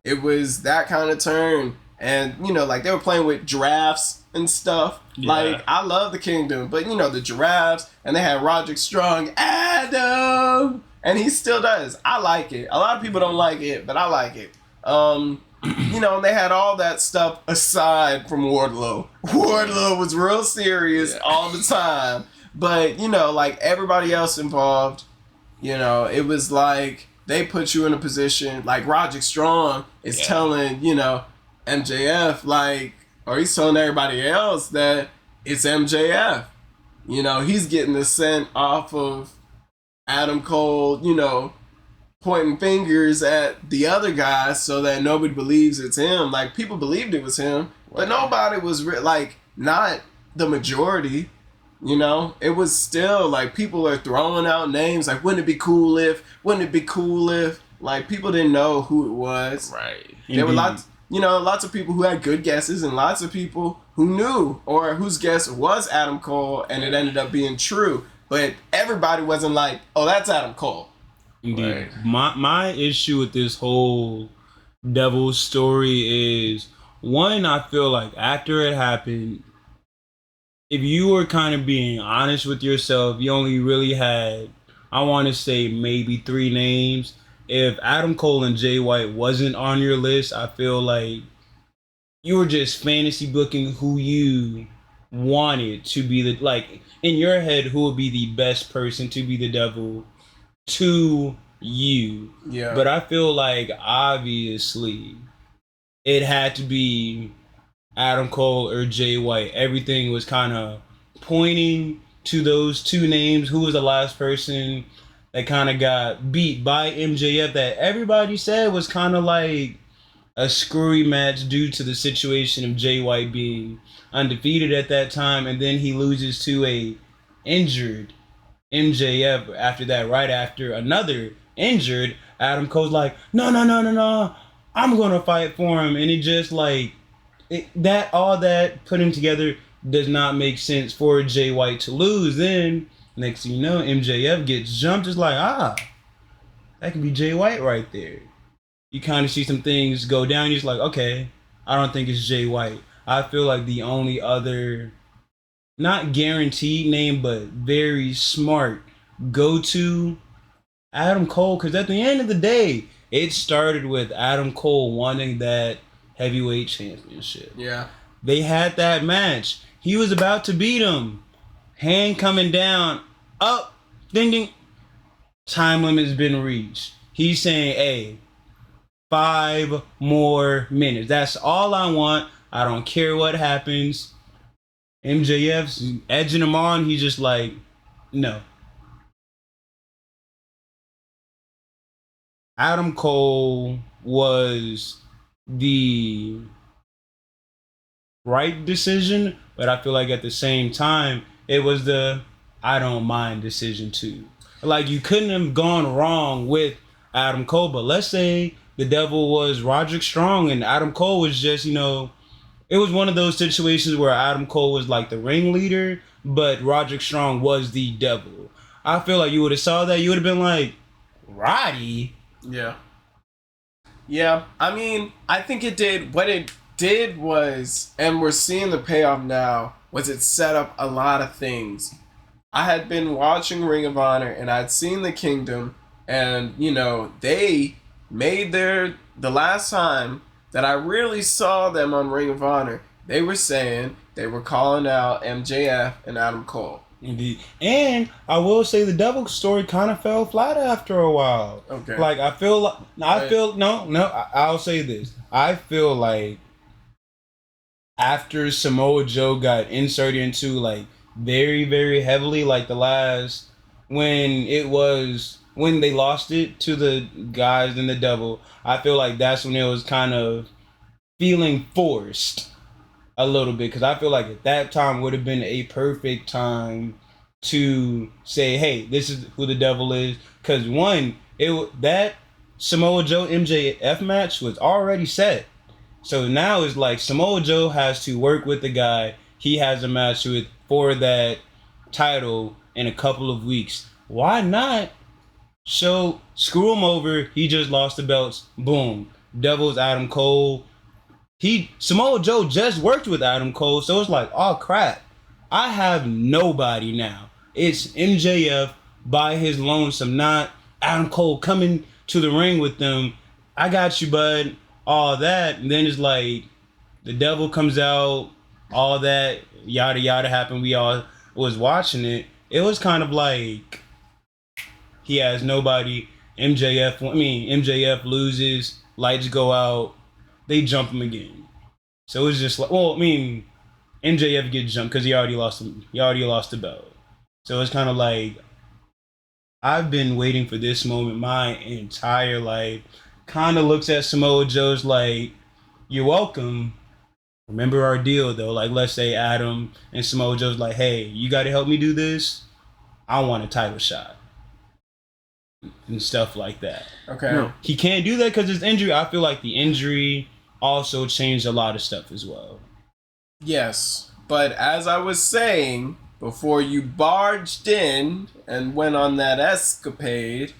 It was that kind of turn. And, you know, like, they were playing with giraffes and stuff. Yeah. Like, I love the Kingdom, but, you know, the giraffes, and they had Roderick Strong, Adam, and he still does. I like it. A lot of people don't like it, but I like it. You know, and they had all that stuff aside from Wardlow. Wardlow was real serious all the time. But, you know, like, everybody else involved, you know, it was like they put you in a position, like Roderick Strong is telling, you know, MJF, like, or he's telling everybody else that it's MJF. You know, he's getting the scent off of Adam Cole, you know, pointing fingers at the other guy so that nobody believes it's him. Like, people believed it was him, but nobody was, like, not the majority. You know, it was still, like, people are throwing out names, like, wouldn't it be cool if, like, people didn't know who it was. Right. There were lots of people who had good guesses, and lots of people who knew, or whose guess was Adam Cole, and it ended up being true. But everybody wasn't like, oh, that's Adam Cole. Indeed. Right. My issue with this whole Devil story is, one, I feel like after it happened, if you were kind of being honest with yourself, you only really had, I want to say, maybe 3 names. If Adam Cole and Jay White wasn't on your list, I feel like you were just fantasy booking who you wanted to be the, like, in your head, who would be the best person to be the Devil to you. Yeah. But I feel like, obviously, it had to be Adam Cole or Jay White. Everything was kind of pointing to those 2 names. Who was the last person that kind of got beat by MJF that everybody said was kind of like a screwy match due to the situation of Jay White being undefeated at that time, and then he loses to a injured MJF after that, right after another injured Adam Cole's like, no, I'm gonna fight for him, and it just like all that putting together does not make sense for Jay White to lose. Then next thing you know, MJF gets jumped. It's like, that could be Jay White right there. You kind of see some things go down. You're just like, okay, I don't think it's Jay White. I feel like the only other, not guaranteed name, but very smart go-to Adam Cole. Because at the end of the day, it started with Adam Cole wanting that heavyweight championship. Yeah. They had that match. He was about to beat him. Hand coming down, up, thinking, time limit's been reached. He's saying, hey, 5 more minutes. That's all I want. I don't care what happens. MJF's edging him on. He's just like, no. Adam Cole was the right decision, but I feel like at the same time, it was the I don't mind decision too. Like, you couldn't have gone wrong with Adam Cole, but let's say the devil was Roderick Strong and Adam Cole was just, it was one of those situations where Adam Cole was like the ringleader, but Roderick Strong was the devil. I feel like you would have saw that, you would have been like, Roddy? Yeah. Yeah, I mean, I think it did, what it did was, and we're seeing the payoff now, was it set up a lot of things. I had been watching Ring of Honor and I'd seen the Kingdom, and, they made the last time that I really saw them on Ring of Honor, they were saying they were calling out MJF and Adam Cole. Indeed. And I will say the devil story kind of fell flat after a while. Okay. Like, I'll say this. I feel like after Samoa Joe got inserted into, like, very, very heavily, like the last, when they lost it to the guys in the devil, I feel like that's when it was kind of feeling forced a little bit, because I feel like at that time would have been a perfect time to say, hey, this is who the devil is, because that Samoa Joe MJF match was already set. So now it's like Samoa Joe has to work with the guy he has a match with for that title in a couple of weeks. Why not screw him over? He just lost the belts. Boom. Devil's Adam Cole. Samoa Joe just worked with Adam Cole, so it's like, oh crap. I have nobody now. It's MJF by his lonesome, not Adam Cole coming to the ring with them. I got you, bud. All that, and then it's like the devil comes out, all that yada yada happened. We all was watching it. It was kind of like he has nobody. MJF loses, lights go out, they jump him again. So it's just like, MJF gets jumped because he already lost the belt. So it's kind of like, I've been waiting for this moment my entire life. Kind of looks at Samoa Joe's like, you're welcome. Remember our deal though. Like, let's say Adam and Samoa Joe's like, hey, you got to help me do this. I want a title shot. And stuff like that. Okay. No, he can't do that because his injury. I feel like the injury also changed a lot of stuff as well. Yes, but as I was saying, before you barged in and went on that escapade,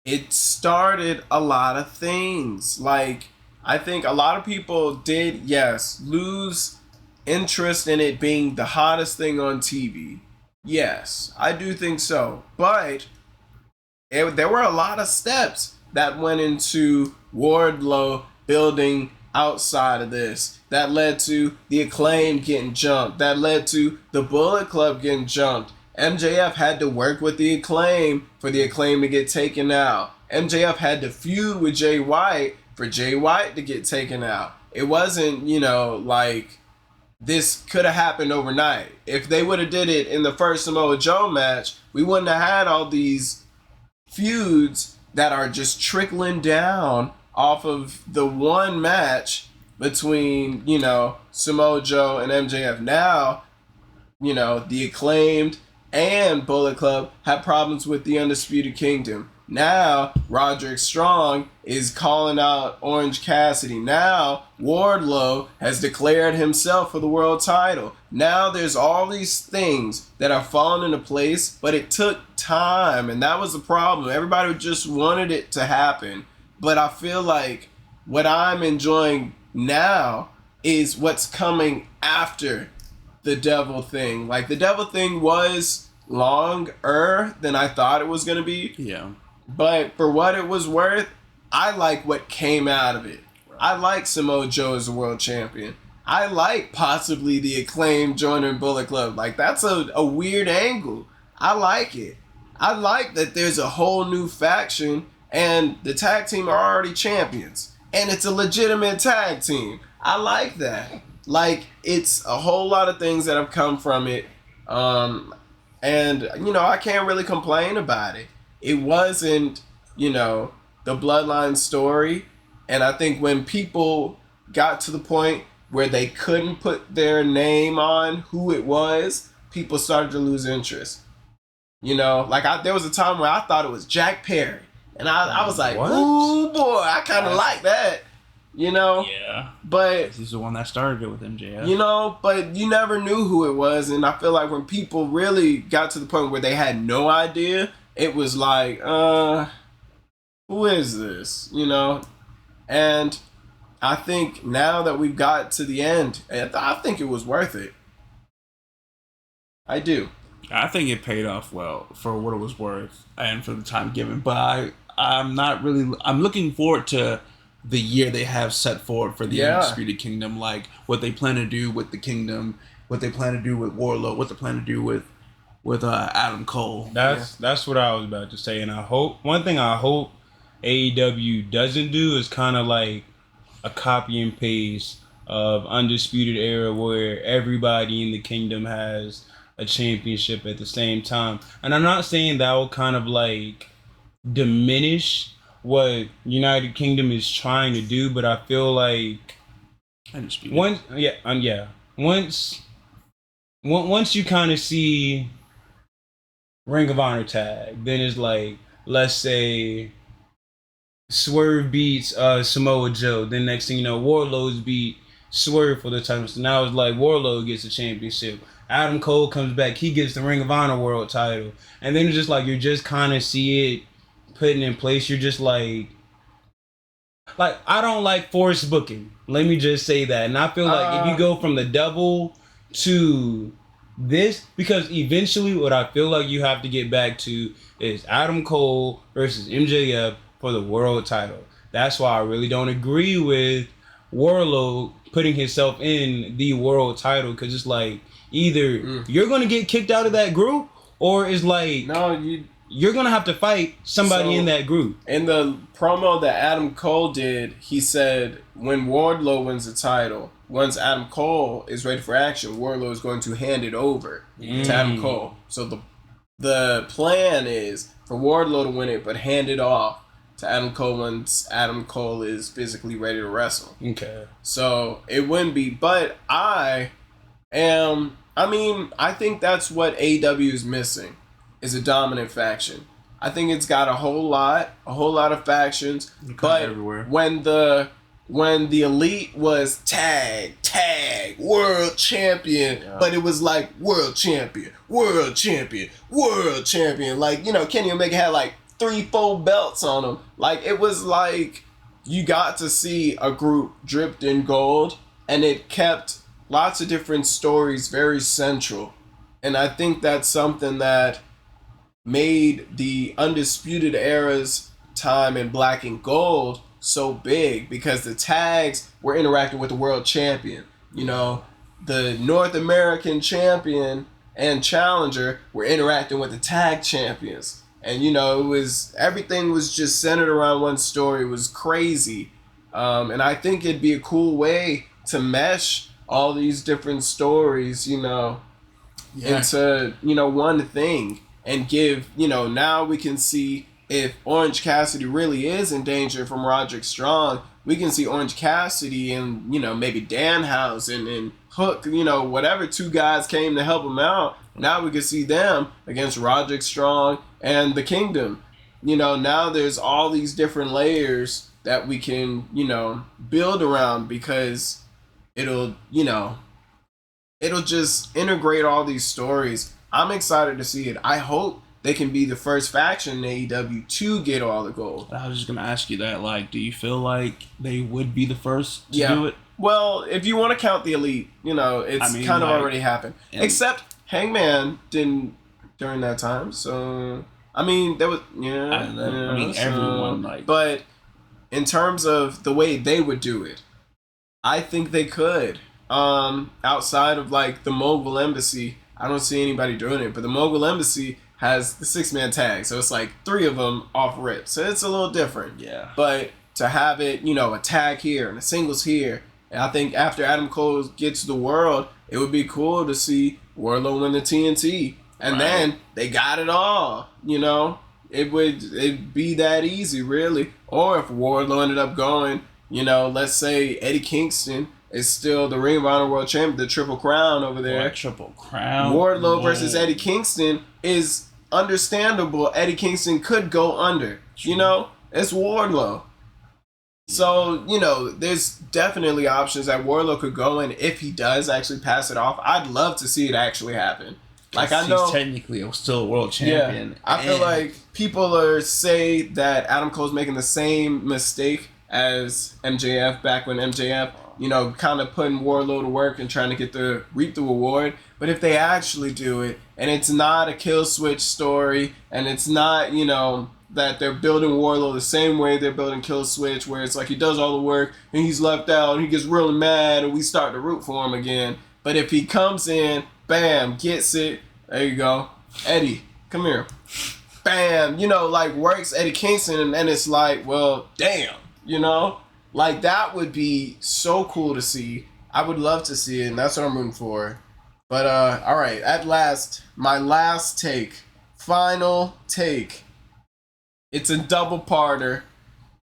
it started a lot of things. Like, I think a lot of people did, yes, lose interest in it being the hottest thing on TV. Yes, I do think so. But there were a lot of steps that went into Wardlow building outside of this. That led to the Acclaim getting jumped. That led to the Bullet Club getting jumped. MJF had to work with the Acclaim for the Acclaim to get taken out. MJF had to feud with Jay White for Jay White to get taken out. It wasn't, like this could have happened overnight. If they would have did it in the first Samoa Joe match, we wouldn't have had all these feuds that are just trickling down off of the one match between, Samoa Joe and MJF. Now, the Acclaimed and Bullet Club had problems with the Undisputed Kingdom. Now, Roderick Strong is calling out Orange Cassidy. Now, Wardlow has declared himself for the world title. Now, there's all these things that are falling into place, but it took time, and that was the problem. Everybody just wanted it to happen. But I feel like what I'm enjoying now is what's coming after the Devil thing. Like, the Devil thing was longer than I thought it was going to be. Yeah. But for what it was worth, I like what came out of it. I like Samoa Joe as a world champion. I like possibly the Acclaimed joining Bullet Club. Like, that's a weird angle. I like it. I like that there's a whole new faction and the tag team are already champions. And it's a legitimate tag team. I like that. Like, it's a whole lot of things that have come from it. And, I can't really complain about it. It wasn't, the Bloodline story. And I think when people got to the point where they couldn't put their name on who it was, people started to lose interest. There was a time where I thought it was Jack Perry. And I was like, ooh, boy, I kind of like that. Yeah. But he's the one that started it with MJF. But you never knew who it was. And I feel like when people really got to the point where they had no idea, it was like, who is this? And I think now that we've got to the end, I think it was worth it. I do. I think it paid off well for what it was worth and for the time given. But I'm looking forward to the year they have set forward for the Undisputed Kingdom, like what they plan to do with the Kingdom, what they plan to do with Wardlow, what they plan to do with Adam Cole. That's what I was about to say, and one thing I hope AEW doesn't do is kind of like a copy and paste of Undisputed Era where everybody in the Kingdom has a championship at the same time. And I'm not saying that will kind of like diminish what United Kingdom is trying to do, but I feel like once you kind of see Ring of Honor tag, then it's like, let's say Swerve beats Samoa Joe, then next thing you know, Wardlow's beat Swerve for the title. So now it's like Wardlow gets the championship. Adam Cole comes back, he gets the Ring of Honor world title. And then it's just like, you just kind of see it putting in place. You're just like I don't like forced booking. Let me just say that. And I feel like if you go from the Devil to this, because eventually what I feel like you have to get back to is Adam Cole versus MJF for the world title. That's why I really don't agree with Wardlow putting himself in the world title, because it's like either you're going to get kicked out of that group, or it's like you're going to have to fight somebody in that group. In the promo that Adam Cole did, he said when Wardlow wins the title, once Adam Cole is ready for action, Wardlow is going to hand it over to Adam Cole. So the plan is for Wardlow to win it, but hand it off to Adam Cole once Adam Cole is physically ready to wrestle. Okay. So it wouldn't be, but I think that's what AEW is missing, is a dominant faction. I think it's got a whole lot of factions, but everywhere. when the Elite was tag world champion, but it was like world champion, like, Kenny Omega had like 3-4 belts on him. Like, it was like you got to see a group dripped in gold, and it kept lots of different stories very central. And I think that's something that made the Undisputed Era's time in Black and Gold so big, because the tags were interacting with the world champion. The North American champion and challenger were interacting with the tag champions. And, everything was just centered around one story. It was crazy. And I think it'd be a cool way to mesh all these different stories, into, one thing, and give, now we can see if Orange Cassidy really is in danger from Roderick Strong, we can see Orange Cassidy and, maybe Danhausen and Hook, whatever two guys came to help him out. Now we can see them against Roderick Strong and the Kingdom. Now there's all these different layers that we can, build around, because it'll just integrate all these stories. I'm excited to see it. I hope they can be the first faction in AEW to get all the gold. I was just going to ask you that. Like, do you feel like they would be the first to do it? Well, if you want to count the Elite, it's kind of already happened. Except Hangman didn't during that time. So, there was, everyone, But in terms of the way they would do it, I think they could. Outside of, the Mogul Embassy, I don't see anybody doing it. But the Mogul Embassy has the 6-man tag. So it's 3 of them off rip. So it's a little different. Yeah. But to have it, a tag here and a singles here. And I think after Adam Cole gets the world, it would be cool to see Wardlow win the TNT. And then they got it all, It'd be that easy, really. Or if Wardlow ended up going, let's say Eddie Kingston is still the Ring of Honor World Champion, the Triple Crown over there. Triple Crown. Wardlow versus Eddie Kingston is understandable. Eddie Kingston could go under. It's Wardlow. So, there's definitely options that Wardlow could go in if he does actually pass it off. I'd love to see it actually happen. I know he's technically still a world champion. Yeah, I feel like people say that Adam Cole's making the same mistake as MJF back when MJF, kind of putting Wardlow to work and trying to reap the reward. But if they actually do it, and it's not a kill switch story, and it's not, that they're building Wardlow the same way they're building Kill Switch, where it's he does all the work and he's left out and he gets really mad and we start to root for him again. But if he comes in, bam, gets it, there you go. Eddie, come here. Bam, works Eddie Kingston, and it's well, damn, that would be so cool to see. I would love to see it, and that's what I'm rooting for. But, all right, at last, my last take, final take. It's a double-parter.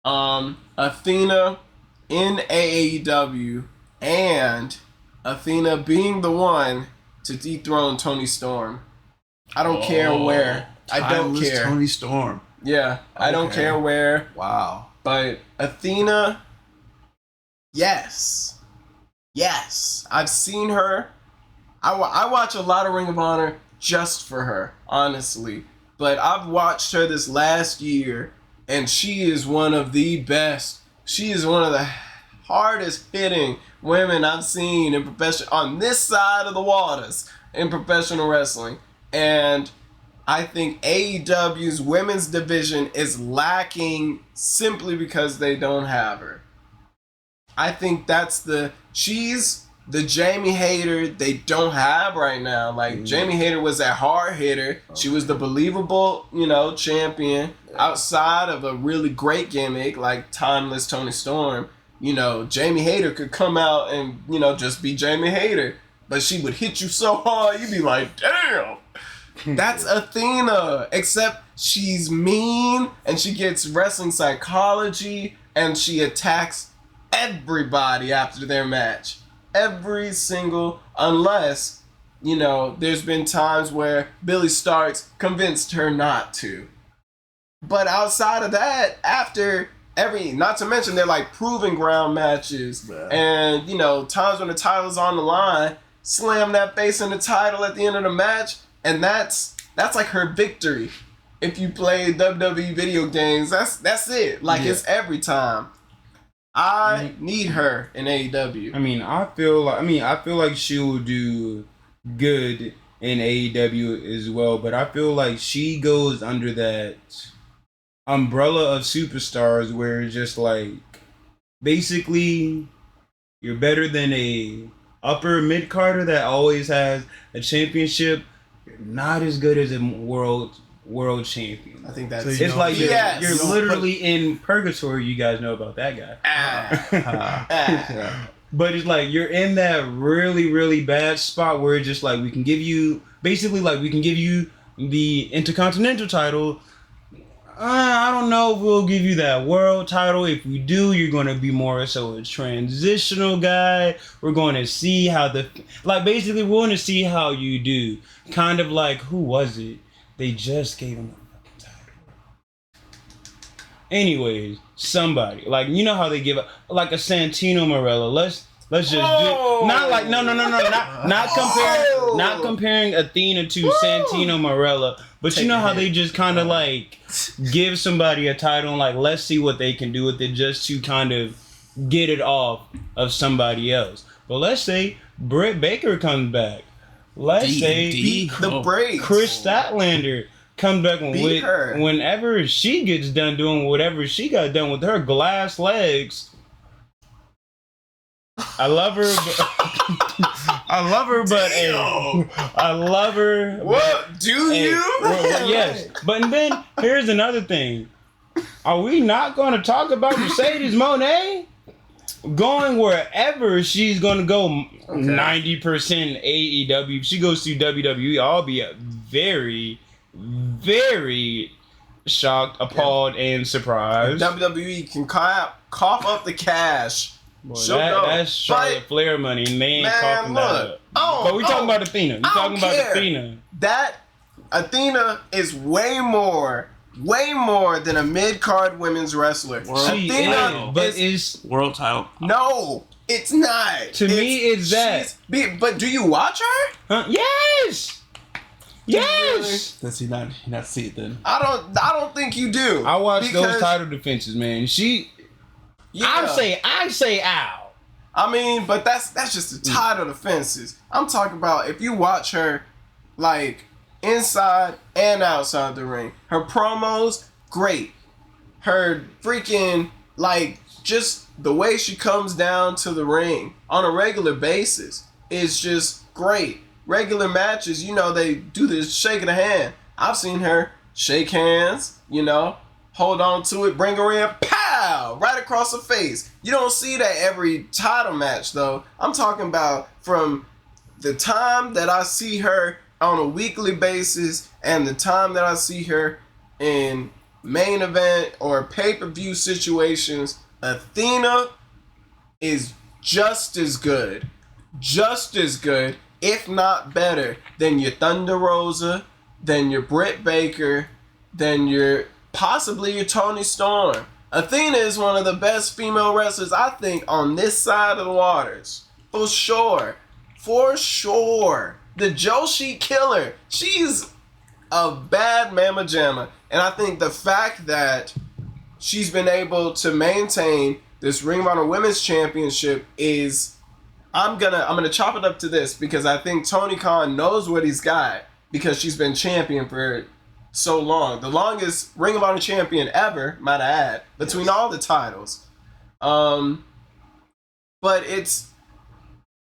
Athena in AEW and Athena being the one to dethrone Toni Storm. I don't care where. I don't care. Toni Storm. Yeah, I don't care where. Wow. But Athena, yes. I've seen her. I watch a lot of Ring of Honor just for her, honestly. But I've watched her this last year, and she is one of the best. She is one of the hardest hitting women I've seen on this side of the waters in professional wrestling. And I think AEW's women's division is lacking simply because they don't have her. I think she's the Jamie Hayter they don't have right now. Jamie Hayter was that hard hitter. She was the believable, champion outside of a really great gimmick like Timeless Toni Storm. Jamie Hayter could come out and, just be Jamie Hayter. But she would hit you so hard, you'd be like, damn. That's Athena. Except she's mean and she gets wrestling psychology and she attacks everybody after their match. Every single, unless, there's been times where Billy Starks convinced her not to. But outside of that, after not to mention they're proving ground matches, and, times when the title's on the line, slam that face in the title at the end of the match, and that's her victory. If you play WWE video games, that's it. It's every time. I need her in AEW. I feel like she will do good in AEW as well, but I feel like she goes under that umbrella of superstars where it's just basically you're better than a upper mid-carder that always has a championship. You're not as good as a world champion. I think that's so you're literally in purgatory. You guys know about that guy. But it's you're in that really, really bad spot where it's just we can give you the Intercontinental title. I don't know if we'll give you that world title. If we do, you're going to be more so a transitional guy. We're going to see how basically we're going to see how you do. Kind of like, who was it? They just gave him a title. Anyways, somebody. Like, you know how they give like a Santino Marella. Let's just do not like no not comparing Athena to Santino Marella, but you know how they just kind of like give somebody a title and like let's see what they can do with it just to kind of get it off of somebody else. But let's say Britt Baker comes back. Let's say beat the brakes. Chris Statlander comes back whenever she gets done doing whatever she got done with her glass legs. I love her, but I love her. What do you? Yes, but then here's another thing. Are we not going to talk about Mercedes Moné going wherever she's going to go? 90% AEW. If she goes to WWE, I'll be very, very shocked, appalled, and surprised. WWE can cough up the cash. Boy, that's Charlotte Flair money, and they ain't coughing that up. But we talking about Athena. You talking about Athena? That Athena is way more than a mid-card women's wrestler. Athena is world title. No, it's not. To me, it's that. But do you watch her? Huh? Yes. Yes. Does he not see it then? I don't think you do. I watch those title defenses, man. Yeah. I say ow. I mean, but that's just the title defenses. I'm talking about if you watch her, like, inside and outside the ring. Her promos, great. Her freaking, like, just the way she comes down to the ring on a regular basis is just great. Regular matches, they do this shaking a hand. I've seen her shake hands, hold on to it, bring her in, pow, right across the face. You don't see that every title match, though. I'm talking about from the time that I see her on a weekly basis and the time that I see her in main event or pay-per-view situations. Athena is just as good, if not better, than your Thunder Rosa, than your Britt Baker, than possibly your Toni Storm. Athena is one of the best female wrestlers, I think, on this side of the waters. For sure. The Joshi Killer. She's a bad mama jamma. And I think the fact that she's been able to maintain this Ring of Honor Women's Championship is... I'm gonna chop it up to this because I think Tony Khan knows what he's got because she's been champion for so long. The longest Ring of Honor champion ever, might I add, between all the titles. But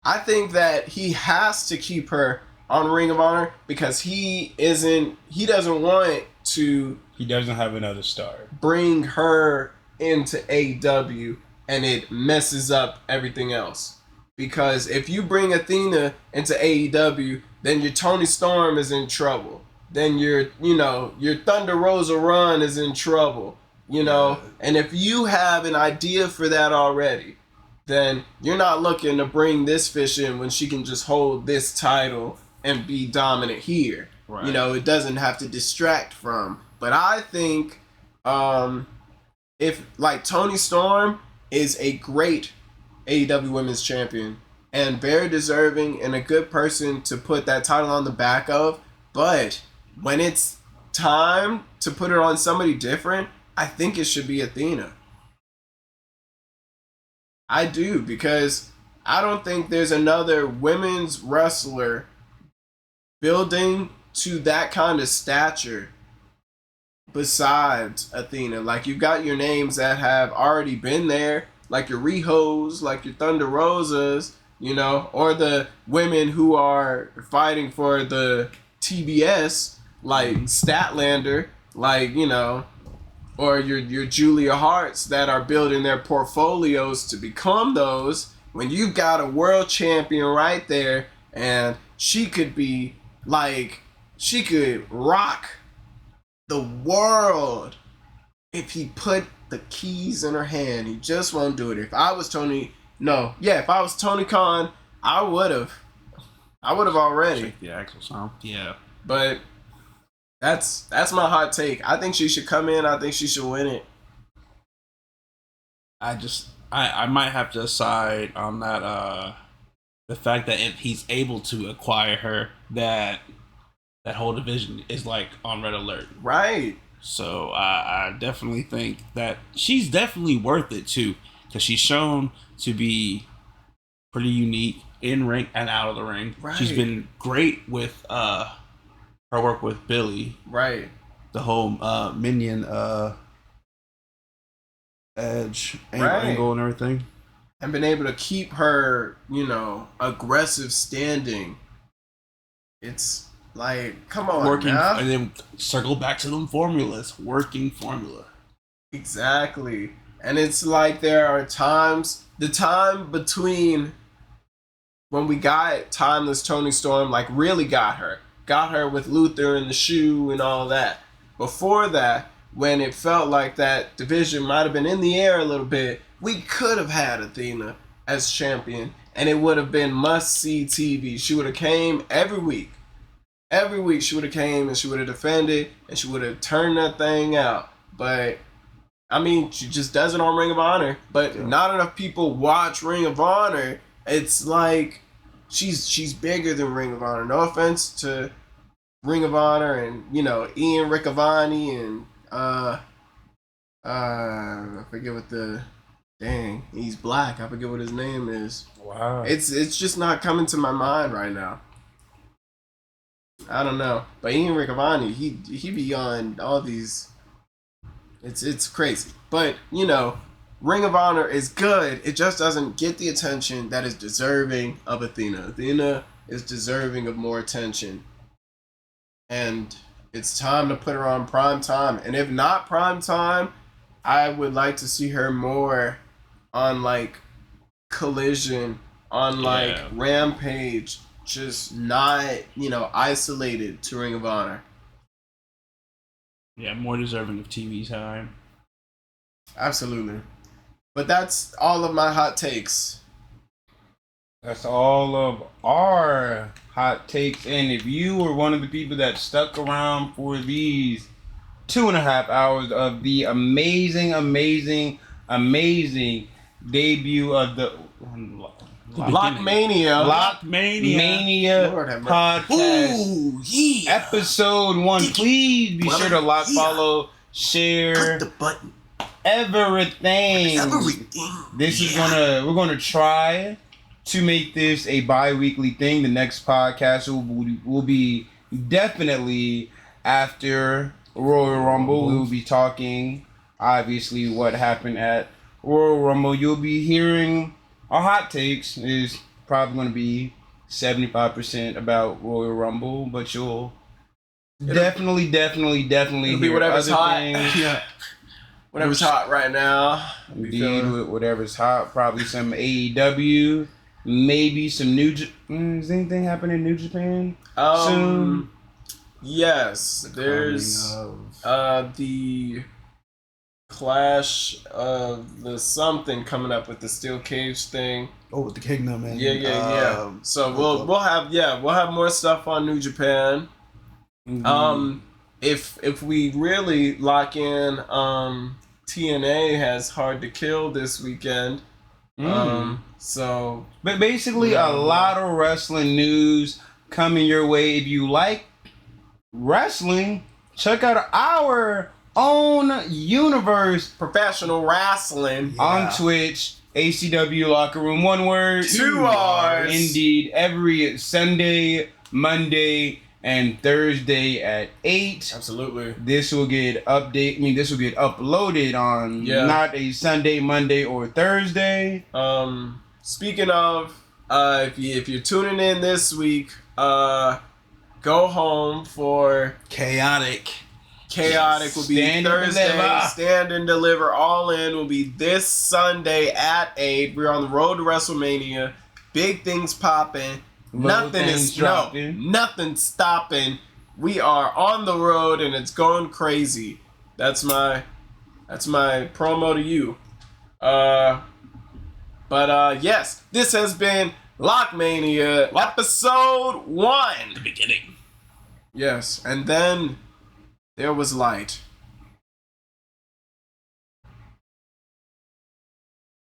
I think that he has to keep her on Ring of Honor because he doesn't have another star. Bring her into AEW and it messes up everything else. Because if you bring Athena into AEW, then your Toni Storm is in trouble. Then your Thunder Rosa run is in trouble. And if you have an idea for that already, then you're not looking to bring this fish in when she can just hold this title and be dominant here. Right. It doesn't have to distract from. But I think if like Toni Storm is a great AEW Women's Champion and very deserving and a good person to put that title on the back of, but when it's time to put it on somebody different, I think it should be Athena. I do, because I don't think there's another women's wrestler building to that kind of stature besides Athena. Like, you've got your names that have already been there, like your Rihos, like your Thunder Rosas, or the women who are fighting for the TBS, like Statlander, like, or your Julia Harts that are building their portfolios to become those. When you've got a world champion right there, and she could rock the world if he put the keys in her hand, he just won't do it. If I was Tony Khan, I would have already. Shake the axle sound. Yeah. But that's my hot take. I think she should come in. I think she should win it. I might have to side on that. The fact that if he's able to acquire her, that whole division is like on red alert. Right. So I definitely think that she's definitely worth it too, because she's shown to be pretty unique in ring and out of the ring. Right. She's been great with her work with Billy. Right. The whole minion edge angle and everything. And been able to keep her, aggressive standing. It's like, come on, working, now. And then circle back to them formulas. Working formula. Exactly. And it's like there are times, the time between when we got Timeless Tony Storm, like really got her with Luther and the shoe and all that. Before that, when it felt like that division might have been in the air a little bit, we could have had Athena as champion, and it would have been must-see TV. She would have came every week. Every week she would have came and she would have defended and she would have turned that thing out. But, I mean, she just does it on Ring of Honor. But not enough people watch Ring of Honor. It's like she's bigger than Ring of Honor. No offense to Ring of Honor and, Ian Riccaboni and I forget what he's black. I forget what his name is. Wow. It's just not coming to my mind right now. I don't know. But Ian Riccaboni, he be on all these. It's crazy. But, Ring of Honor is good. It just doesn't get the attention that is deserving of Athena. Athena is deserving of more attention. And it's time to put her on prime time. And if not prime time, I would like to see her more on Collision, on Rampage, just not, isolated to Ring of Honor. Yeah, more deserving of TV time. Absolutely. But that's all of my hot takes. That's all of our hot takes. And if you were one of the people that stuck around for these 2.5 hours of the amazing debut of the LocMania Podcast. Ooh, yeah. Episode 1. Please be sure to follow, share, click the button. Everything. This is we're gonna try to make this a bi-weekly thing. The next podcast will be definitely after Royal Rumble. We will be talking, obviously, what happened at Royal Rumble. You'll be hearing our hot takes. Is probably going to be 75% about Royal Rumble, but you'll definitely it'll be hear whatever's other hot. things. Yeah. Whatever's hot right now. Indeed, whatever's hot. Probably some AEW. Maybe some New Japan. Is anything happening in New Japan soon? Yes. There's the Clash of the something coming up with the Steel Cage thing. Oh, with the Kingdom, man. Yeah. So we'll have more stuff on New Japan. Mm-hmm. If we really lock in, TNA has Hard to Kill this weekend. But basically, a lot of wrestling news coming your way. If you like wrestling, check out our own universe, Professional Wrestling, on Twitch. ACW Locker Room, one word, 2 R's. Indeed, every Sunday, Monday, and Thursday at 8. Absolutely. This will get uploaded on not a Sunday, Monday, or Thursday. Speaking of, if you're tuning in this week, go home for Chaotic will be Thursday. Stand and Deliver All In will be this Sunday at 8. We're on the road to WrestleMania. Big things popping. Nothing's stopping. We are on the road and it's going crazy. That's my That's my promo to you. Yes, this has been LocMania episode 1. The beginning. Yes, and then there was light.